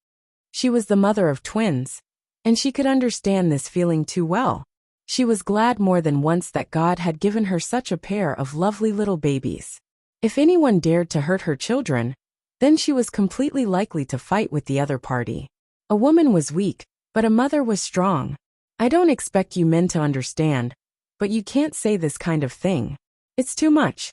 S1: She was the mother of twins, and she could understand this feeling too well. She was glad more than once that God had given her such a pair of lovely little babies. If anyone dared to hurt her children, then she was completely likely to fight with the other party. A woman was weak, but a mother was strong. I don't expect you men to understand, but you can't say this kind of thing. It's too much.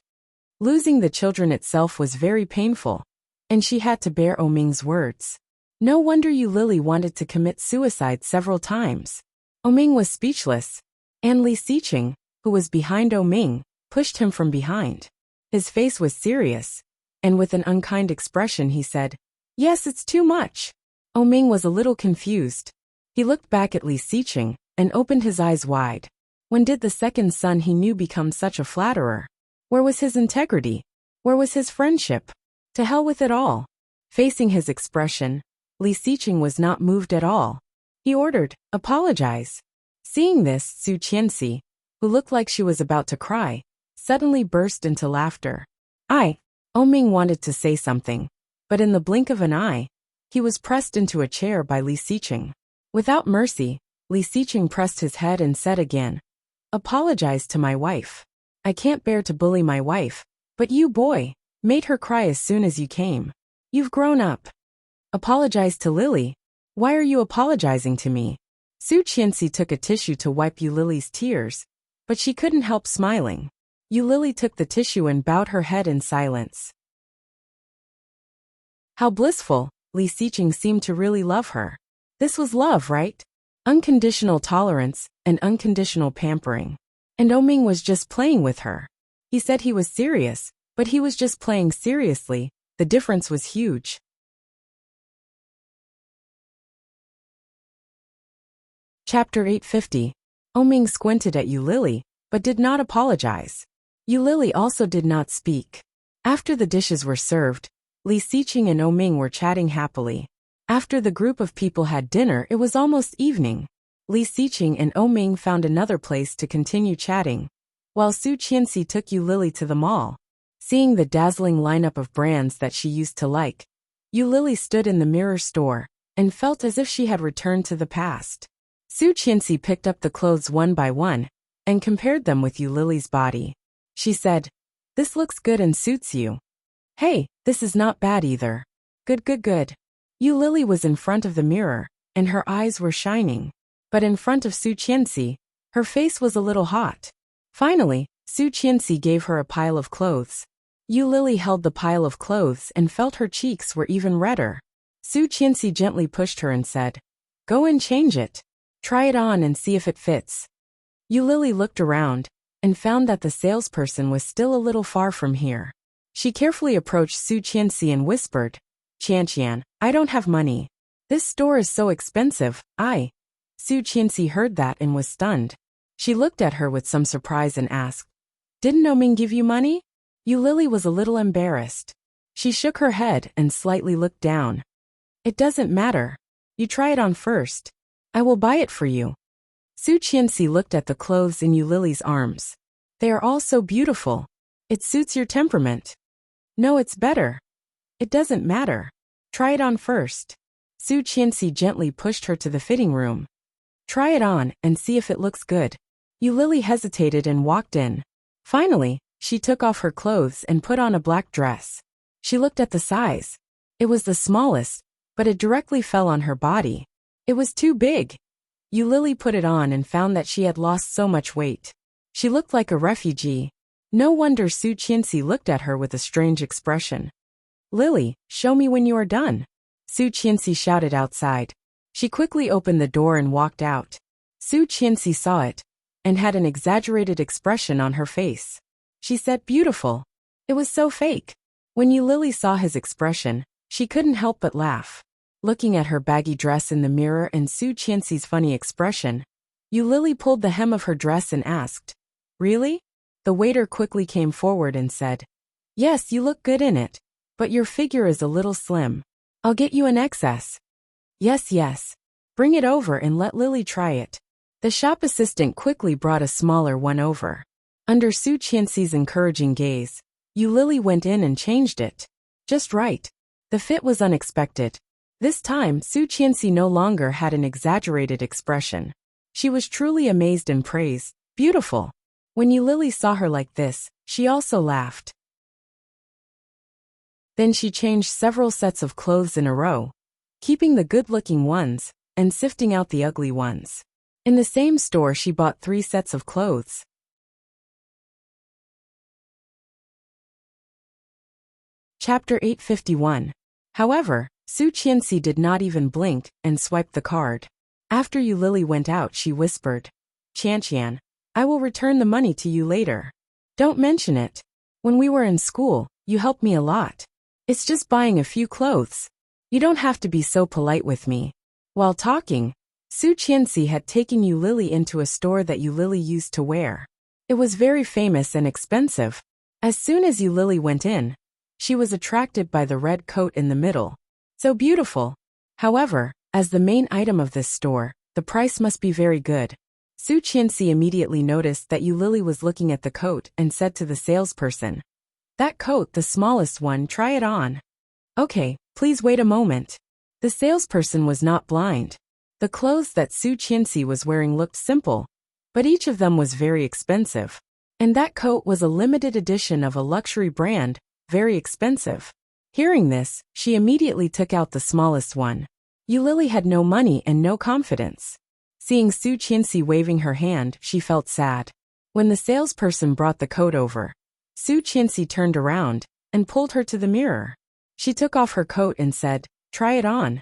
S1: Losing the children itself was very painful, and she had to bear Ming's words. No wonder Yulili wanted to commit suicide several times. Ming was speechless, and Li Xiqing, who was behind Ming, pushed him from behind. His face was serious, and with an unkind expression he said, "Yes, it's too much." Ming was a little confused. He looked back at Li Xiqing and opened his eyes wide. When did the second son he knew become such a flatterer? Where was his integrity? Where was his friendship? To hell with it all. Facing his expression, Li Xiqing was not moved at all. He ordered, "Apologize." Seeing this, Su Qianxi, who looked like she was about to cry, suddenly burst into laughter. Ming wanted to say something, but in the blink of an eye, he was pressed into a chair by Li Xiqing. Without mercy, Li Xiqing pressed his head and said again, "Apologize to my wife. I can't bear to bully my wife, but you, boy, made her cry as soon as you came. You've grown up. Apologize to Lily. Why are you apologizing to me?" Su Qianxi took a tissue to wipe Yulili's tears, but she couldn't help smiling. Yulili took the tissue and bowed her head in silence. How blissful, Li Xiqing seemed to really love her. This was love, right? Unconditional tolerance and unconditional pampering. And Ming was just playing with her. He said he was serious, but he was just playing seriously. The difference was huge. Chapter 850. Ming squinted at Yulili, but did not apologize. Lily also did not speak. After the dishes were served, Li Xiqing and Oming were chatting happily. After the group of people had dinner, it was almost evening. Li Xiqing and Oming found another place to continue chatting, while Su Qianxi took Lily to the mall. Seeing the dazzling lineup of brands that she used to like, Lily stood in the mirror store and felt as if she had returned to the past. Su Qianxi picked up the clothes one by one and compared them with Lily's body. She said, "This looks good and suits you. Hey, this is not bad either. Good, good, good." Lily was in front of the mirror, and her eyes were shining. But in front of Su Qianxi, her face was a little hot. Finally, Su Qianxi gave her a pile of clothes. Lily held the pile of clothes and felt her cheeks were even redder. Su Qianxi gently pushed her and said, "Go and change it. Try it on and see if it fits." Lily looked around and found that the salesperson was still a little far from here. She carefully approached Su Qianxi and whispered, "Qianqian, I don't have money. This store is so expensive, Su Qianxi heard that and was stunned. She looked at her with some surprise and asked, "Didn't Oming give you money?" Lily was a little embarrassed. She shook her head and slightly looked down. "It doesn't matter. You try it on first. I will buy it for you." Su Qianxi looked at the clothes in Lily's arms. "They are all so beautiful. It suits your temperament." "No, it's better." "It doesn't matter. Try it on first." Su Qianxi gently pushed her to the fitting room. "Try it on and see if it looks good." Lily hesitated and walked in. Finally, she took off her clothes and put on a black dress. She looked at the size. It was the smallest, but it directly fell on her body. It was too big. Lily put it on and found that she had lost so much weight. She looked like a refugee. No wonder Su Qianxi looked at her with a strange expression. "Lily, show me when you are done," Su Qianxi shouted outside. She quickly opened the door and walked out. Su Qianxi saw it and had an exaggerated expression on her face. She said, "Beautiful." It was so fake. When Lily saw his expression, she couldn't help but laugh. Looking at her baggy dress in the mirror and Su Qianxi's funny expression, Lily pulled the hem of her dress and asked, "Really?" The waiter quickly came forward and said, "Yes, you look good in it, but your figure is a little slim. I'll get you an XS." Yes, yes. Bring it over and let Lily try it." The shop assistant quickly brought a smaller one over. Under Su Qianxi's encouraging gaze, Lily went in and changed it. Just right. The fit was unexpected. This time, Su Qianxi no longer had an exaggerated expression. She was truly amazed and praised, "Beautiful." When Lily saw her like this, she also laughed. Then she changed several sets of clothes in a row, keeping the good-looking ones and sifting out the ugly ones. In the same store, she bought 3 sets of clothes. Chapter 851. However, Su Qianxi did not even blink and swiped the card. After Lily went out, she whispered, "Qianqian, I will return the money to you later. Don't mention it. When we were in school, you helped me a lot. It's just buying a few clothes. You don't have to be so polite with me." While talking, Su Qianxi had taken Lily into a store that Lily used to wear. It was very famous and expensive. As soon as Lily went in, she was attracted by the red coat in the middle. So beautiful. However, as the main item of this store, the price must be very good. Su Qianxi immediately noticed that Lily was looking at the coat and said to the salesperson, "That coat, the smallest one, try it on." "Okay, please wait a moment." The salesperson was not blind. The clothes that Su Qianxi was wearing looked simple, but each of them was very expensive. And that coat was a limited edition of a luxury brand, very expensive. Hearing this, she immediately took out the smallest one. Lily had no money and no confidence. Seeing Su Qianxi waving her hand, she felt sad. When the salesperson brought the coat over, Su Qianxi turned around and pulled her to the mirror. She took off her coat and said, "Try it on."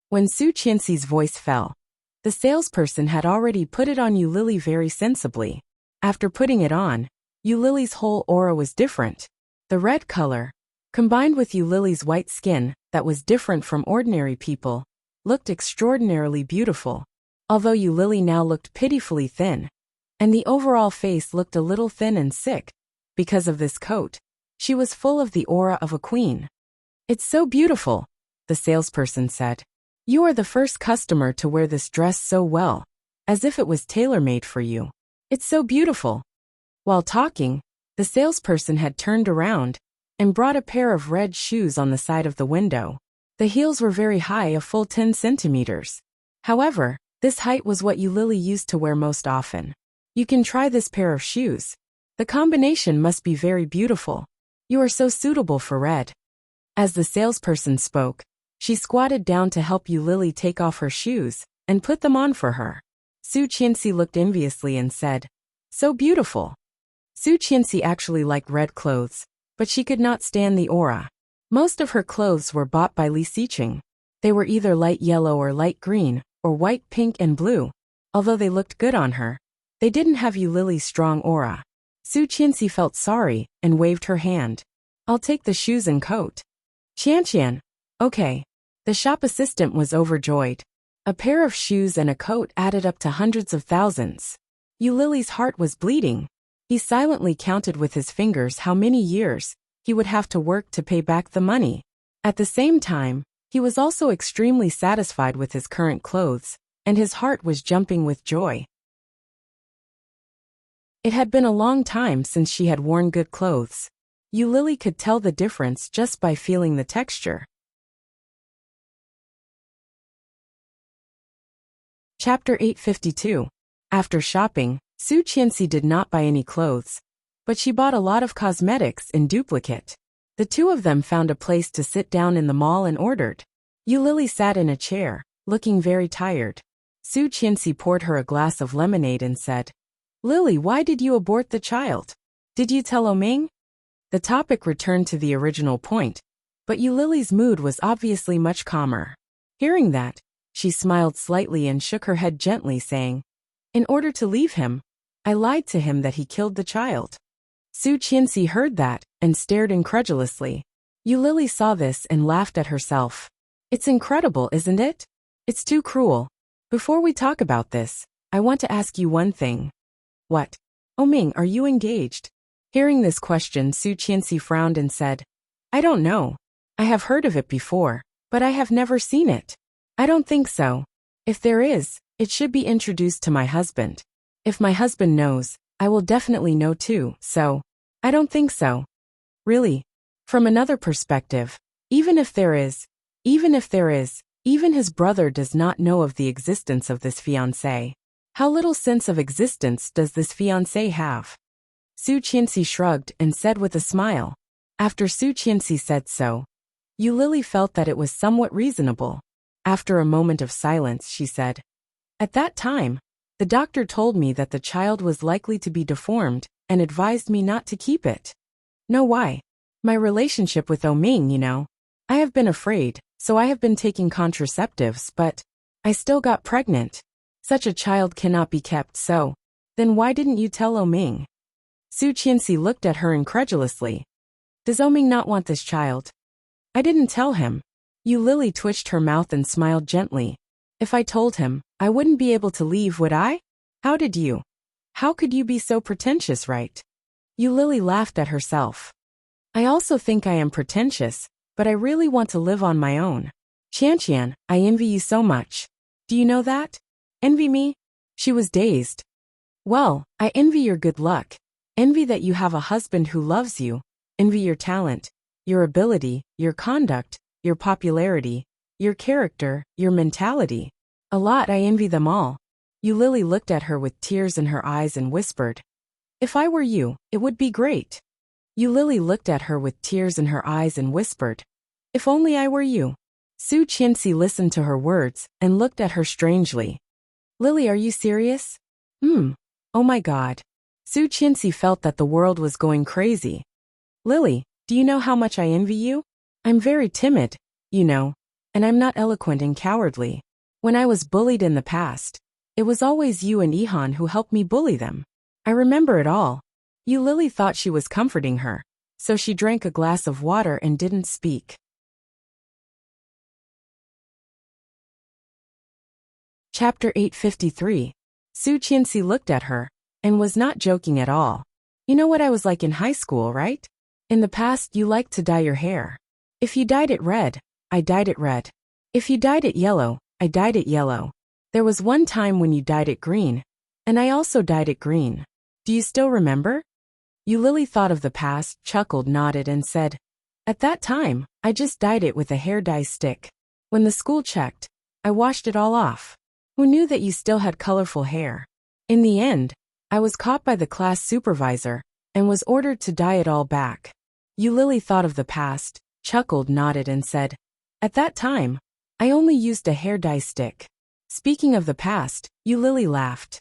S1: When Su Qianxi's voice fell, the salesperson had already put it on Lily very sensibly. After putting it on, Lily's whole aura was different. The red color, combined with Lily's white skin that was different from ordinary people, looked extraordinarily beautiful. Although Lily now looked pitifully thin, and the overall face looked a little thin and sick, because of this coat. She was full of the aura of a queen. "It's so beautiful," the salesperson said. "You are the first customer to wear this dress so well, as if it was tailor-made for you. It's so beautiful." While talking, the salesperson had turned around and brought a pair of red shoes on the side of the window. The heels were very high, a full 10 centimeters. However, this height was what Lily used to wear most often. "You can try this pair of shoes. The combination must be very beautiful. You are so suitable for red." As the salesperson spoke, she squatted down to help Lily take off her shoes and put them on for her. Su Qianxi looked enviously and said, "So beautiful." Su Qianxi actually liked red clothes, but she could not stand the aura. Most of her clothes were bought by Li Xiqing. They were either light yellow or light green, or white, pink, and blue. Although they looked good on her, they didn't have Lily's strong aura. Su Qianxi felt sorry and waved her hand. "I'll take the shoes and coat." "Qianqian." "Okay." The shop assistant was overjoyed. A pair of shoes and a coat added up to hundreds of thousands. Lily's heart was bleeding. He silently counted with his fingers how many years he would have to work to pay back the money. At the same time, he was also extremely satisfied with his current clothes, and his heart was jumping with joy. It had been a long time since she had worn good clothes. Lily could tell the difference just by feeling the texture. Chapter 852. After shopping, Su Qianxi did not buy any clothes, but she bought a lot of cosmetics in duplicate. The two of them found a place to sit down in the mall and ordered. Lily sat in a chair, looking very tired. Su Qianxi poured her a glass of lemonade and said, "Lily, why did you abort the child? Did you tell Oming?" The topic returned to the original point, but Lily's mood was obviously much calmer. Hearing that, she smiled slightly and shook her head gently, saying, "In order to leave him, I lied to him that he killed the child." Su Qianxi heard that and stared incredulously. Lily saw this and laughed at herself. "It's incredible, isn't it? It's too cruel. Before we talk about this, I want to ask you one thing." "What?" "Oming, are you engaged?" Hearing this question, Su Qianxi frowned and said, "I don't know. I have heard of it before, but I have never seen it. I don't think so. If there is, it should be introduced to my husband. If my husband knows, I will definitely know too, so I don't think so." "Really? From another perspective, even if there is, even his brother does not know of the existence of this fiancé. How little sense of existence does this fiancé have?" Su Qianxi shrugged and said with a smile. After Su Qianxi said so, Lily felt that it was somewhat reasonable. After a moment of silence, she said, "At that time, the doctor told me that the child was likely to be deformed and advised me not to keep it. Know why? My relationship with Oming, I have been afraid, so I have been taking contraceptives, but I still got pregnant. Such a child cannot be kept, so then why didn't you tell Oming?" Su Qianxi looked at her incredulously. "Does Oming not want this child?" "I didn't tell him." Lily twitched her mouth and smiled gently. "If I told him, I wouldn't be able to leave, would I? How did you? How could you be so pretentious, right?" Lily laughed at herself. "I also think I am pretentious, but I really want to live on my own. Qianqian, I envy you so much. Do you know that?" "Envy me?" She was dazed. "Well, I envy your good luck. Envy that you have a husband who loves you. Envy your talent, your ability, your conduct, your popularity, your character, your mentality. A lot. I envy them all." Lily looked at her with tears in her eyes and whispered, "If I were you, it would be great." Lily looked at her with tears in her eyes and whispered, "If only I were you." Su Qianxi listened to her words and looked at her strangely. "Lily, are you serious?" Oh my God." Su Qianxi felt that the world was going crazy. "Lily, do you know how much I envy you? I'm very timid, and I'm not eloquent and cowardly. When I was bullied in the past, it was always you and Ihan who helped me bully them. I remember it all." Lily thought she was comforting her, so she drank a glass of water and didn't speak. Chapter 853. Su Qianxi looked at her and was not joking at all. You know what I was like in high school, right? In the past, you liked to dye your hair. If you dyed it red, I dyed it red. If you dyed it yellow, I dyed it yellow. There was one time when you dyed it green, and I also dyed it green. Do you still remember? Eulalie thought of the past, chuckled, nodded, and said, At that time, I just dyed it with a hair dye stick. When the school checked, I washed it all off. Who knew that you still had colorful hair? In the end, I was caught by the class supervisor and was ordered to dye it all back. Eulalie thought of the past, chuckled, nodded, and said, At that time, I only used a hair dye stick. Speaking of the past, Eulalie laughed.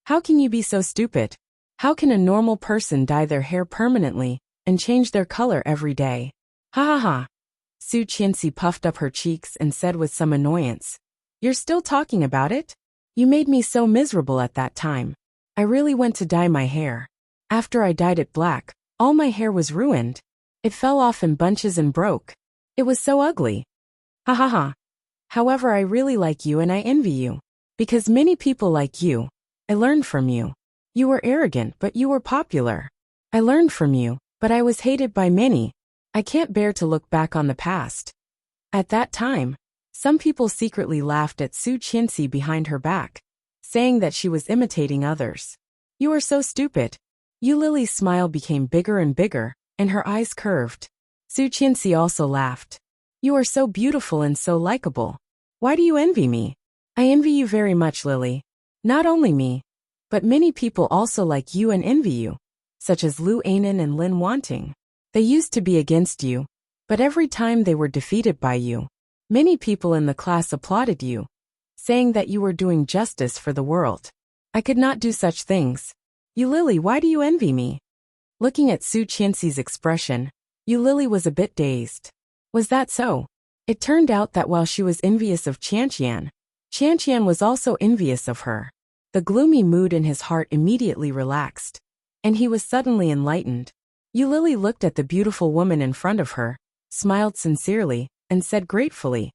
S1: How can you be so stupid? How can a normal person dye their hair permanently and change their color every day? Ha ha ha. Su Qianxi puffed up her cheeks and said with some annoyance, You're still talking about it? You made me so miserable at that time. I really went to dye my hair. After I dyed it black, all my hair was ruined. It fell off in bunches and broke. It was so ugly. Ha ha ha. However, I really like you and I envy you. Because many people like you. I learned from you. You were arrogant, but you were popular. I learned from you, but I was hated by many. I can't bear to look back on the past. At that time, some people secretly laughed at Su Qianxi behind her back, saying that she was imitating others. You are so stupid. Eulalie's smile became bigger and bigger, and her eyes curved. Su Qianxi also laughed. You are so beautiful and so likable. Why do you envy me? I envy you very much, Lily. Not only me, but many people also like you and envy you, such as Lu Anan and Lin Wanting. They used to be against you, but every time they were defeated by you, many people in the class applauded you, saying that you were doing justice for the world. I could not do such things. Eulalie, why do you envy me? Looking at Su Qianxi's expression, Eulalie was a bit dazed. Was that so? It turned out that while she was envious of Qianqian was also envious of her. The gloomy mood in his heart immediately relaxed, and he was suddenly enlightened. Eulalie looked at the beautiful woman in front of her, smiled sincerely, and said gratefully,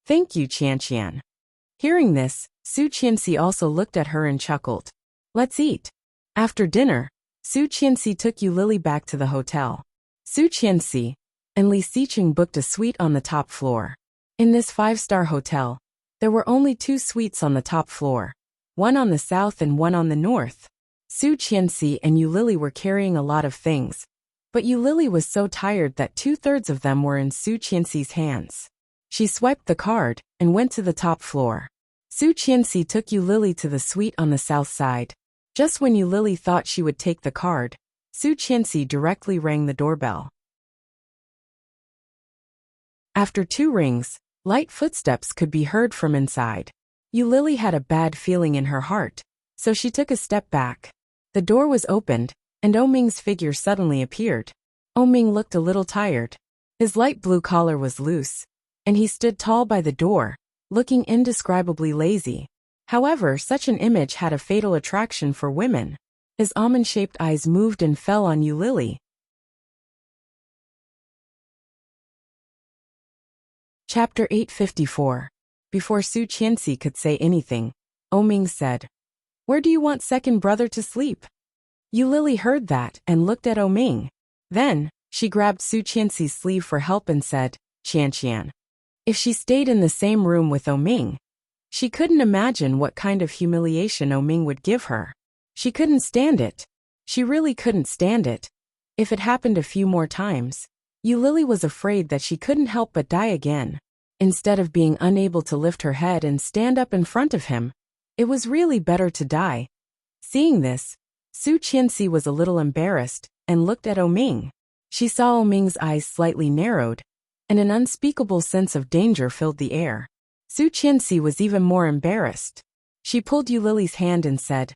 S1: Thank you, Qianqian. Hearing this, Su Qianxi also looked at her and chuckled. Let's eat. After dinner, Su Qianxi took Eulalie back to the hotel. Su Qianxi and Li Xiqing booked a suite on the top floor. In this 5-star hotel, there were only 2 suites on the top floor, one on the south and one on the north. Su Qianxi and Eulalie were carrying a lot of things, but Eulalie was so tired that 2/3 of them were in Su Qianxi's hands. She swiped the card and went to the top floor. Su Qianxi took Eulalie to the suite on the south side. Just when Eulalie thought she would take the card, Su Qianxi directly rang the doorbell. After 2 rings, light footsteps could be heard from inside. Eulalie had a bad feeling in her heart, so she took a step back. The door was opened, and Oming's figure suddenly appeared. Oming looked a little tired. His light blue collar was loose, and he stood tall by the door, looking indescribably lazy. However, such an image had a fatal attraction for women. His almond-shaped eyes moved and fell on Eulalie. Chapter 854. Before Su Qianxi could say anything, Oming said, Where do you want second brother to sleep? Eulalie heard that and looked at Oming. Then, she grabbed Su Qianxi's sleeve for help and said, Qianqian. If she stayed in the same room with Oming, she couldn't imagine what kind of humiliation Oming would give her. She couldn't stand it. She really couldn't stand it. If it happened a few more times, Eulalie was afraid that she couldn't help but die again. Instead of being unable to lift her head and stand up in front of him, it was really better to die. Seeing this, Su Qianxi was a little embarrassed and looked at Oming. She saw Oming's eyes slightly narrowed, and an unspeakable sense of danger filled the air. Su Qianxi was even more embarrassed. She pulled Eulalie's hand and said,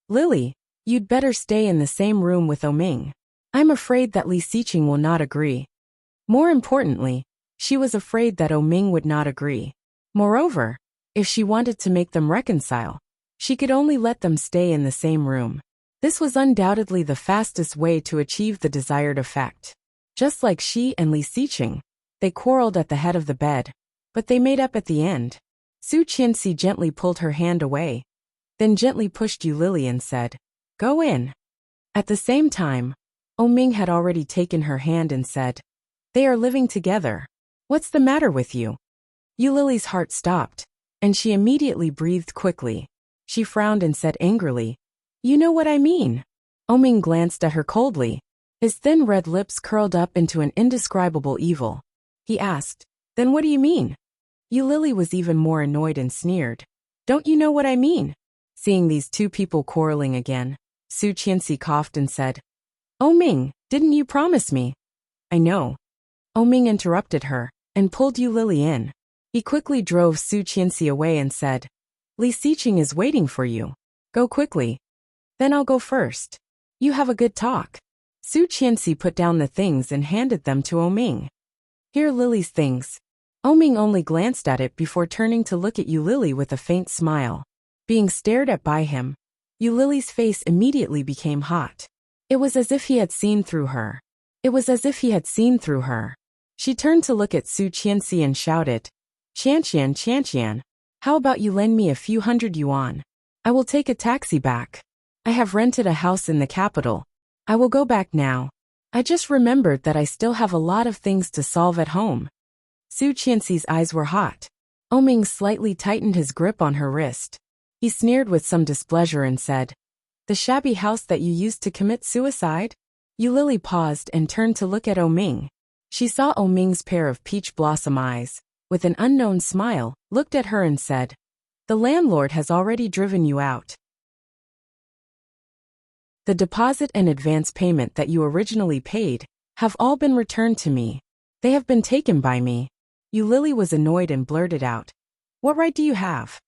S1: Lily, you'd better stay in the same room with Oming. I'm afraid that Li Xiqing will not agree. More importantly, she was afraid that Oming would not agree. Moreover, if she wanted to make them reconcile, she could only let them stay in the same room. This was undoubtedly the fastest way to achieve the desired effect. Just like she and Li Xiqing, they quarreled at the head of the bed, but they made up at the end. Su Qianxi gently pulled her hand away, then gently pushed Eulalie and said, Go in. At the same time, Ming had already taken her hand and said, "They are living together. What's the matter with you?" Lily's heart stopped, and she immediately breathed quickly. She frowned and said angrily, "You know what I mean." Ming glanced at her coldly. His thin red lips curled up into an indescribable evil. He asked, "Then what do you mean?" Lily was even more annoyed and sneered. "Don't you know what I mean?" Seeing these two people quarreling again, Su Qianxi coughed and said, "Ming, didn't you promise me?" "I know." Ming interrupted her and pulled Lily in. He quickly drove Su Qianxi away and said, "Li Xiqing is waiting for you. Go quickly." "Then I'll go first. You have a good talk." Su Qianxi put down the things and handed them to Ming. "Here Lily's things." Ming only glanced at it before turning to look at Lily with a faint smile. Being stared at by him, Lily's face immediately became hot. It was as if he had seen through her. She turned to look at Su Qianxi and shouted, Qianqian, how about you lend me a few hundred yuan? I will take a taxi back. I have rented a house in the capital. I will go back now. I just remembered that I still have a lot of things to solve at home." Su Qianxi's eyes were hot. Ming slightly tightened his grip on her wrist. He sneered with some displeasure and said, "The shabby house that you used to commit suicide?" Lily paused and turned to look at Ming. She saw Ming's pair of peach blossom eyes, with an unknown smile, looked at her and said, "The landlord has already driven you out. The deposit and advance payment that you originally paid have all been returned to me. They have been taken by me." Lily was annoyed and blurted out, "What right do you have?"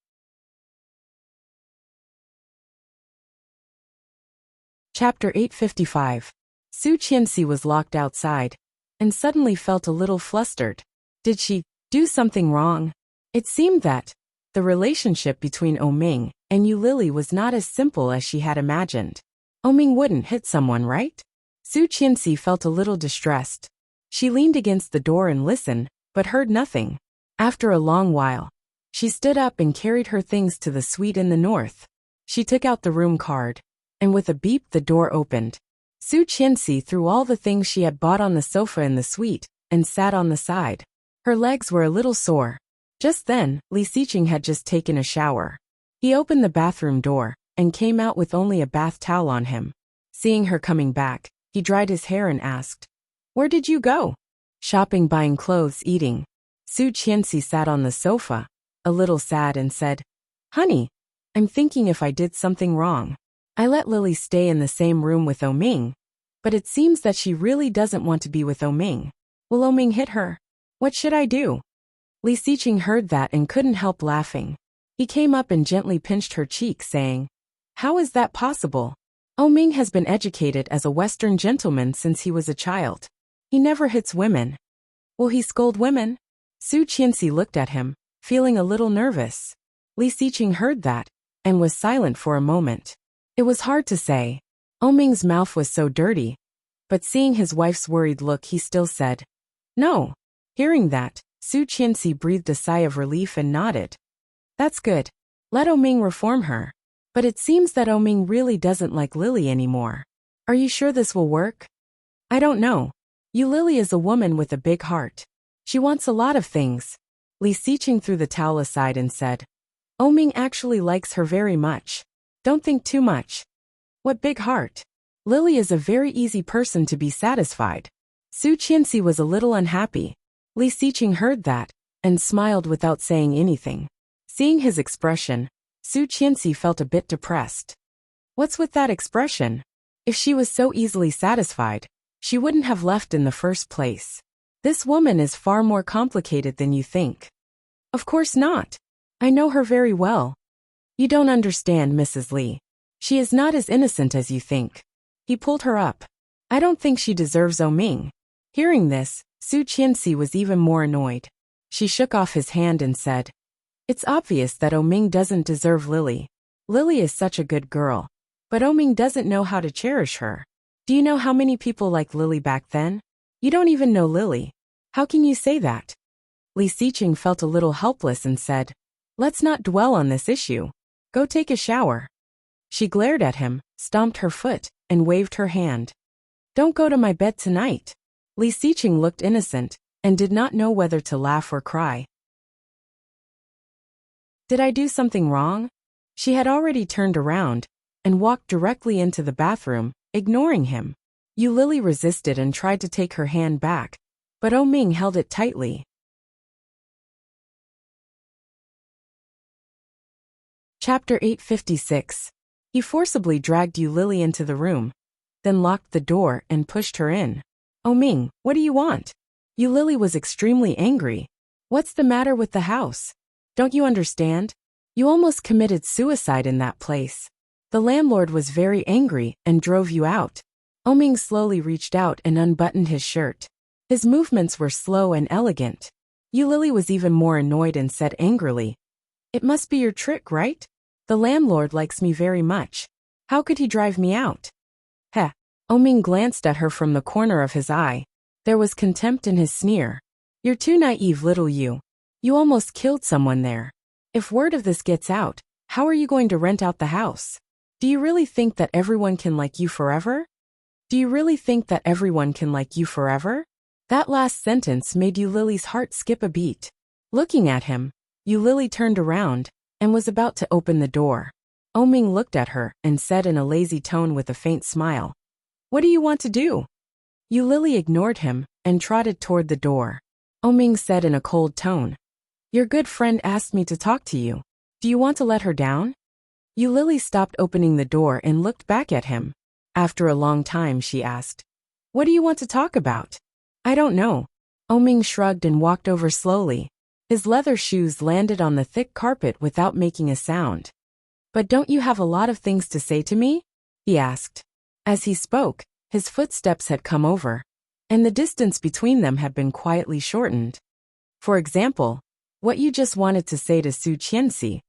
S1: Chapter 855. Su Qianxi was locked outside, and suddenly felt a little flustered. Did she do something wrong? It seemed that the relationship between Ming and Lily was not as simple as she had imagined. Ming wouldn't hit someone, right? Su Qianxi felt a little distressed. She leaned against the door and listened, but heard nothing. After a long while, she stood up and carried her things to the suite in the north. She took out the room card, and with a beep the door opened. Su Qianxi threw all the things she had bought on the sofa in the suite, and sat on the side. Her legs were a little sore. Just then, Li Xiqing had just taken a shower. He opened the bathroom door, and came out with only a bath towel on him. Seeing her coming back, he dried his hair and asked, "Where did you go?" "Shopping, buying clothes, eating." Su Qianxi sat on the sofa, a little sad, and said, "Honey, I'm thinking if I did something wrong. I let Lily stay in the same room with Ming, but it seems that she really doesn't want to be with Ming. Will Ming hit her? What should I do?" Li Xiqing heard that and couldn't help laughing. He came up and gently pinched her cheek, saying, "How is that possible? Ming has been educated as a Western gentleman since he was a child. He never hits women. Will he scold women?" Su Qianxi looked at him, feeling a little nervous. Li Xiqing heard that, and was silent for a moment. It was hard to say. Ming's mouth was so dirty. But seeing his wife's worried look, he still said, "No." Hearing that, Su Qianxi breathed a sigh of relief and nodded. "That's good. Let Ming reform her. But it seems that Ming really doesn't like Lily anymore. Are you sure this will work?" "I don't know. Lily is a woman with a big heart. She wants a lot of things." Li Xiqing threw the towel aside and said, "Ming actually likes her very much. Don't think too much." "What big heart? Lily is a very easy person to be satisfied." Su Qianxi was a little unhappy. Li Xiqing heard that, and smiled without saying anything. Seeing his expression, Su Qianxi felt a bit depressed. What's with that expression? If she was so easily satisfied, she wouldn't have left in the first place. This woman is far more complicated than you think. "Of course not. I know her very well." "You don't understand, Mrs. Li. She is not as innocent as you think." He pulled her up. "I don't think she deserves Ming." Hearing this, Su Qianxi was even more annoyed. She shook off his hand and said, "It's obvious that Ming doesn't deserve Lily. Lily is such a good girl. But Ming doesn't know how to cherish her. Do you know how many people like Lily back then? You don't even know Lily. How can you say that?" Li Xiqing felt a little helpless and said, "Let's not dwell on this issue. Go take a shower." She glared at him, stomped her foot, and waved her hand. Don't go to my bed tonight. Li Siqing looked innocent and did not know whether to laugh or cry. Did I do something wrong? She had already turned around and walked directly into the bathroom, ignoring him. Yu Lily resisted and tried to take her hand back, but Oh Ming held it tightly. Chapter 856. He forcibly dragged Yu Lily into the room, then locked the door and pushed her in. Oh Ming, what do you want? Yu Lily was extremely angry. What's the matter with the house? Don't you understand? You almost committed suicide in that place. The landlord was very angry and drove you out. Oh Ming slowly reached out and unbuttoned his shirt. His movements were slow and elegant. Yu Lily was even more annoyed and said angrily, It must be your trick, right? The landlord likes me very much. How could he drive me out? Heh. Oh Ming glanced at her from the corner of his eye. There was contempt in his sneer. You're too naive, little you. You almost killed someone there. If word of this gets out, how are you going to rent out the house? Do you really think that everyone can like you forever? Do you really think that everyone can like you forever? That last sentence made Yu Lily's heart skip a beat. Looking at him, Yu Lily turned around and was about to open the door. Oh Ming looked at her and said in a lazy tone with a faint smile, What do you want to do? Yu Lily ignored him and trotted toward the door. Oh Ming said in a cold tone, Your good friend asked me to talk to you. Do you want to let her down? Yu Lily stopped opening the door and looked back at him. After a long time she asked, What do you want to talk about? I don't know. Oh Ming shrugged and walked over slowly. His leather shoes landed on the thick carpet without making a sound. But don't you have a lot of things to say to me? He asked. As he spoke, his footsteps had come over, and the distance between them had been quietly shortened. For example, what you just wanted to say to Su Qianxi,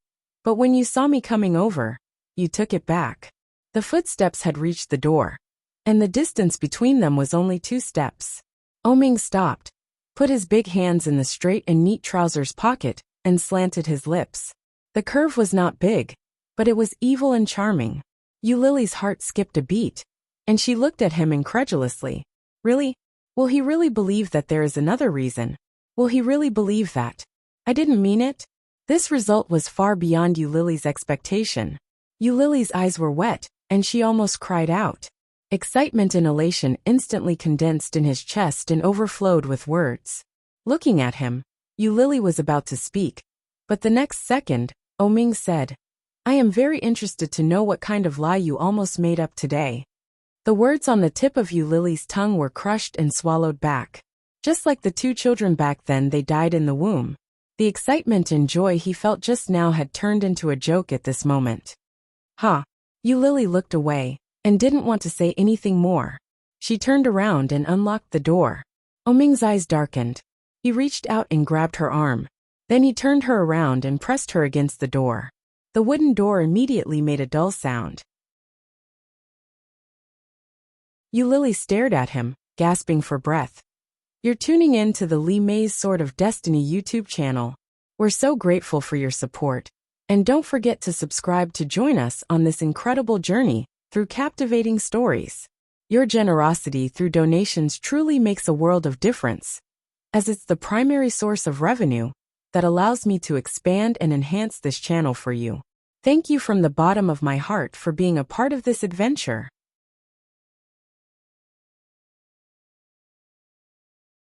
S1: but when you saw me coming over, you took it back. The footsteps had reached the door, and the distance between them was only 2 steps. Oh Ming stopped, put his big hands in the straight and neat trousers pocket, and slanted his lips. The curve was not big, but it was evil and charming. Yu Lily's heart skipped a beat, and she looked at him incredulously. Really? Will he really believe that there is another reason? Will he really believe that? I didn't mean it. This result was far beyond Yu Lily's expectation. Yu Lily's eyes were wet, and she almost cried out. Excitement and elation instantly condensed in his chest and overflowed with words. Looking at him, Yu Lily was about to speak, but the next second, Oh Ming said, I am very interested to know what kind of lie you almost made up today. The words on the tip of Yu Lily's tongue were crushed and swallowed back. Just like the 2 children back then, they died in the womb. The excitement and joy he felt just now had turned into a joke at this moment. Yu Lily looked away and didn't want to say anything more. She turned around and unlocked the door. Oh Ming's eyes darkened. He reached out and grabbed her arm. Then he turned her around and pressed her against the door. The wooden door immediately made a dull sound. Yu Lily stared at him, gasping for breath. You're tuning in to the Li Mei's Sword of Destiny YouTube channel. We're so grateful for your support. And don't forget to subscribe to join us on this incredible journey through captivating stories. Your generosity through donations truly makes a world of difference, as it's the primary source of revenue that allows me to expand and enhance this channel for you. Thank you from the bottom of my heart for being a part of this adventure.